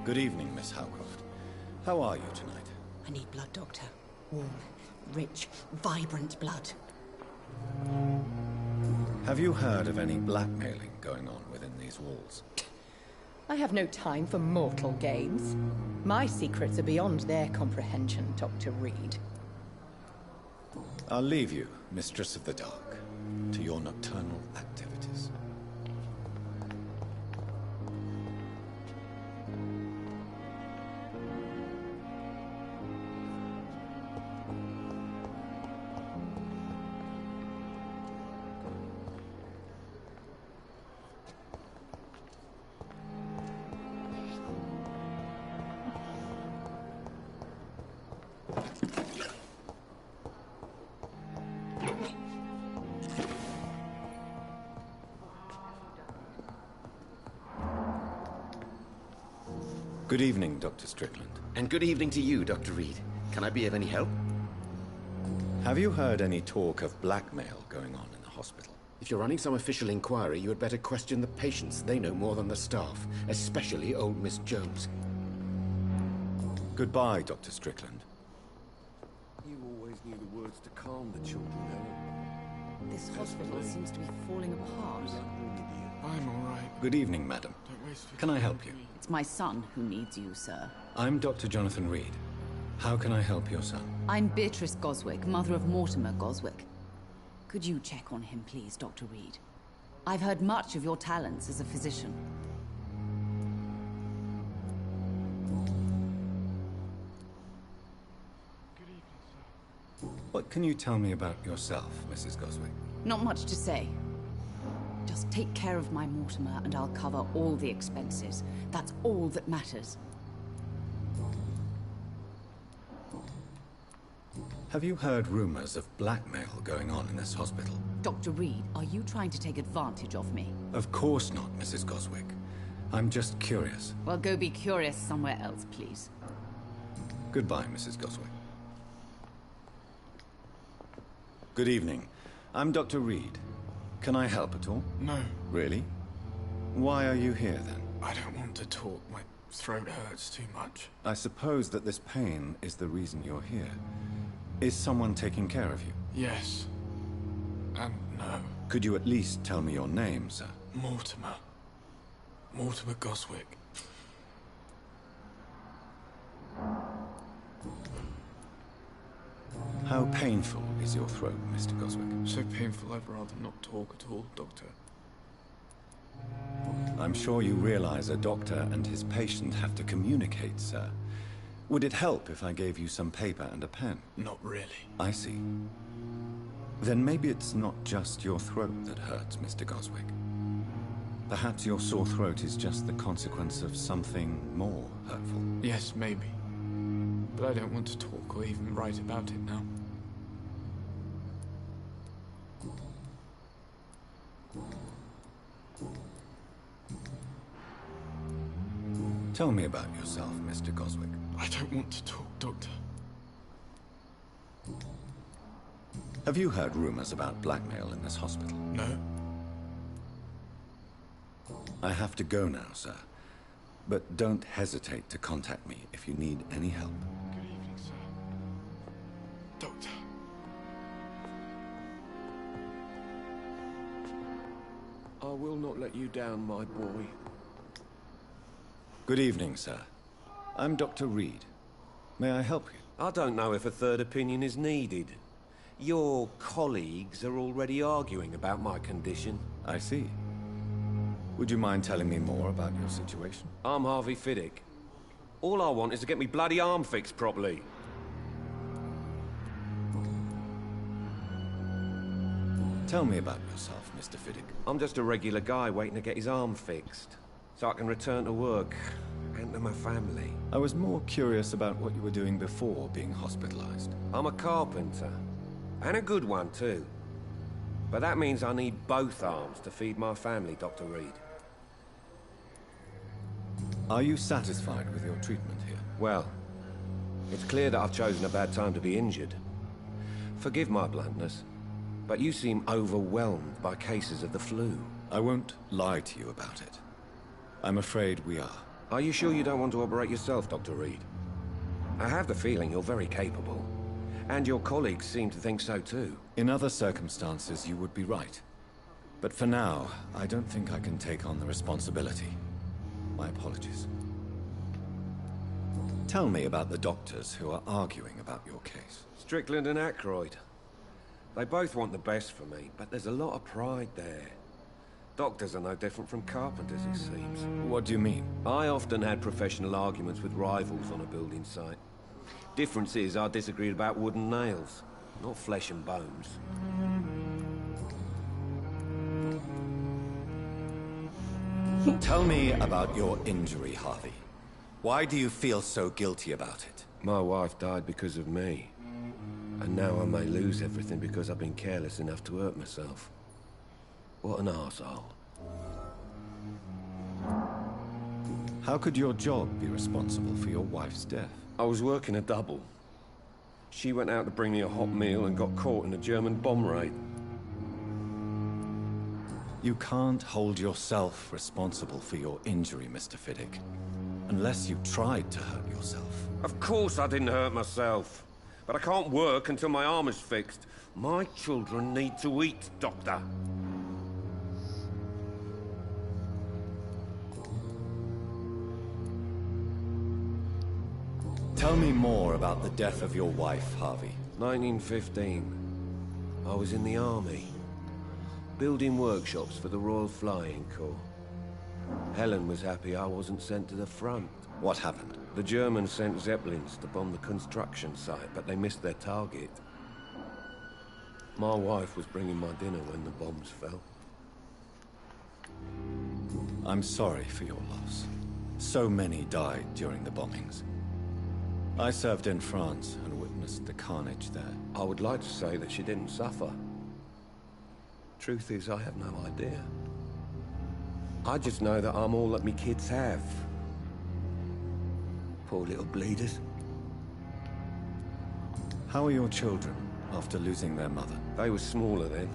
Good evening, Miss Howcroft. How are you tonight? I need blood, Doctor. Warm, rich, vibrant blood. Have you heard of any blackmailing going on within these walls? I have no time for mortal games. My secrets are beyond their comprehension, Dr. Reed. I'll leave you, Mistress of the Dark, to your nocturnal activities. Good evening, Dr. Strickland. And good evening to you, Dr. Reed. Can I be of any help? Have you heard any talk of blackmail going on in the hospital? If you're running some official inquiry, you had better question the patients. They know more than the staff, especially old Miss Jones. Goodbye, Dr. Strickland. harm the children, Helen. This hospital seems to be falling apart. I'm all right. Good evening, madam. Can I help you? It's my son who needs you, sir. I'm Dr. Jonathan Reed. How can I help your son? I'm Beatrice Goswick, mother of Mortimer Goswick. Could you check on him, please, Dr. Reed? I've heard much of your talents as a physician. What can you tell me about yourself, Mrs. Goswick? Not much to say. Just take care of my Mortimer and I'll cover all the expenses. That's all that matters. Have you heard rumors of blackmail going on in this hospital? Dr. Reed, are you trying to take advantage of me? Of course not, Mrs. Goswick. I'm just curious. Well, go be curious somewhere else, please. Goodbye, Mrs. Goswick. Good evening. I'm Dr. Reed. Can I help at all? No. Really? Why are you here, then? I don't want to talk. My throat hurts too much. I suppose that this pain is the reason you're here. Is someone taking care of you? Yes. And no. Could you at least tell me your name, sir? Mortimer. Mortimer Goswick. How painful is your throat, Mr. Goswick? So painful I'd rather not talk at all, Doctor. I'm sure you realize a doctor and his patient have to communicate, sir. Would it help if I gave you some paper and a pen? Not really. I see. Then maybe it's not just your throat that hurts, Mr. Goswick. Perhaps your sore throat is just the consequence of something more hurtful. Yes, maybe. But I don't want to talk or even write about it now. Tell me about yourself, Mr. Goswick. I don't want to talk, Doctor. Have you heard rumors about blackmail in this hospital? No. I have to go now, sir. But don't hesitate to contact me if you need any help. Good evening, sir. Doctor. I will not let you down, my boy. Good evening, sir. I'm Dr. Reed. May I help you? I don't know if a third opinion is needed. Your colleagues are already arguing about my condition. I see. Would you mind telling me more about your situation? I'm Harvey Fiddick. All I want is to get me bloody arm fixed properly. Tell me about yourself, Mr. Fiddick. I'm just a regular guy waiting to get his arm fixed, so I can return to work and to my family. I was more curious about what you were doing before being hospitalized. I'm a carpenter, and a good one too. But that means I need both arms to feed my family, Dr. Reed. Are you satisfied with your treatment here? Well, it's clear that I've chosen a bad time to be injured. Forgive my bluntness, but you seem overwhelmed by cases of the flu. I won't lie to you about it. I'm afraid we are. Are you sure you don't want to operate yourself, Dr. Reed? I have the feeling you're very capable, and your colleagues seem to think so too. In other circumstances, you would be right. But for now, I don't think I can take on the responsibility. My apologies. Tell me about the doctors who are arguing about your case. Strickland and Aykroyd. They both want the best for me, but there's a lot of pride there. Doctors are no different from carpenters, it seems. What do you mean? I often had professional arguments with rivals on a building site. Difference is I disagreed about wooden nails, not flesh and bones. Tell me about your injury, Harvey. Why do you feel so guilty about it? My wife died because of me. And now I may lose everything because I've been careless enough to hurt myself. What an arsehole. How could your job be responsible for your wife's death? I was working a double. She went out to bring me a hot meal and got caught in a German bomb raid. You can't hold yourself responsible for your injury, Mr. Fiddick. Unless you tried to hurt yourself. Of course I didn't hurt myself. But I can't work until my arm is fixed. My children need to eat, Doctor. Tell me more about the death of your wife, Harvey. 1915. I was in the army, building workshops for the Royal Flying Corps. Helen was happy I wasn't sent to the front. What happened? The Germans sent Zeppelins to bomb the construction site, but they missed their target. My wife was bringing my dinner when the bombs fell. I'm sorry for your loss. So many died during the bombings. I served in France and witnessed the carnage there. I would like to say that she didn't suffer. Truth is, I have no idea. I just know that I'm all that me kids have. Poor little bleeders. How are your children after losing their mother? They were smaller then.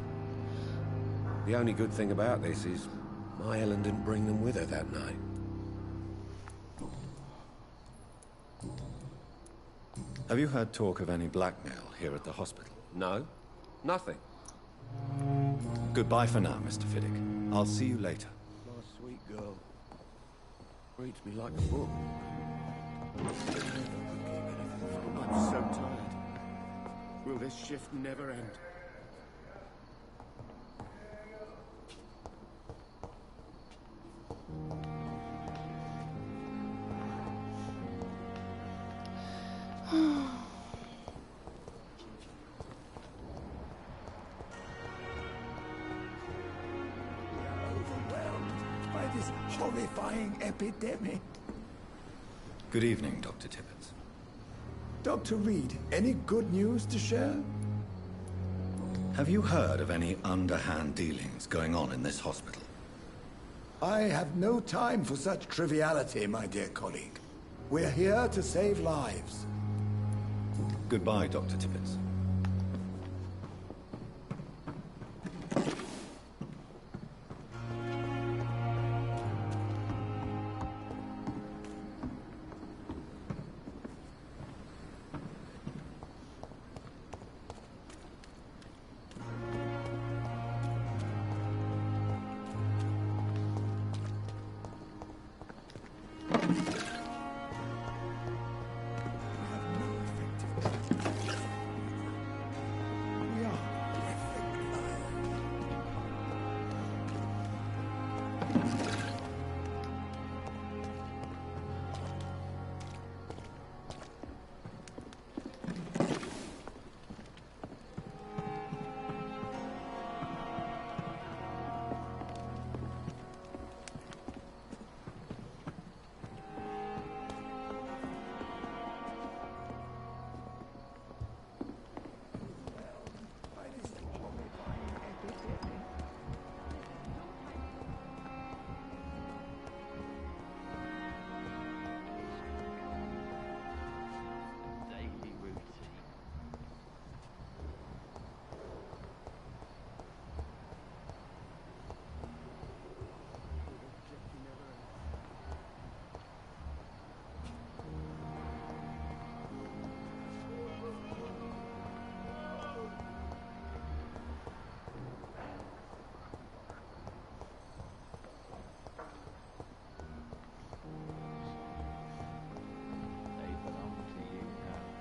The only good thing about this is my Helen didn't bring them with her that night. Have you heard talk of any blackmail here at the hospital? No, nothing. Goodbye for now, Mr. Fiddick. I'll see you later. Nice, sweet girl. Reads me like a book. I'm so tired. Will this shift never end? This horrifying epidemic. Good evening, Dr. Tippett. Dr. Reed, any good news to share? Have you heard of any underhand dealings going on in this hospital? I have no time for such triviality, my dear colleague. We're here to save lives. Goodbye, Dr. Tippett.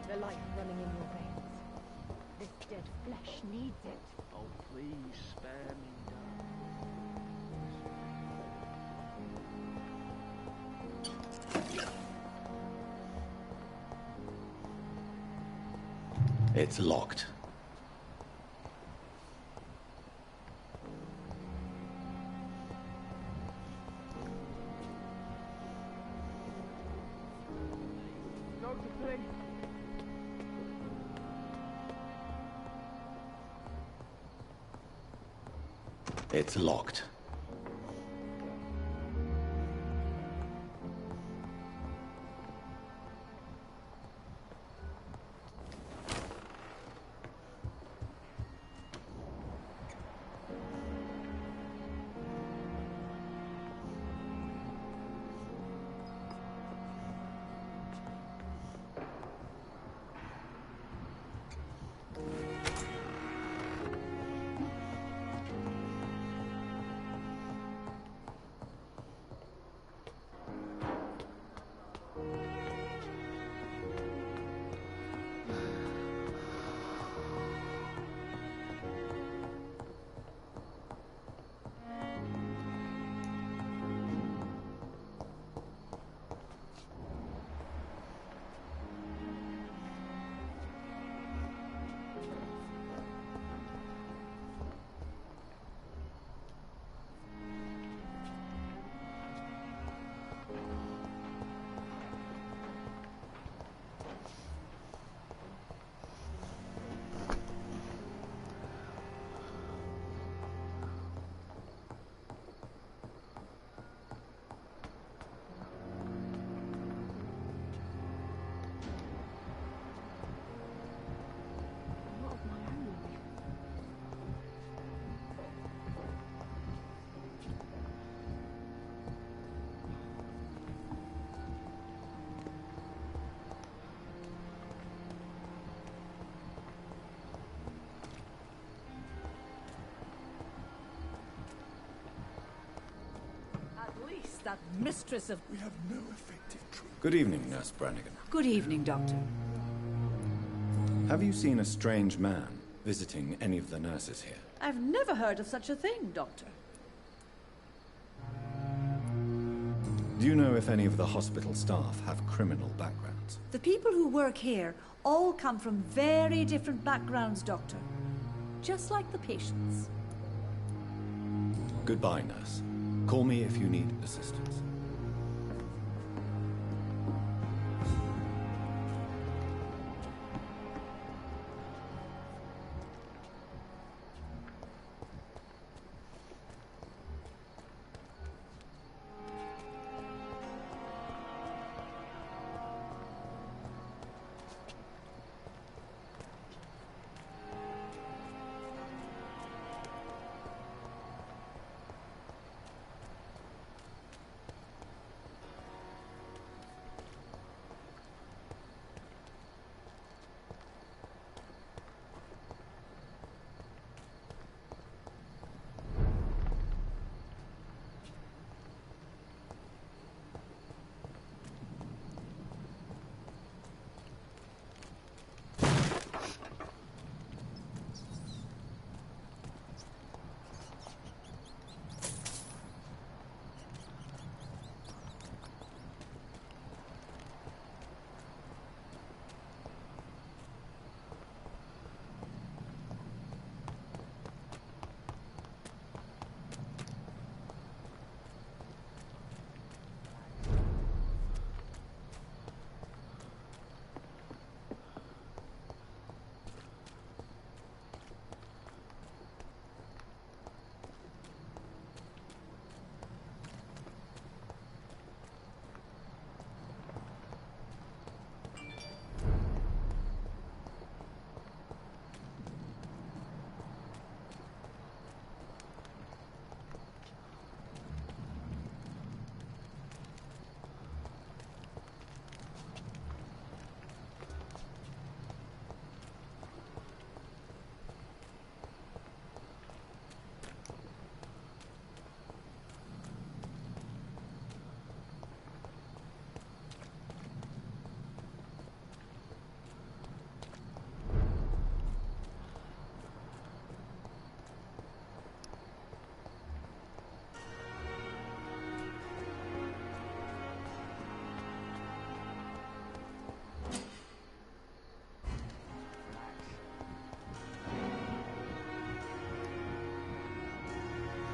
The life running in your veins. This dead flesh needs it. Oh, please spare me, It's locked. It's locked. that mistress of... We have no effective treatment. Good evening, Nurse Brannigan. Good evening, Doctor. Have you seen a strange man visiting any of the nurses here? I've never heard of such a thing, Doctor. Do you know if any of the hospital staff have criminal backgrounds? The people who work here all come from very different backgrounds, Doctor. Just like the patients. Goodbye, nurse. Call me if you need assistance.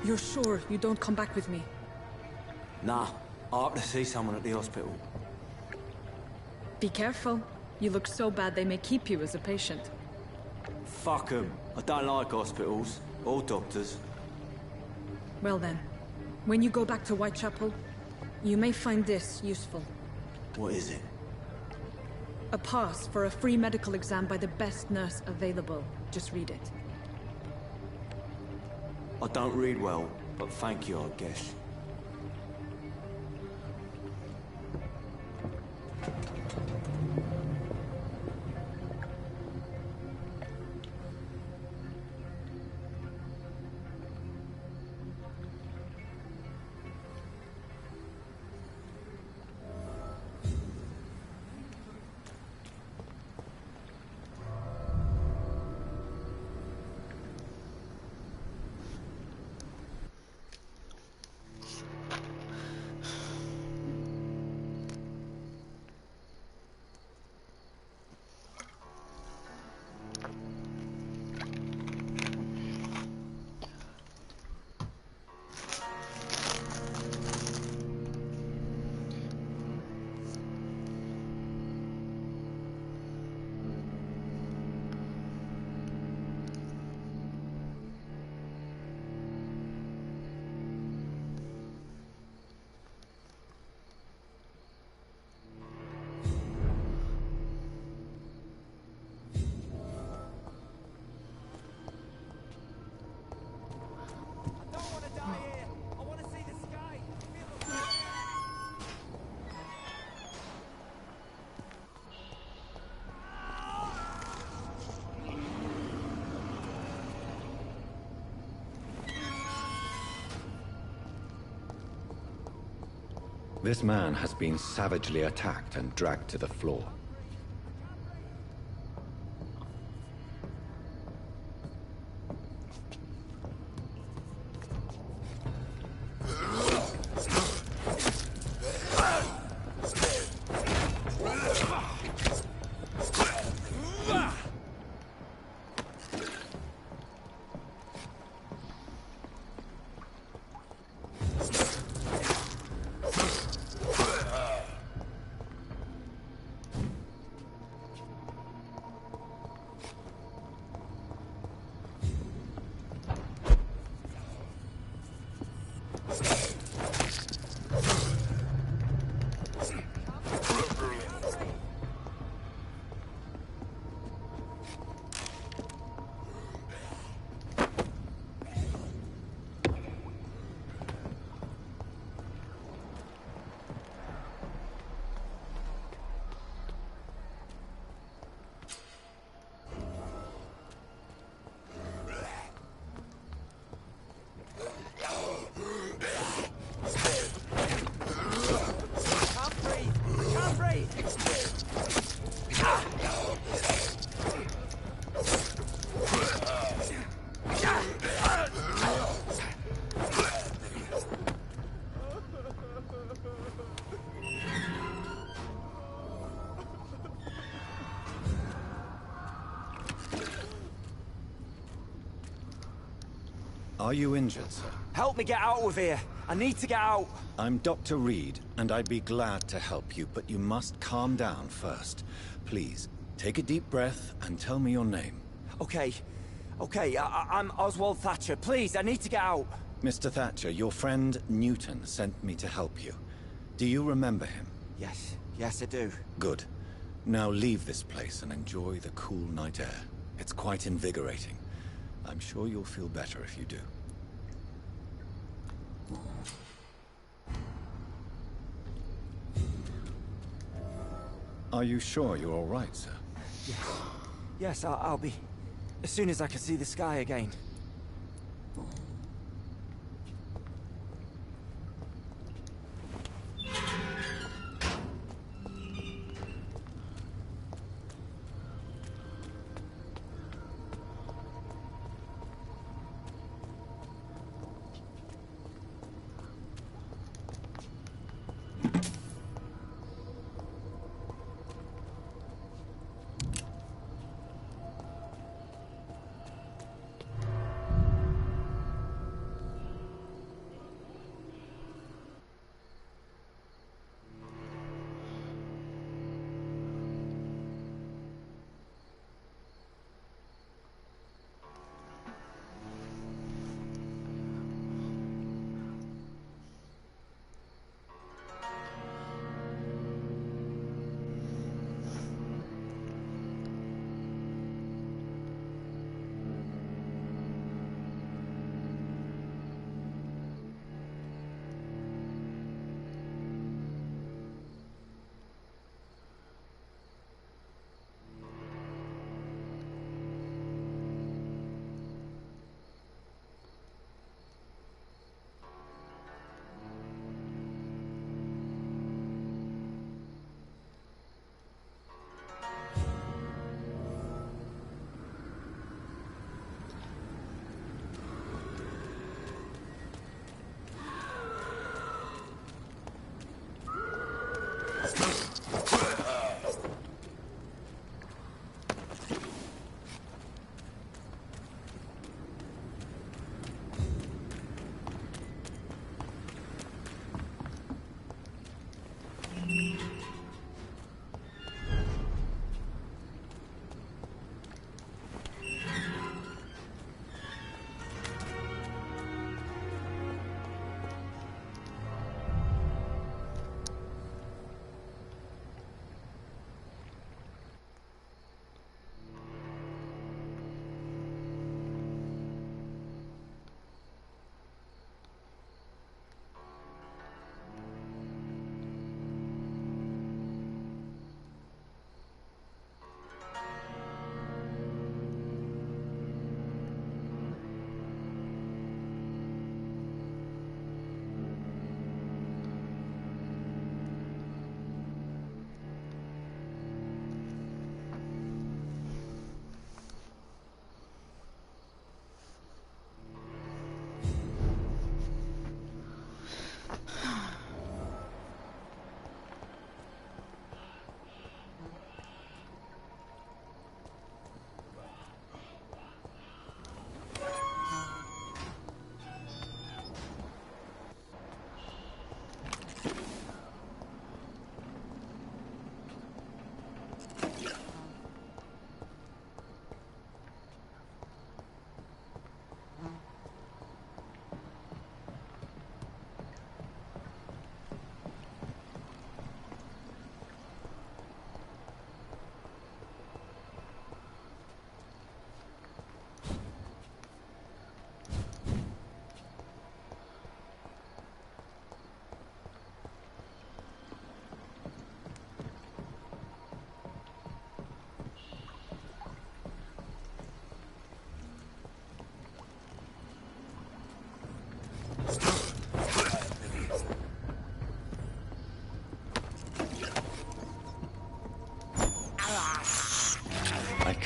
You're sure you don't come back with me? Nah, I have to see someone at the hospital. Be careful. You look so bad they may keep you as a patient. Fuck 'em. I don't like hospitals. Or doctors. Well then, when you go back to Whitechapel, you may find this useful. What is it? A pass for a free medical exam by the best nurse available. Just read it. I don't read well, but thank you, I guess. This man has been savagely attacked and dragged to the floor. Are you injured, sir? Help me get out of here. I need to get out. I'm Dr. Reed, and I'd be glad to help you, but you must calm down first. Please, take a deep breath and tell me your name. Okay. I'm Oswald Thatcher. Please, I need to get out. Mr. Thatcher, your friend Newton sent me to help you. Do you remember him? Yes, I do. Good. Now leave this place and enjoy the cool night air. It's quite invigorating. I'm sure you'll feel better if you do. Are you sure you're all right, sir? Yes, I'll be... as soon as I can see the sky again.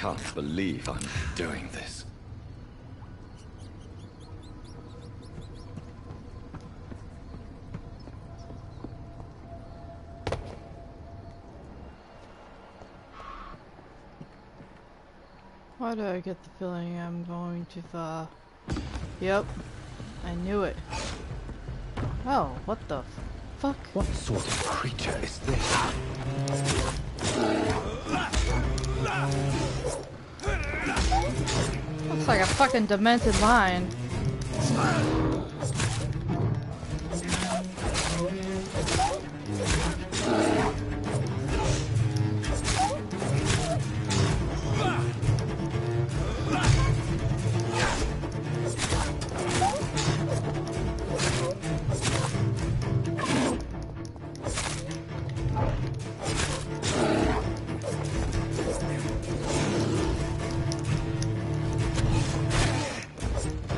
can't believe I'm doing this. Why do I get the feeling I'm going too far? Yep, I knew it. Oh, what the fuck? What sort of creature is this? Looks like a fucking demented lion.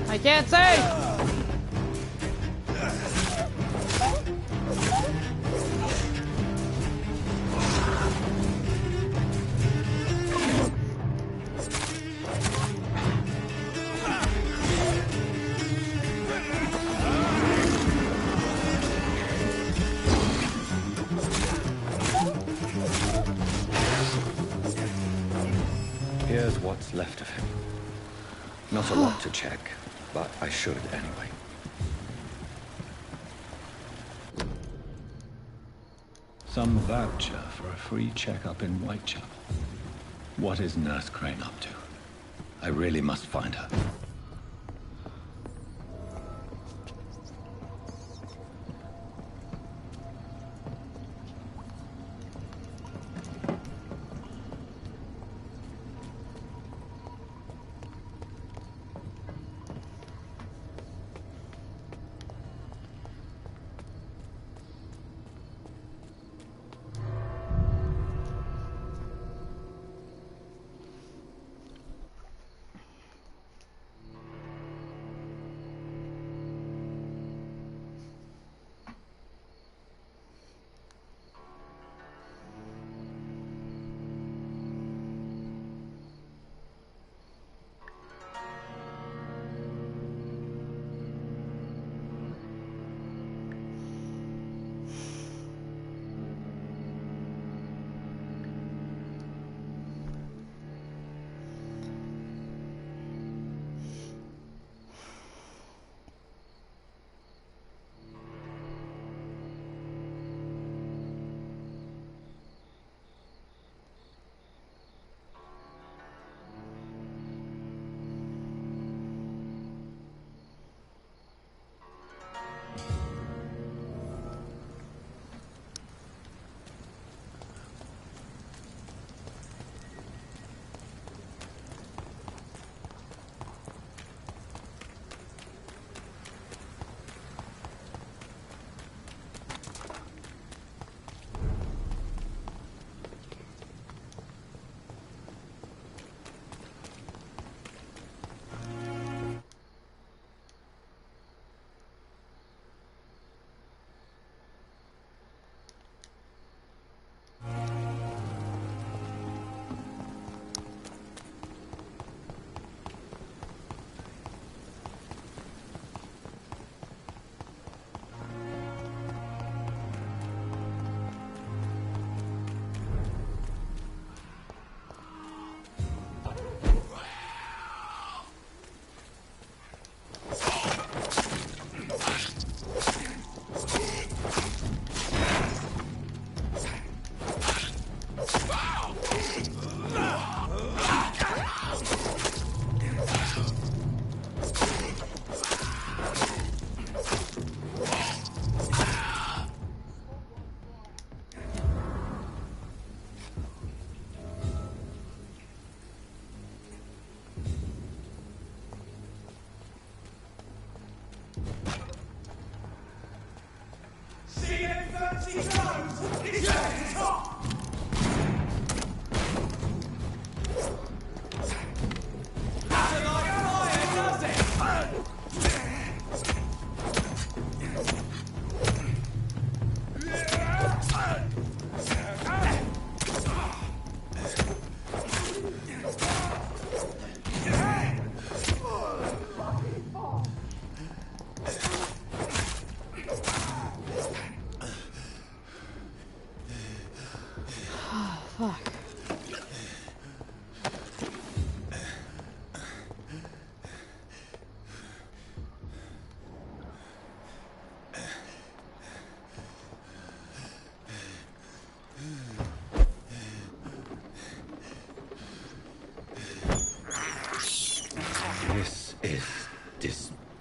I can't say! Here's what's left of him. Not a lot to check, but I should anyway. Some voucher for a free checkup in Whitechapel. What is Nurse Crane up to? I really must find her.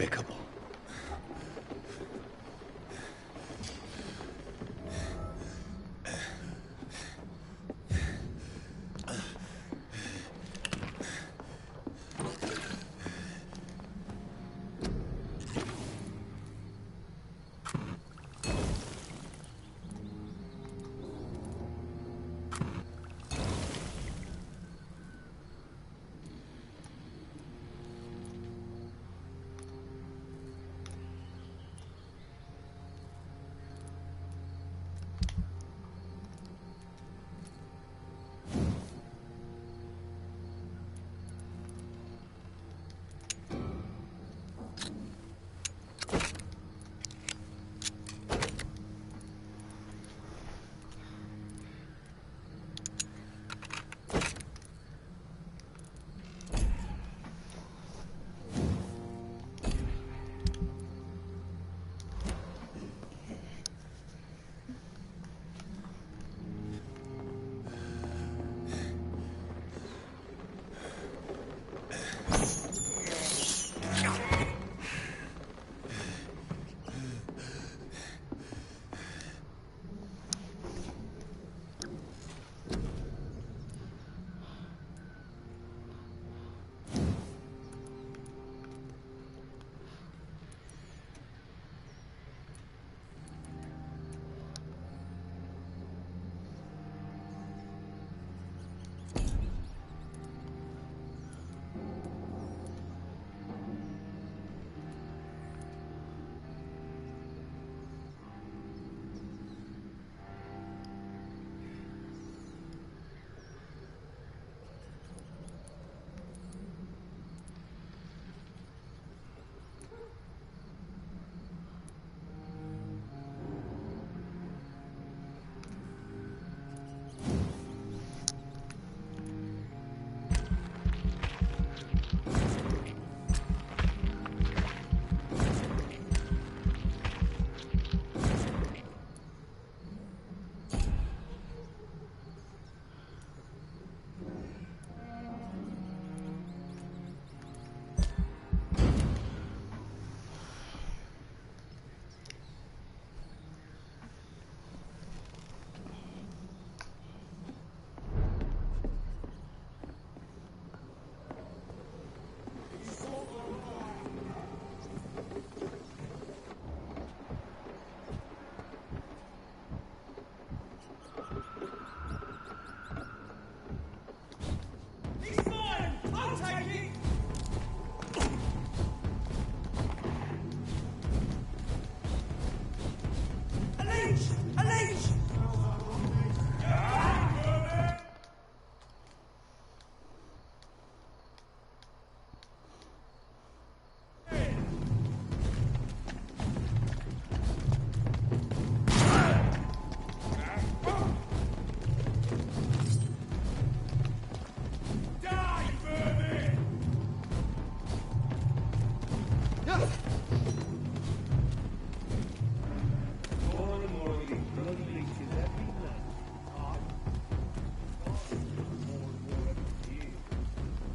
despicable.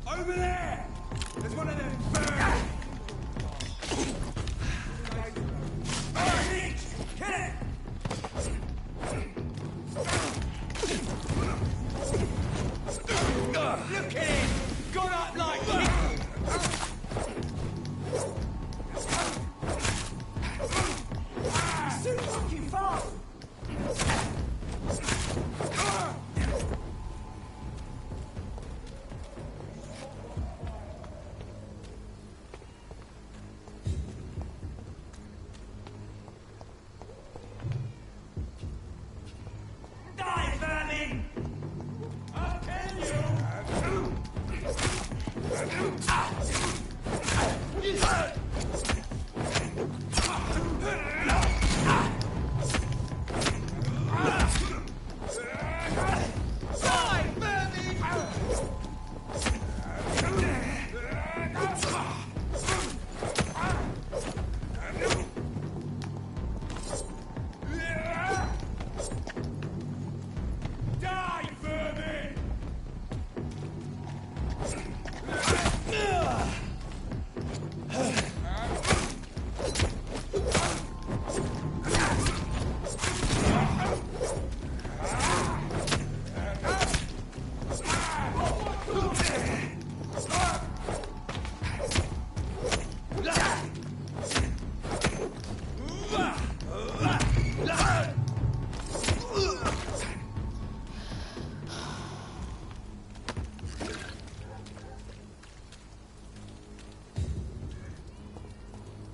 Over there! There's one of them birds! Hit it! Look at him! Got up like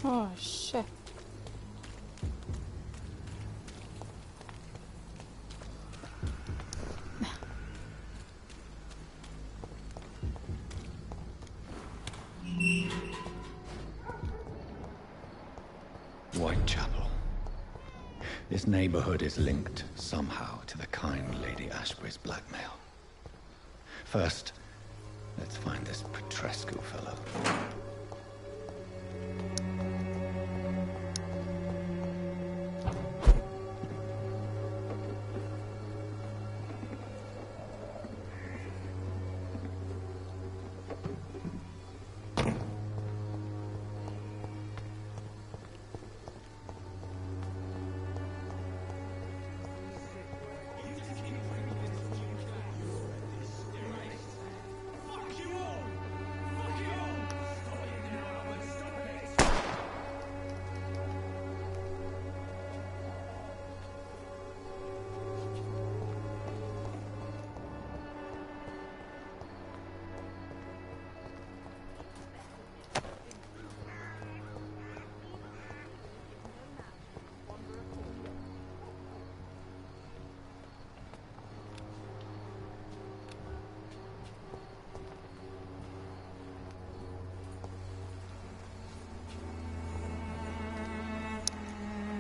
Oh, shit. Whitechapel. This neighborhood is linked somehow to the kind Lady Ashbury's blackmail. First, let's find this Petrescu fellow.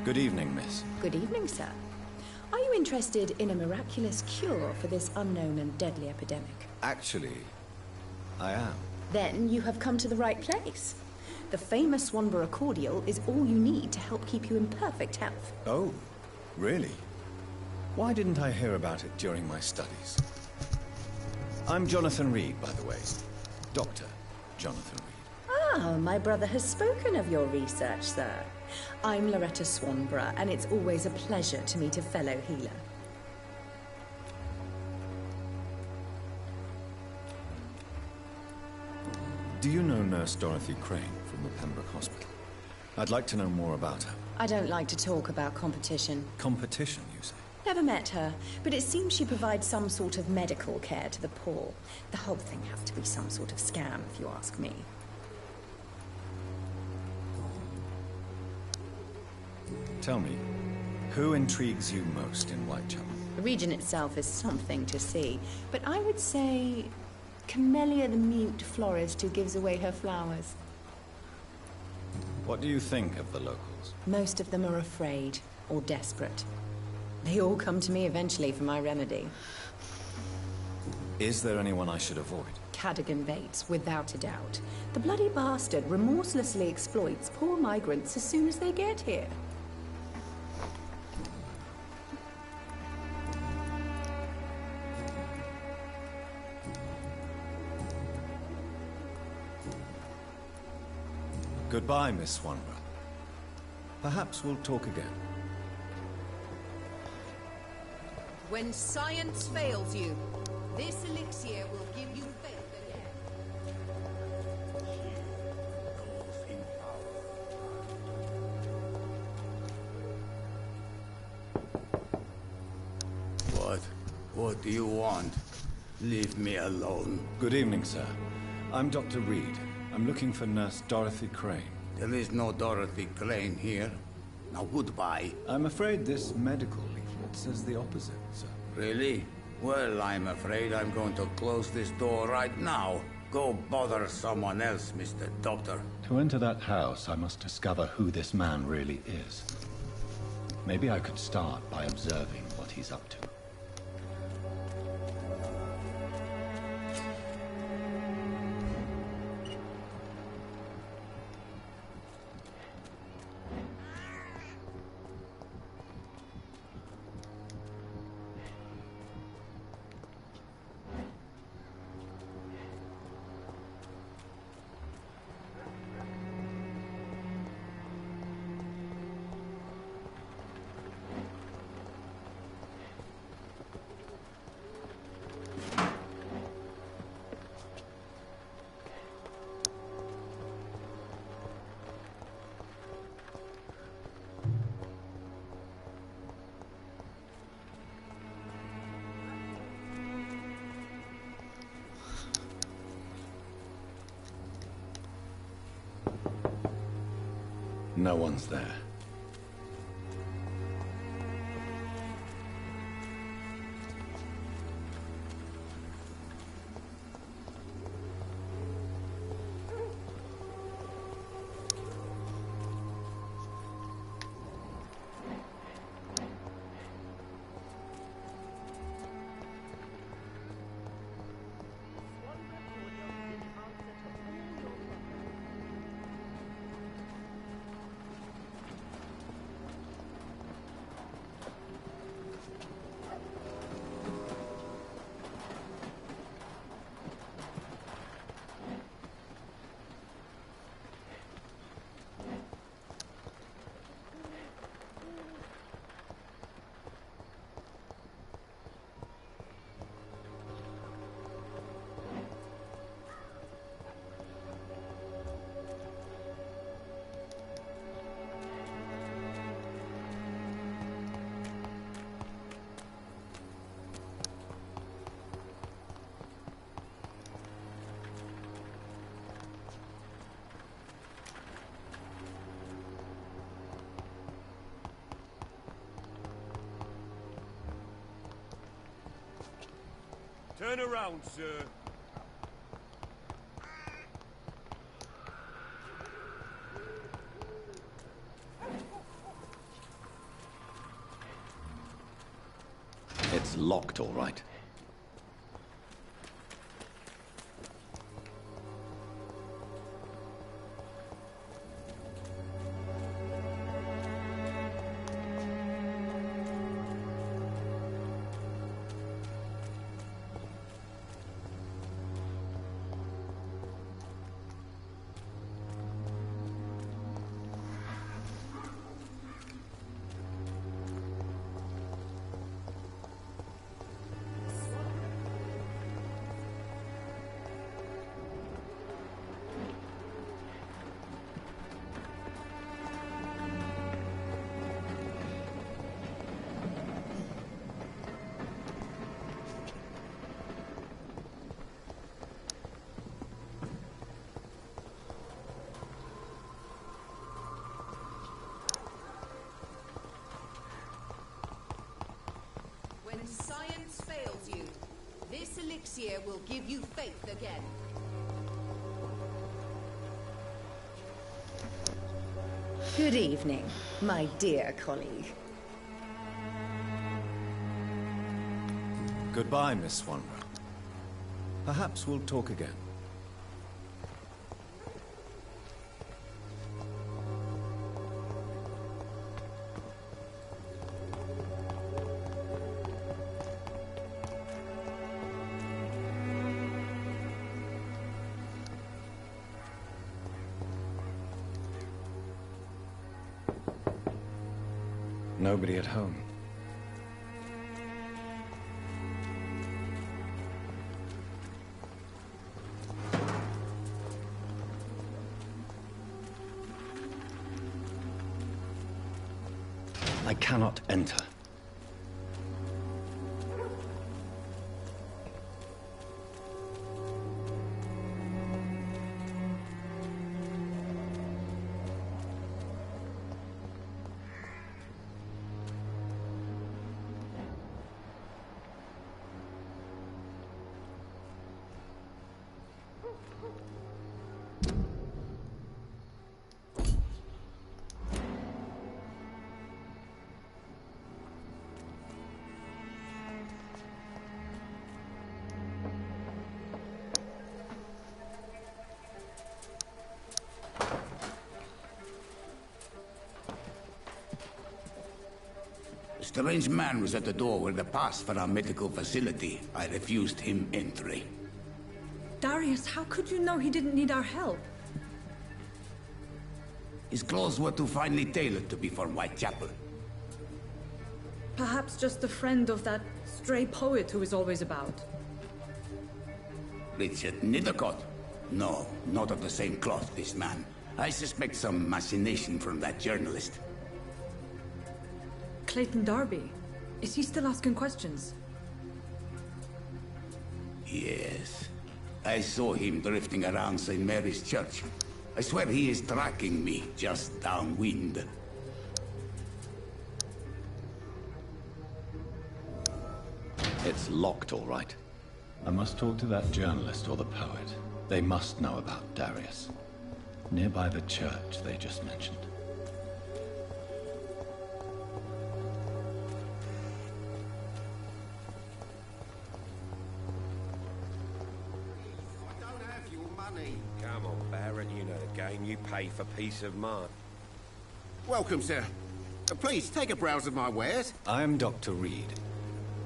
Good evening, miss. Good evening, sir. Are you interested in a miraculous cure for this unknown and deadly epidemic? Actually, I am. Then you have come to the right place. The famous Swanborough cordial is all you need to help keep you in perfect health. Oh, really? Why didn't I hear about it during my studies? I'm Jonathan Reed, by the way. Dr. Jonathan Reed. Ah, my brother has spoken of your research, sir. I'm Loretta Swanborough, and it's always a pleasure to meet a fellow healer. Do you know Nurse Dorothy Crane from the Pembroke Hospital? I'd like to know more about her. I don't like to talk about competition. Competition, you say? Never met her, but it seems she provides some sort of medical care to the poor. The whole thing has to be some sort of scam, if you ask me. Tell me, who intrigues you most in Whitechapel? The region itself is something to see, but I would say Camellia the mute florist who gives away her flowers. What do you think of the locals? Most of them are afraid or desperate. They all come to me eventually for my remedy. Is there anyone I should avoid? Cadogan Bates, without a doubt. The bloody bastard remorselessly exploits poor migrants as soon as they get here. Goodbye, Miss Swanborough. Perhaps we'll talk again. When science fails you, this elixir will give you faith again. What do you want? Leave me alone. Good evening, sir. I'm Dr. Reed. I'm looking for Nurse Dorothy Crane. There is no Dorothy Crane here. Now goodbye. I'm afraid this medical leaflet says the opposite, sir. Really? Well, I'm afraid I'm going to close this door right now. Go bother someone else, Mr. Doctor. To enter that house, I must discover who this man really is. Maybe I could start by observing what he's up to. No one's there. Turn around, sir. It's locked, all right. When science fails you, this elixir will give you faith again. Good evening, my dear colleague. Goodbye, Miss Swanborough. Perhaps we'll talk again. Nobody at home. I cannot enter. A strange man was at the door with a pass for our medical facility. I refused him entry. Darius, how could you know he didn't need our help? His clothes were too finely tailored to be for Whitechapel. Perhaps just a friend of that stray poet who is always about. Richard Nethercott? No, not of the same cloth, this man. I suspect some machination from that journalist. Clayton Darby. Is he still asking questions? Yes. I saw him drifting around St. Mary's Church. I swear he is tracking me just downwind. It's locked, all right. I must talk to that journalist or the poet. They must know about Darius. Nearby the church they just mentioned. I don't have your money. Come on, Baron, you know the game. You pay for peace of mind. Welcome, sir. Please, take a browse of my wares. I am Dr. Reed.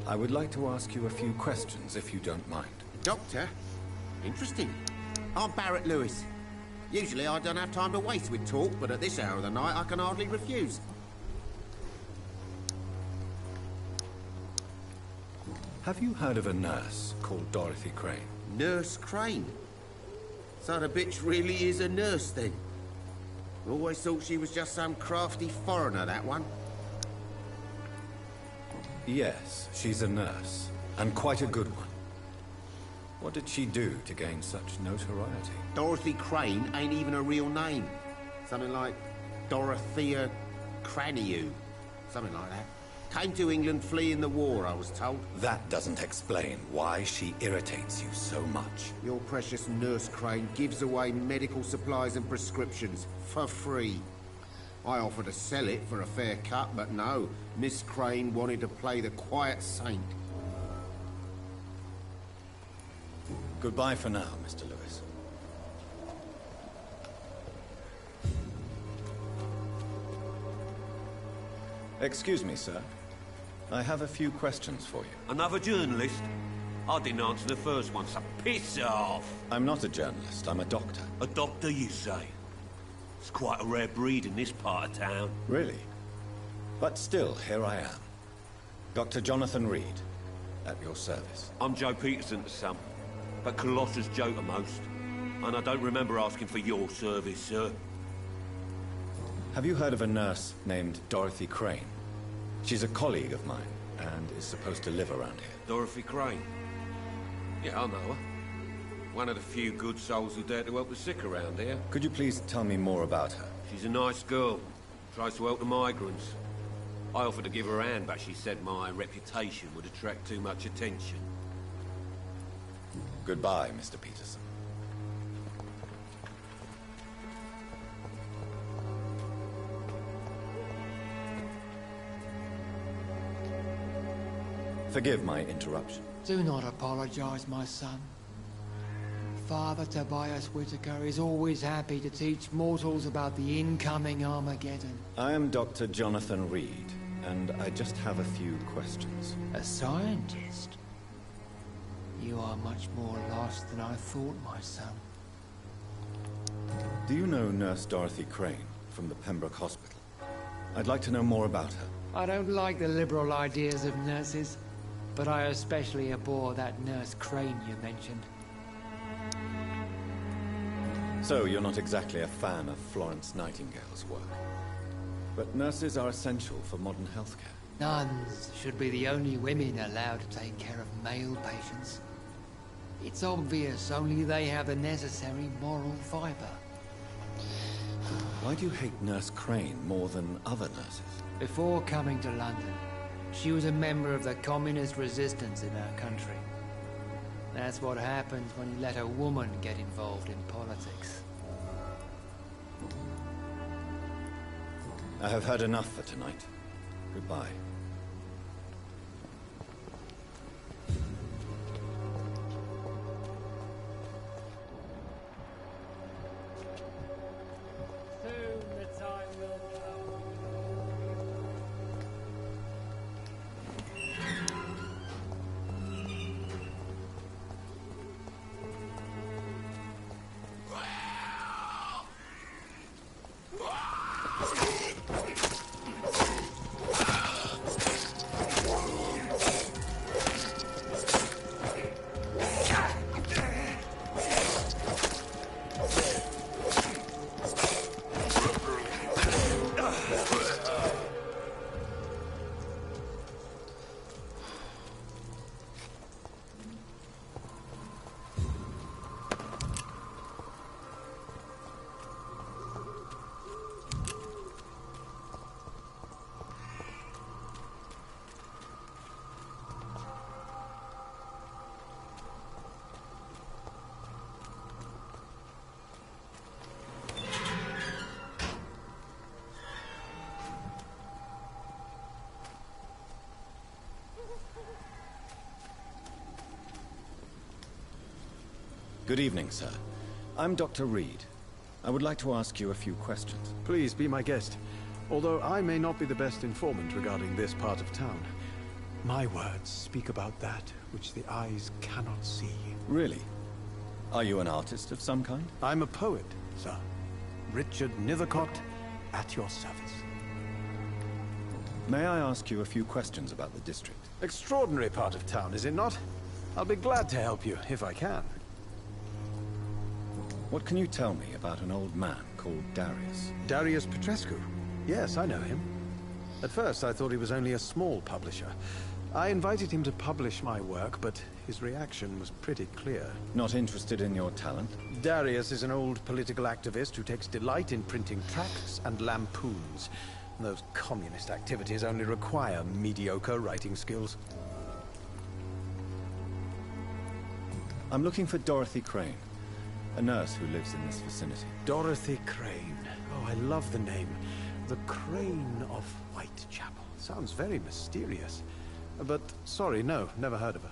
I would like to ask you a few questions, if you don't mind. Doctor? Interesting. I'm Barrett Lewis. Usually I don't have time to waste with talk, but at this hour of the night I can hardly refuse. Have you heard of a nurse called Dorothy Crane? Nurse Crane? So the bitch really is a nurse, then? Always thought she was just some crafty foreigner, that one. Yes, she's a nurse, and quite a good one. What did she do to gain such notoriety? Dorothy Crane ain't even a real name. Something like Dorothea Craniu. Something like that. Came to England fleeing the war, I was told. That doesn't explain why she irritates you so much. Your precious Nurse Crane gives away medical supplies and prescriptions for free. I offered to sell it for a fair cut, but no. Miss Crane wanted to play the quiet saint. Goodbye for now, Mr. Lewis. Excuse me, sir. I have a few questions for you. Another journalist? I didn't answer the first one, so piss off! I'm not a journalist, I'm a doctor. A doctor, you say? It's quite a rare breed in this part of town. Really? But still, here I am. Dr. Jonathan Reed, at your service. I'm Joe Peterson to some, but Colossus Joe to most. And I don't remember asking for your service, sir. Have you heard of a nurse named Dorothy Crane? She's a colleague of mine, and is supposed to live around here. Dorothy Crane? Yeah, I know her. One of the few good souls who dare to help the sick around here. Could you please tell me more about her? She's a nice girl. Tries to help the migrants. I offered to give her a hand, but she said my reputation would attract too much attention. Goodbye, Mr. Peterson. Forgive my interruption. Do not apologize, my son. Father Tobias Whitaker is always happy to teach mortals about the incoming Armageddon. I am Dr. Jonathan Reed, and I just have a few questions. A scientist? You are much more lost than I thought, my son. Do you know Nurse Dorothy Crane from the Pembroke Hospital? I'd like to know more about her. I don't like the liberal ideas of nurses, but I especially abhor that Nurse Crane you mentioned. So, you're not exactly a fan of Florence Nightingale's work. But nurses are essential for modern healthcare. Nuns should be the only women allowed to take care of male patients. It's obvious only they have the necessary moral fiber. Why do you hate Nurse Crane more than other nurses? Before coming to London, she was a member of the communist resistance in our country. That's what happens when you let a woman get involved in politics. I have heard enough for tonight. Goodbye. Soon the time will come. Good evening, sir. I'm Dr. Reed. I would like to ask you a few questions. Please be my guest. Although I may not be the best informant regarding this part of town, my words speak about that which the eyes cannot see. Really? Are you an artist of some kind? I'm a poet, sir. Richard Nethercott, at your service. May I ask you a few questions about the district? Extraordinary part of town, is it not? I'll be glad to help you, if I can. What can you tell me about an old man called Darius? Darius Petrescu? Yes, I know him. At first, I thought he was only a small publisher. I invited him to publish my work, but his reaction was pretty clear. Not interested in your talent? Darius is an old political activist who takes delight in printing tracts and lampoons. Those communist activities only require mediocre writing skills. I'm looking for Dorothy Crane, a nurse who lives in this vicinity. Dorothy Crane. Oh, I love the name. The Crane of Whitechapel. Sounds very mysterious. But, sorry, no, never heard of her.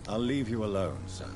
I'll leave you alone, sir.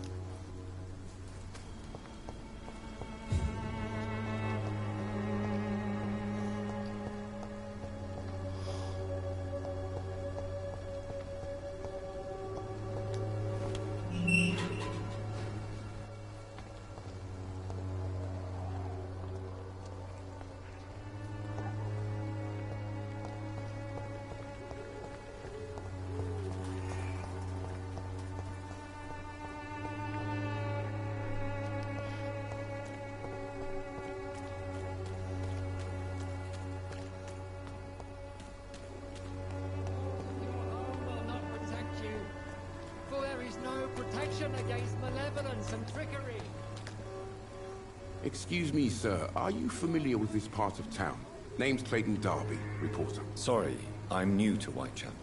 Against malevolence and trickery. Excuse me, sir. Are you familiar with this part of town? Name's Clayton Darby, reporter. Sorry, I'm new to Whitechapel.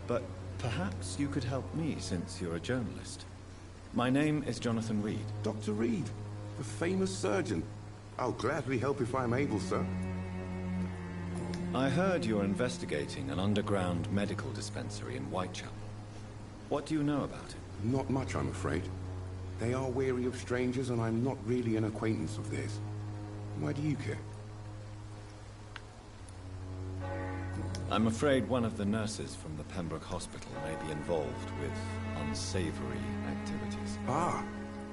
But perhaps you could help me since you're a journalist. My name is Jonathan Reed. Dr. Reed, the famous surgeon. I'll gladly help if I'm able, sir. I heard you're investigating an underground medical dispensary in Whitechapel. What do you know about it? Not much, I'm afraid. They are wary of strangers, and I'm not really an acquaintance of theirs. Why do you care? I'm afraid one of the nurses from the Pembroke Hospital may be involved with unsavory activities. Ah,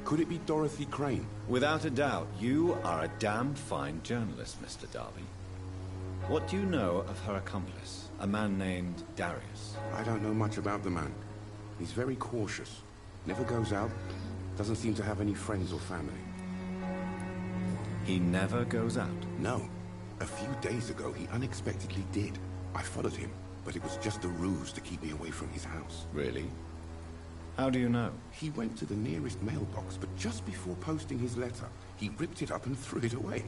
could it be Dorothy Crane? Without a doubt, you are a damn fine journalist, Mr. Darby. What do you know of her accomplice, a man named Darius? I don't know much about the man. He's very cautious. Never goes out. Doesn't seem to have any friends or family. He never goes out? No. A few days ago, he unexpectedly did. I followed him, but it was just a ruse to keep me away from his house. Really? How do you know? He went to the nearest mailbox, but just before posting his letter, he ripped it up and threw it away.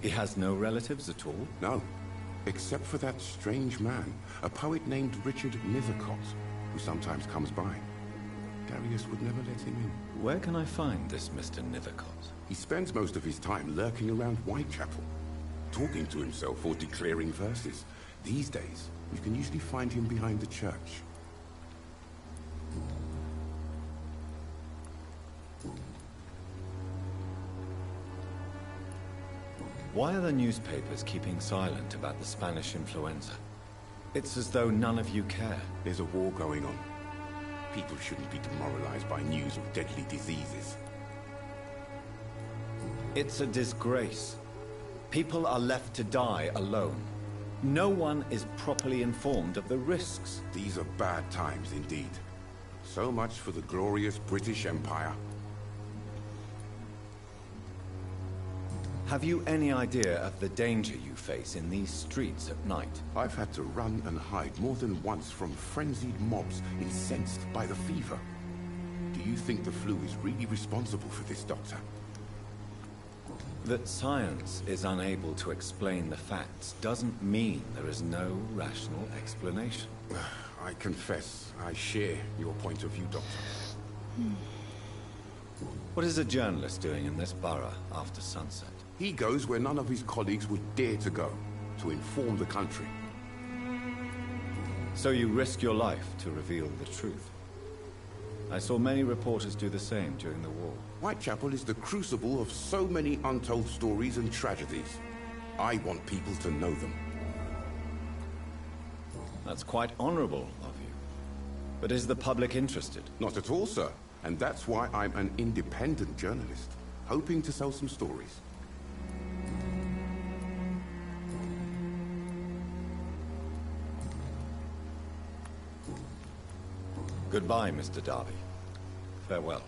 He has no relatives at all? No. Except for that strange man, a poet named Richard Nethercott, who sometimes comes by. Darius would never let him in. Where can I find this Mr. Nethercott? He spends most of his time lurking around Whitechapel, talking to himself or declaring verses. These days, you can usually find him behind the church. Why are the newspapers keeping silent about the Spanish influenza? It's as though none of you care. There's a war going on. People shouldn't be demoralized by news of deadly diseases. It's a disgrace. People are left to die alone. No one is properly informed of the risks. These are bad times indeed. So much for the glorious British Empire. Have you any idea of the danger you face in these streets at night? I've had to run and hide more than once from frenzied mobs incensed by the fever. Do you think the flu is really responsible for this, Doctor? That science is unable to explain the facts doesn't mean there is no rational explanation. I confess, I share your point of view, Doctor. What is a journalist doing in this borough after sunset? He goes where none of his colleagues would dare to go, to inform the country. So you risk your life to reveal the truth. I saw many reporters do the same during the war. Whitechapel is the crucible of so many untold stories and tragedies. I want people to know them. That's quite honorable of you. But is the public interested? Not at all, sir. And that's why I'm an independent journalist, hoping to sell some stories. Goodbye, Mr. Darby. Farewell.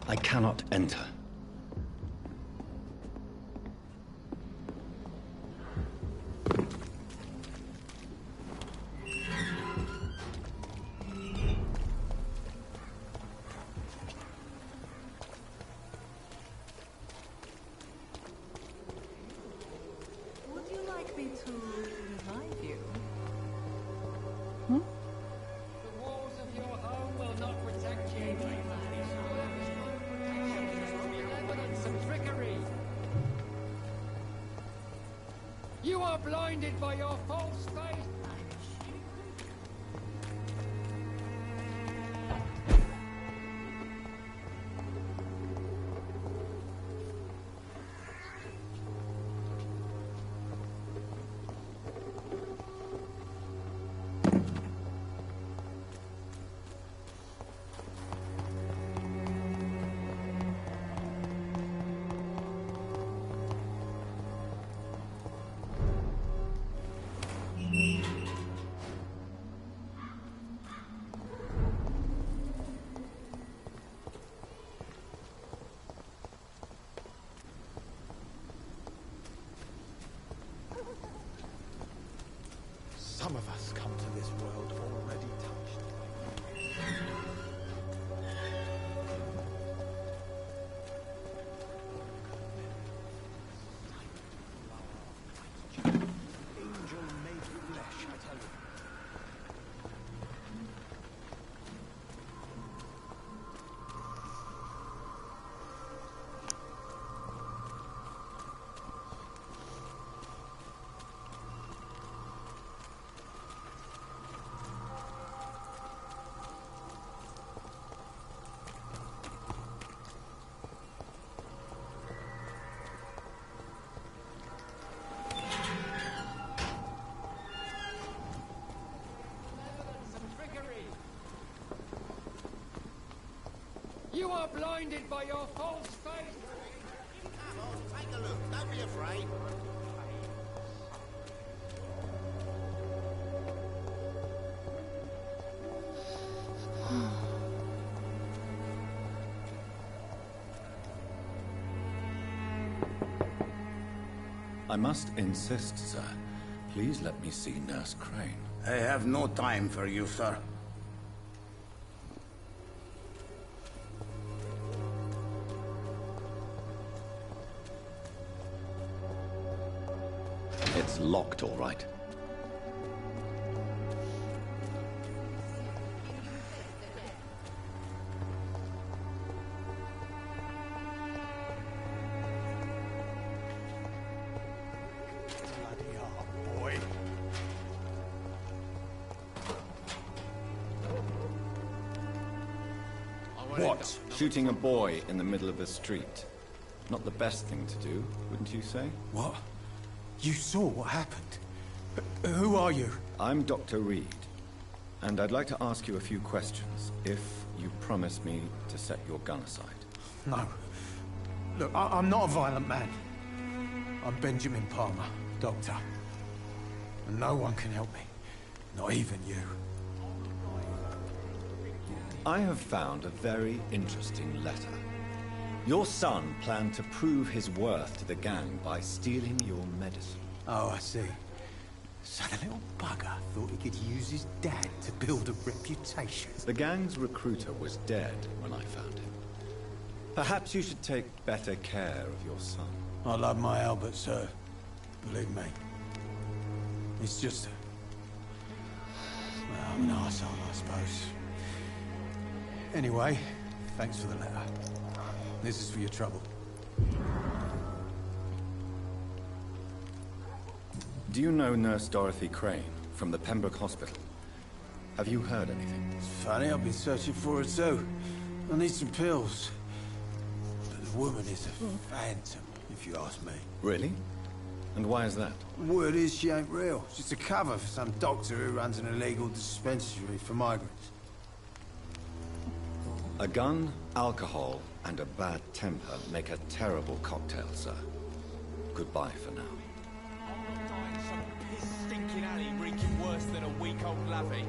I cannot enter. Would you like me to revive you? The walls of your home will not protect you. Evidence of trickery. You are blinded by your false faith. You are blinded by your false faith! Come on, take a look. Don't be afraid. I must insist, sir. Please let me see Nurse Crane. I have no time for you, sir. It's locked, all right. Bloody hell, boy. What? Shooting a boy in the middle of the street. Not the best thing to do, wouldn't you say? What? You saw what happened? Who are you? I'm Dr. Reed, and I'd like to ask you a few questions, if you promise me to set your gun aside. No. Look, I'm not a violent man. I'm Benjamin Palmer, doctor. And no one can help me. Not even you. I have found a very interesting letter. Your son planned to prove his worth to the gang by stealing your medicine. Oh, I see. So the little bugger thought he could use his dad to build a reputation. The gang's recruiter was dead when I found him. Perhaps you should take better care of your son. I love my Albert, sir. Believe me. It's just... well, I'm an arsehole, I suppose. Anyway, thanks for the letter. This is for your trouble. Do you know Nurse Dorothy Crane from the Pembroke Hospital? Have you heard anything? It's funny, I've been searching for her too. I need some pills. But the woman is a phantom, if you ask me. Really? And why is that? Word is she ain't real. She's a cover for some doctor who runs an illegal dispensary for migrants. A gun, alcohol, and a bad temper make a terrible cocktail, sir. Goodbye for now. Some piss-stinking alley reeking worse than a week-old lavvy.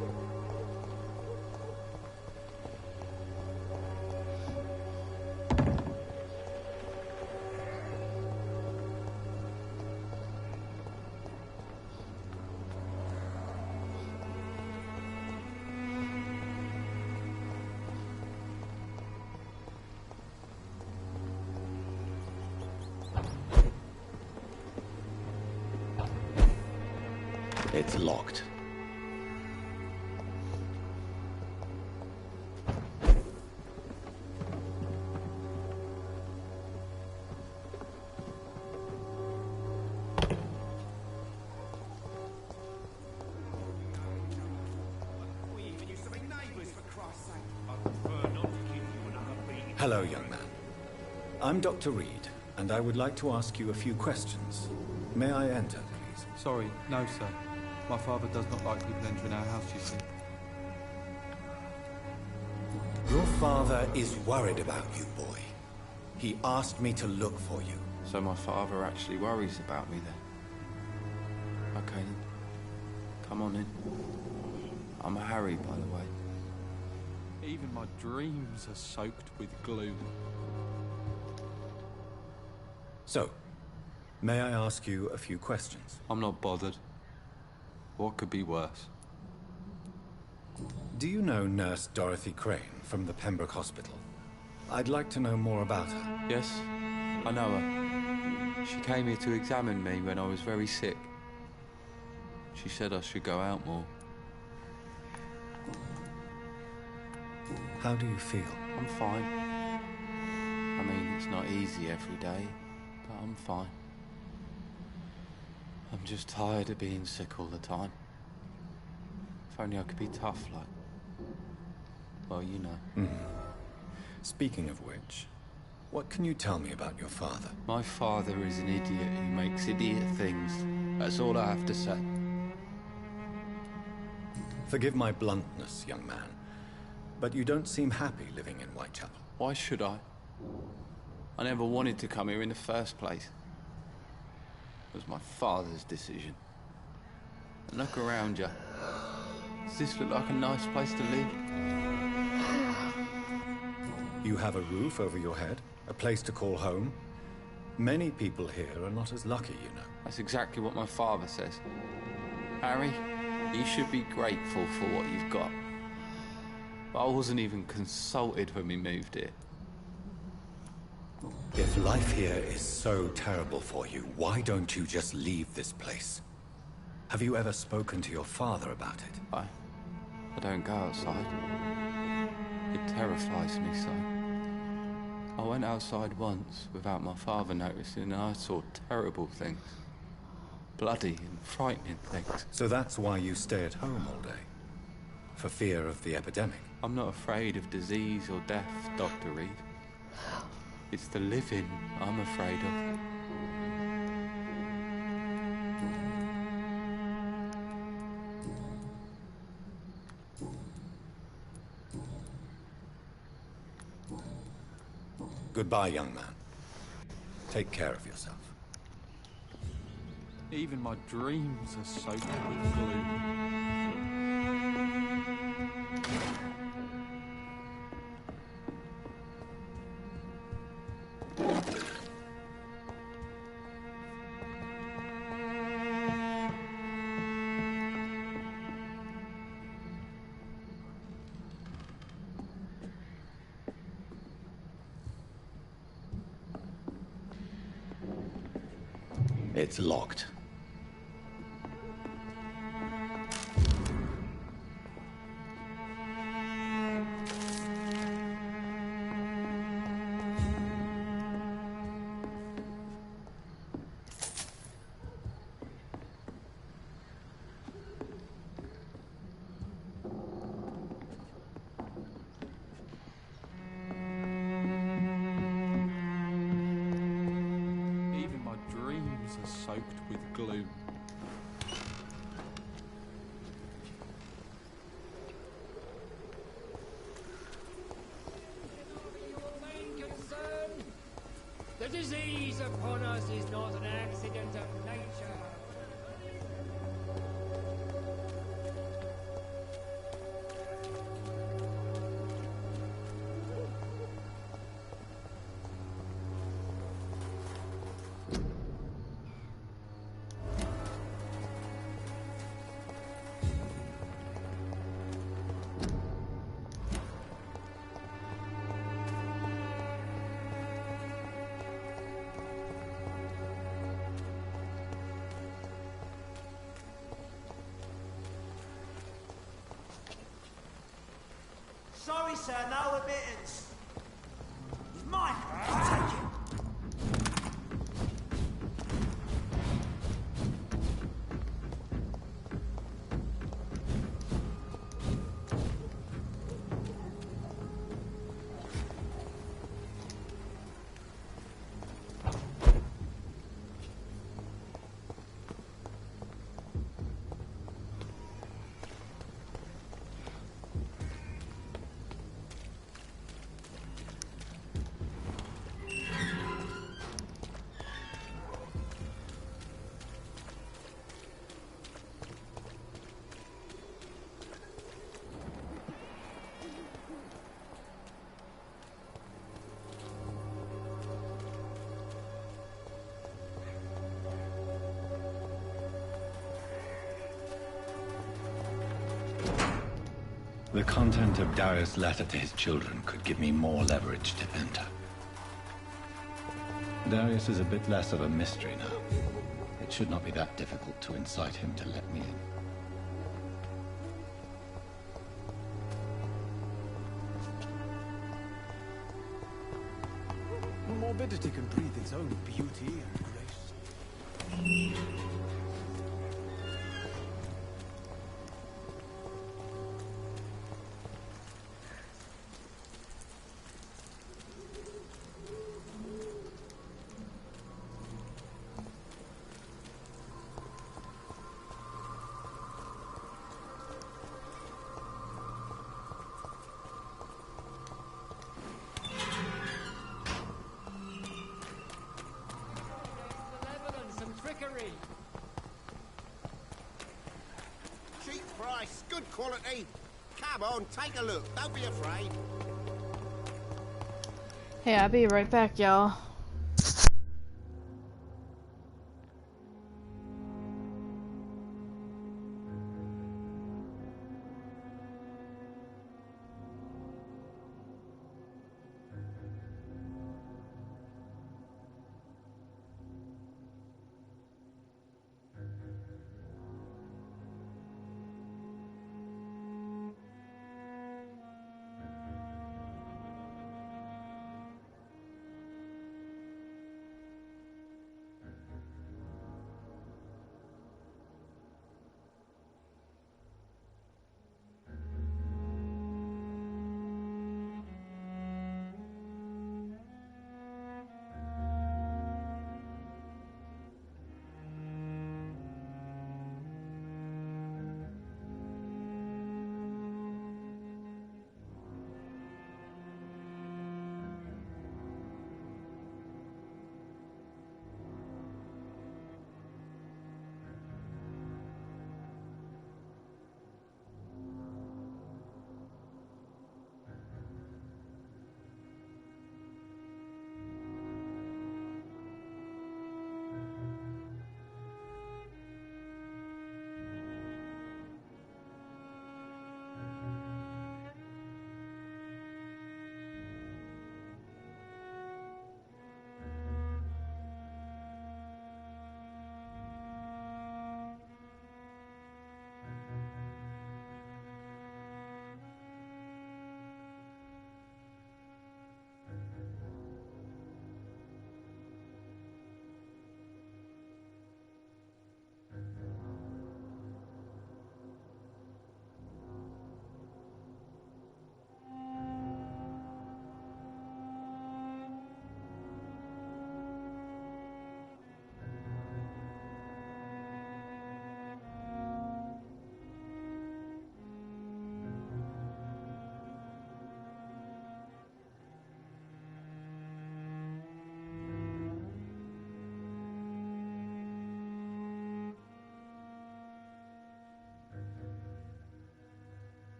It's locked. Hello, young man. I'm Dr. Reed, and I would like to ask you a few questions. May I enter, please? Sorry, no, sir. My father does not like people entering our house, you see. Your father is worried about you, boy. He asked me to look for you. So my father actually worries about me then? Okay then. Come on in. I'm Harry, by the way. Even my dreams are soaked with gloom. So, may I ask you a few questions? I'm not bothered. What could be worse? Do you know Nurse Dorothy Crane from the Pembroke Hospital? I'd like to know more about her. Yes, I know her. She came here to examine me when I was very sick. She said I should go out more. How do you feel? I'm fine. I mean, it's not easy every day, but I'm fine. I'm just tired of being sick all the time. If only I could be tough like... well, you know. Speaking of which, what can you tell me about your father? My father is an idiot who makes idiot things. That's all I have to say. Forgive my bluntness, young man, but you don't seem happy living in Whitechapel. Why should I? I never wanted to come here in the first place. It was my father's decision. And look around you. Does this look like a nice place to live? You have a roof over your head, a place to call home. Many people here are not as lucky, you know. That's exactly what my father says. Harry, you should be grateful for what you've got. But I wasn't even consulted when we moved here. If life here is so terrible for you, why don't you just leave this place? Have you ever spoken to your father about it? I don't go outside. It terrifies me so. I went outside once without my father noticing and I saw terrible things. Bloody and frightening things. So that's why you stay at home all day? For fear of the epidemic? I'm not afraid of disease or death, Dr. Reed. It's the living I'm afraid of. Goodbye, young man. Take care of yourself. Even my dreams are soaked with gloom. It's locked. Even my dreams are soaked with gloom. The disease upon us is not an accident of nature. Sorry, sir, no admittance. He's mine. I'll take it. The content of Darius' letter to his children could give me more leverage to enter. Darius is a bit less of a mystery now. It should not be that difficult to incite him to let me in. Morbidity can breathe its own beauty and grace. good quality. Come on, take a look. Don't be afraid. Hey, I'll be right back, y'all.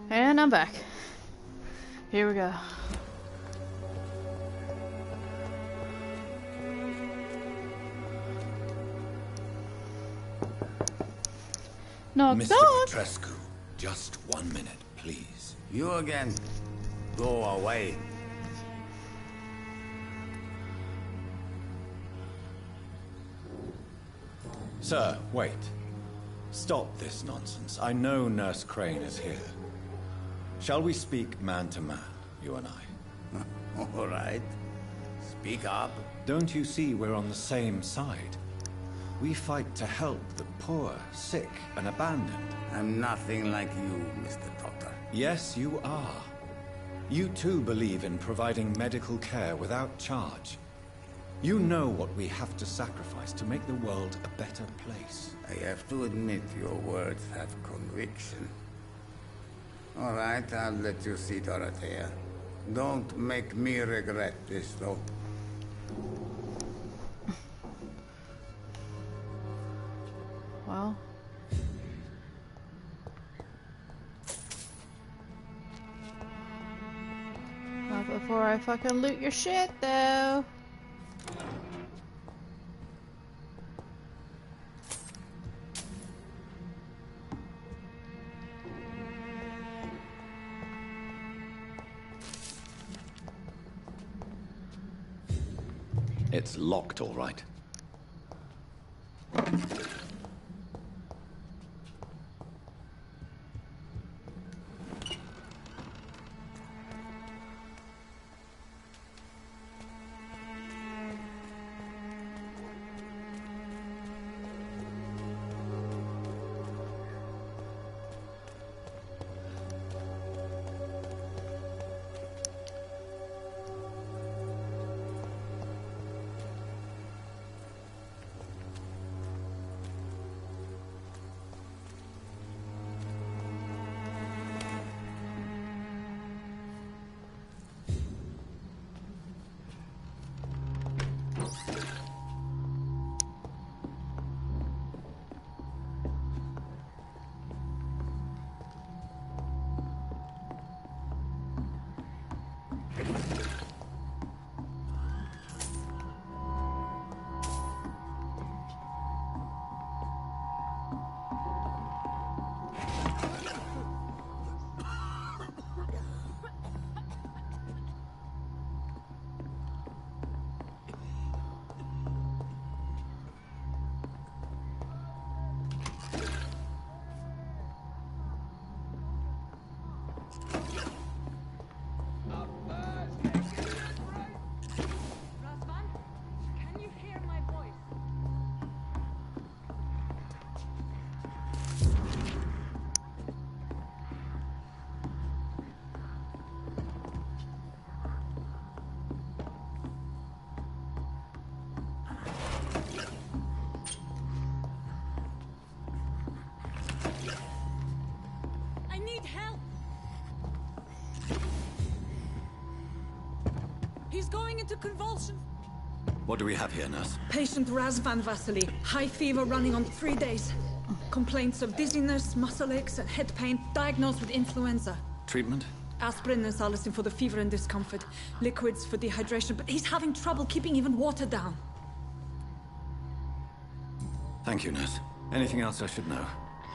And I'm back. Here we go. Knock, Mr. knock. Petrescu, just 1 minute, please. You again. Go away. Sir, wait. Stop this nonsense. I know Nurse Crane is here. Shall we speak man to man, you and I? All right. Speak up. Don't you see we're on the same side? We fight to help the poor, sick, and abandoned. I'm nothing like you, Mr. Doctor. Yes, you are. You too believe in providing medical care without charge. You know what we have to sacrifice to make the world a better place. I have to admit your words have conviction. All right, I'll let you see Dorothea. Don't make me regret this, though. Well. Not before I fucking loot your shit, though. It's locked, all right. He's going into convulsions. What do we have here, nurse? Patient Razvan Vasily. High fever running on 3 days. Complaints of dizziness, muscle aches, and head pain. Diagnosed with influenza. Treatment? Aspirin and salicin for the fever and discomfort. Liquids for dehydration, but he's having trouble keeping even water down. Thank you, nurse. Anything else I should know?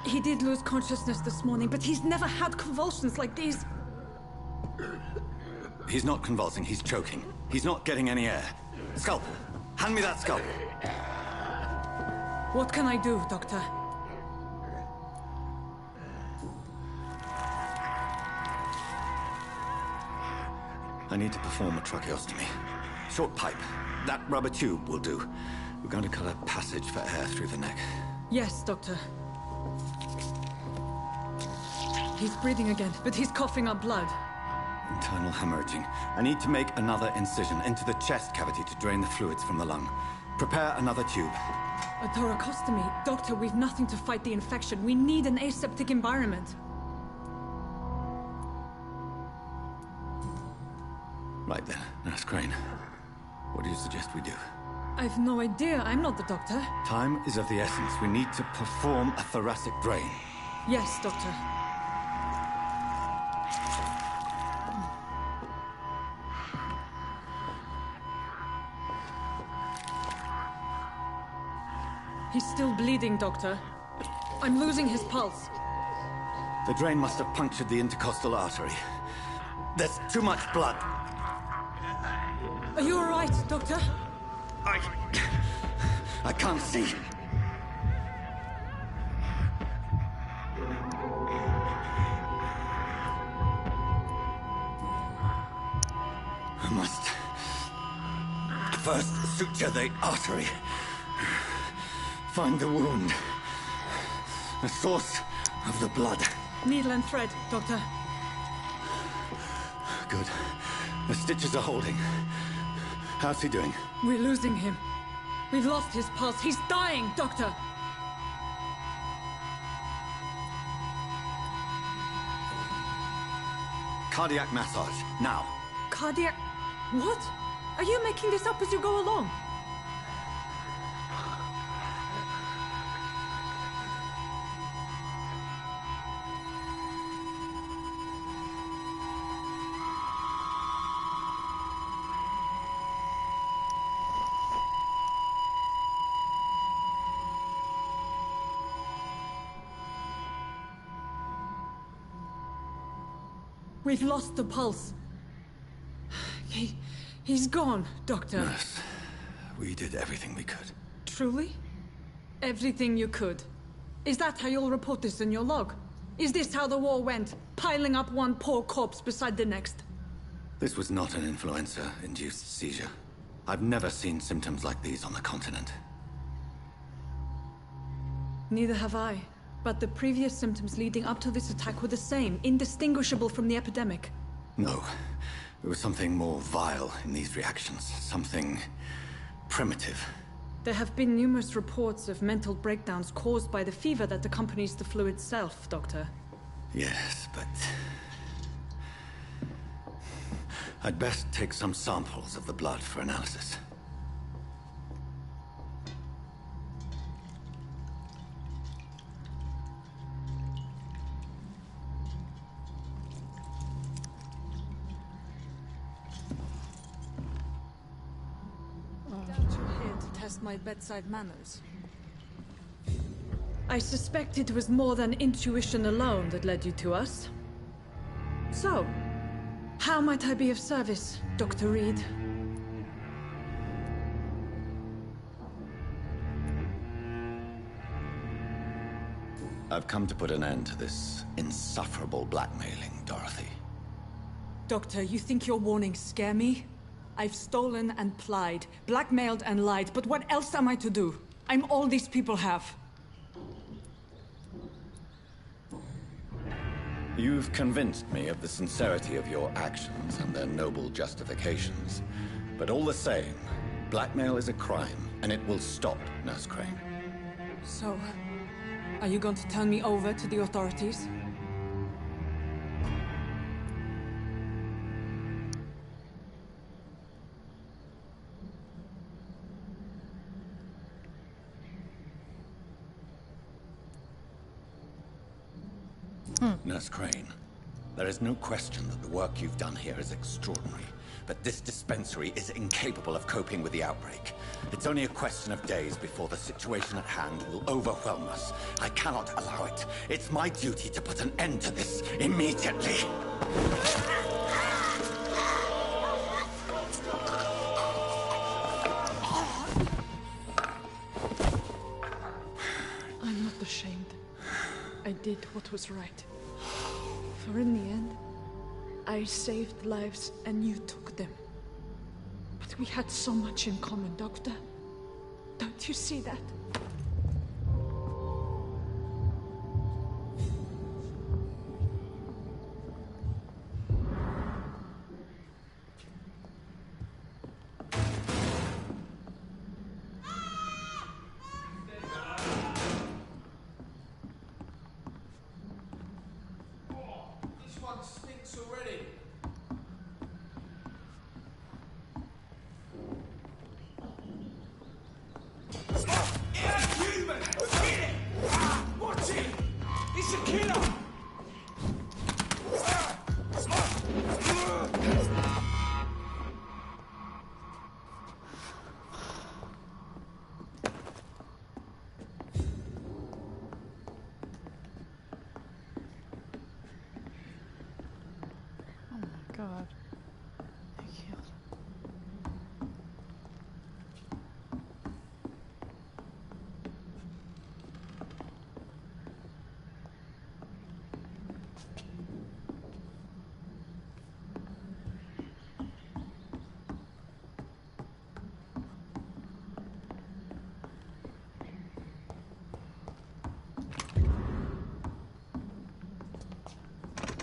He did lose consciousness this morning, but he's never had convulsions like these. He's not convulsing, he's choking. He's not getting any air. Scalpel! Hand me that scalpel! What can I do, Doctor? I need to perform a tracheostomy. Short pipe. That rubber tube will do. We're going to cut a passage for air through the neck. Yes, Doctor. He's breathing again, but he's coughing up blood. Internal hemorrhaging. I need to make another incision into the chest cavity to drain the fluids from the lung. Prepare another tube. A thoracostomy? Doctor, we've nothing to fight the infection. We need an aseptic environment. Right then, Nurse Crane. What do you suggest we do? I've no idea. I'm not the doctor. Time is of the essence. We need to perform a thoracic drain. Yes, Doctor. He's still bleeding, Doctor. I'm losing his pulse. The drain must have punctured the intercostal artery. There's too much blood. Are you all right, Doctor? I can't see. must first suture the artery. Find the wound. The source of the blood. Needle and thread, Doctor. Good. The stitches are holding. How's he doing? We're losing him. We've lost his pulse. He's dying, Doctor! Cardiac massage, now. Cardiac... What? Are you making this up as you go along? We've lost the pulse. He's gone, Doctor. Nurse, we did everything we could. Truly? Everything you could. Is that how you'll report this in your log? Is this how the war went? Piling up one poor corpse beside the next? This was not an influenza-induced seizure. I've never seen symptoms like these on the continent. Neither have I. But the previous symptoms leading up to this attack were the same, indistinguishable from the epidemic. No. There was something more vile in these reactions. Something primitive. There have been numerous reports of mental breakdowns caused by the fever that accompanies the flu itself, Doctor. Yes, but... I'd best take some samples of the blood for analysis. My bedside manners. I suspect it was more than intuition alone that led you to us. So, how might I be of service, Dr. Reed? I've come to put an end to this insufferable blackmailing, Dorothy. Doctor, you think your warnings scare me? I've stolen and plied, blackmailed and lied, but what else am I to do? I'm all these people have. You've convinced me of the sincerity of your actions and their noble justifications. But all the same, blackmail is a crime, and it will stop, Nurse Crane. So, are you going to turn me over to the authorities? Nurse Crane, there is no question that the work you've done here is extraordinary, but this dispensary is incapable of coping with the outbreak. It's only a question of days before the situation at hand will overwhelm us. I cannot allow it. It's my duty to put an end to this immediately. I'm not ashamed. I did what was right. For in the end, I saved lives and you took them. But we had so much in common, Doctor. Don't you see that?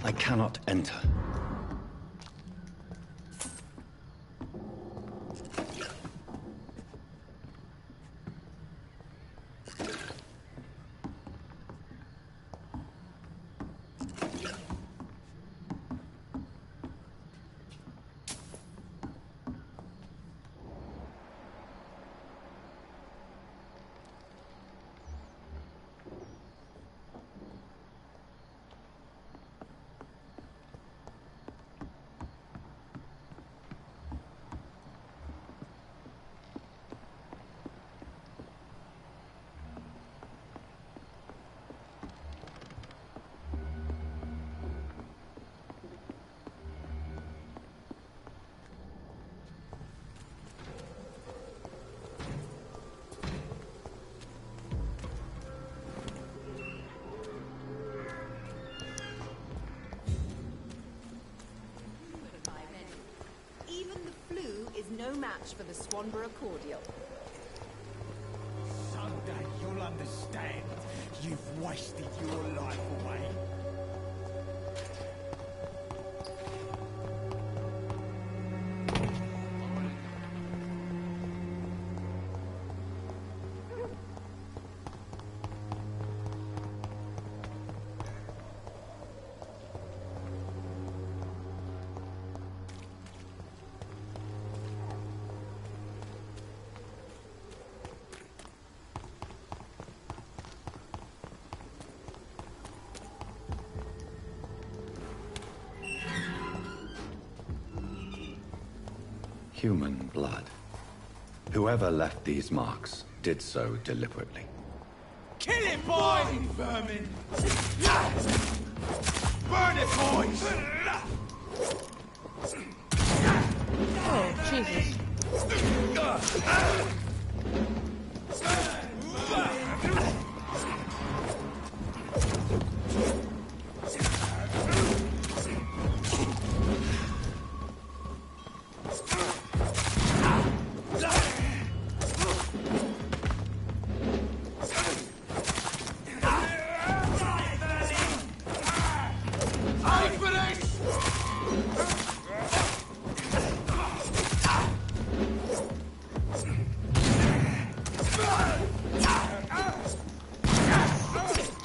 I cannot enter. Even the flu is no match for the Swanborough cordial. Someday you'll understand. You've wasted your life away. Human blood. Whoever left these marks did so deliberately. Kill it, boys! Vermin! Burn it, boys! Oh, Jesus.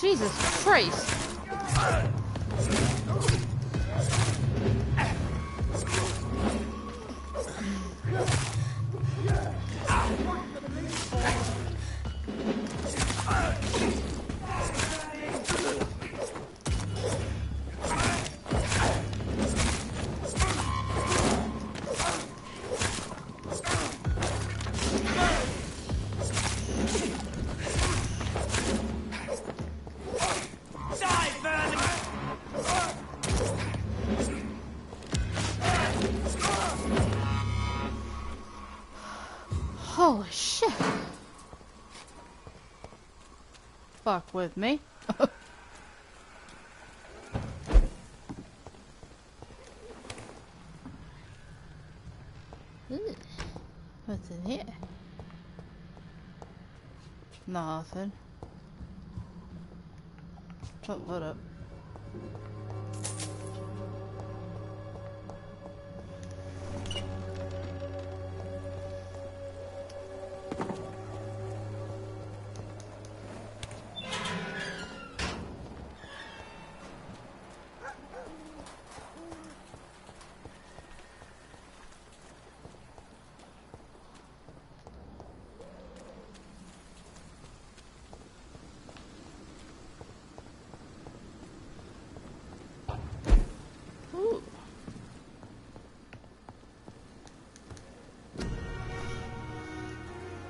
Jesus Christ. Holy shit. Fuck with me. What's in here? Nothing. Oh, hold up.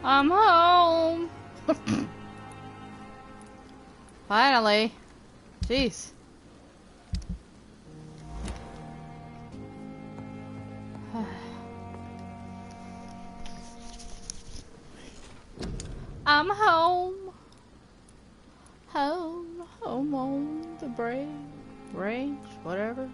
I'm home. Finally. Jeez. I'm home. Home on the range, whatever.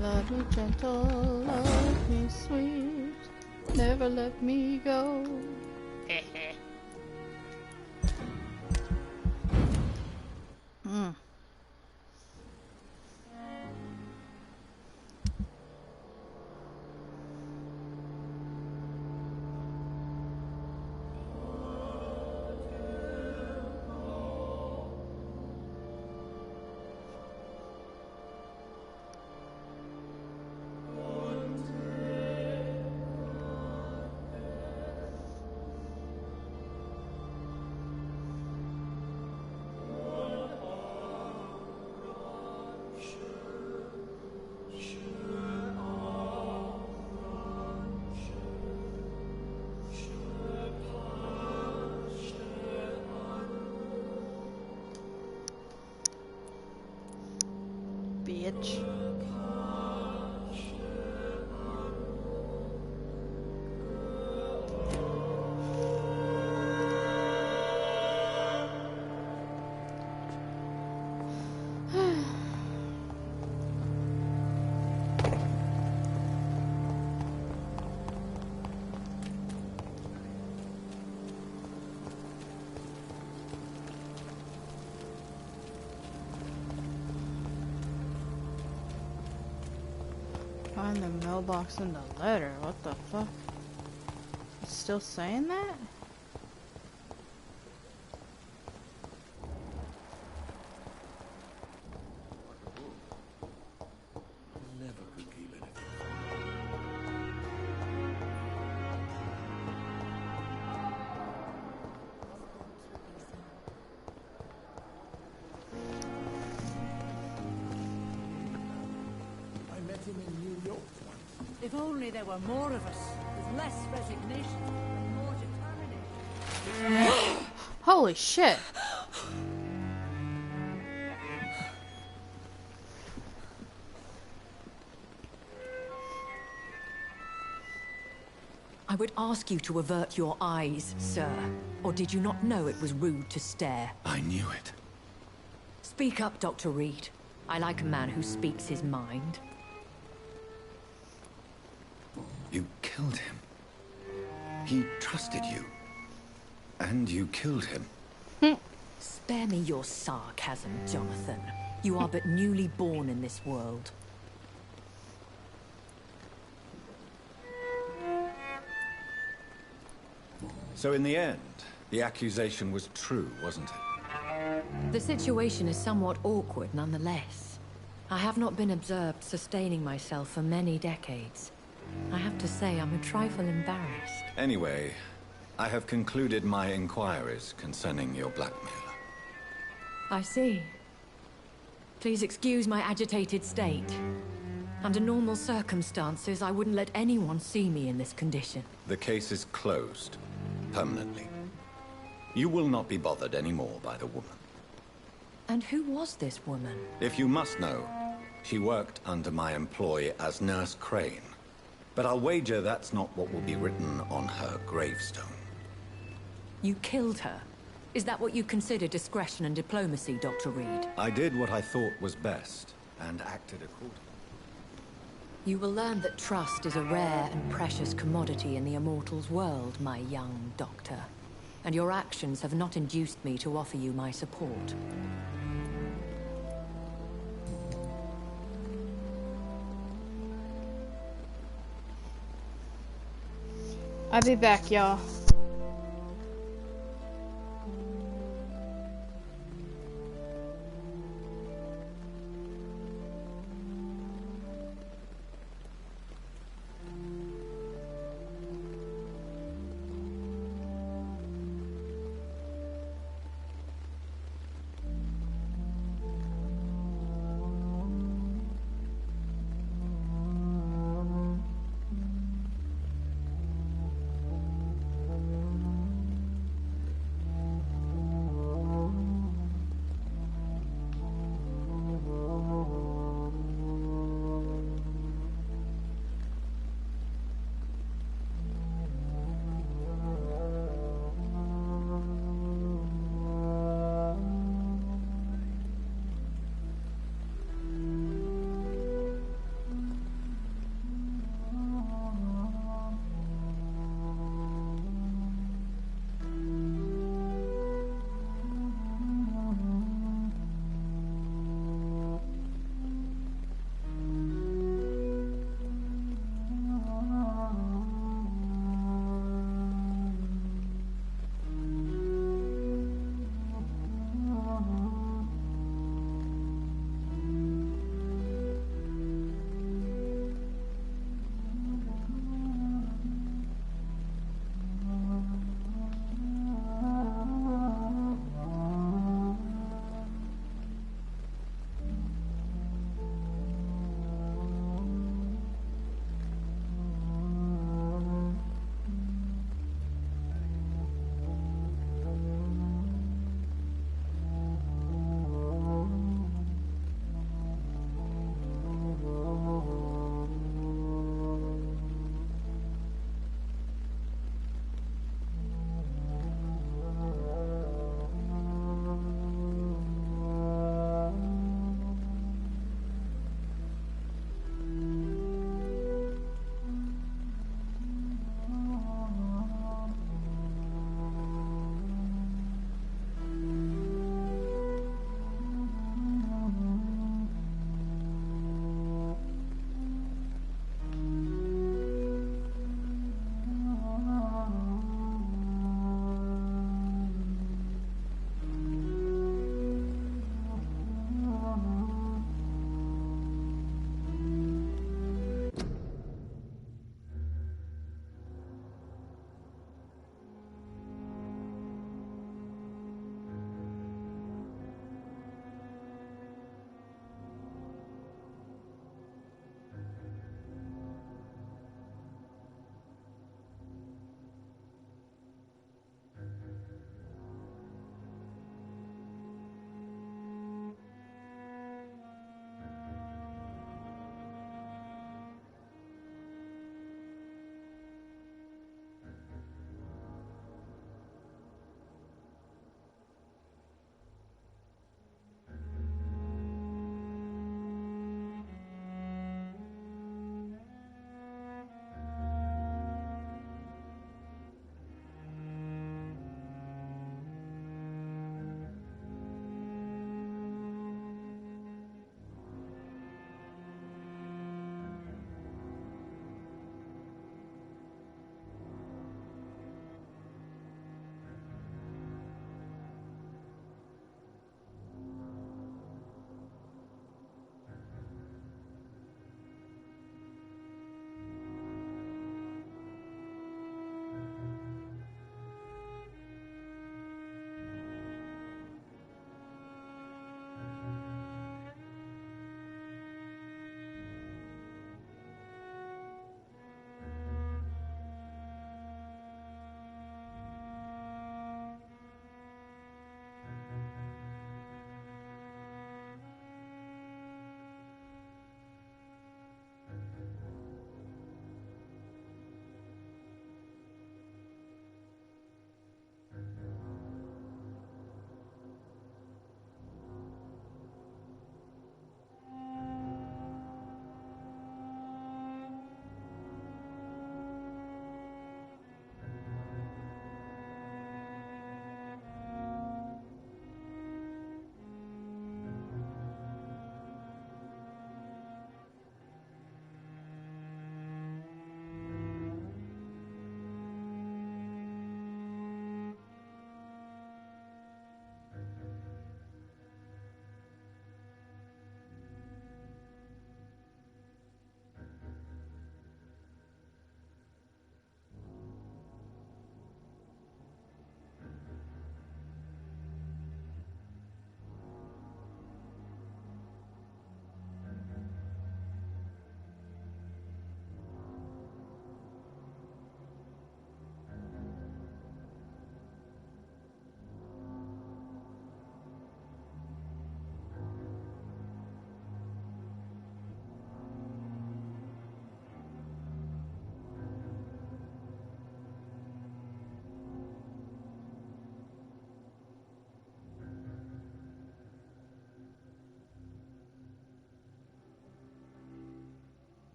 Love me gentle, love me sweet, never let me go. Hmm. Bitch. Find the mailbox in the letter. What the fuck? It's still saying that? Never could keep anything. I met him in New York once. If only there were more of us, with less resignation and more determination. Holy shit. I would ask you to avert your eyes, sir. Or did you not know it was rude to stare? I knew it. Speak up, Dr. Reed. I like a man who speaks his mind. You killed him. He trusted you. And you killed him. Spare me your sarcasm, Jonathan. You are but newly born in this world. So in the end, the accusation was true, wasn't it? The situation is somewhat awkward nonetheless. I have not been observed sustaining myself for many decades. I have to say I'm a trifle embarrassed. Anyway, I have concluded my inquiries concerning your blackmailer. I see. Please excuse my agitated state. Under normal circumstances, I wouldn't let anyone see me in this condition. The case is closed. Permanently. You will not be bothered anymore by the woman. And who was this woman? If you must know, she worked under my employ as Nurse Crane. But I'll wager that's not what will be written on her gravestone. You killed her? Is that what you consider discretion and diplomacy, Dr. Reed? I did what I thought was best, and acted accordingly. You will learn that trust is a rare and precious commodity in the Immortals' world, my young doctor. And your actions have not induced me to offer you my support. I'll be back, y'all.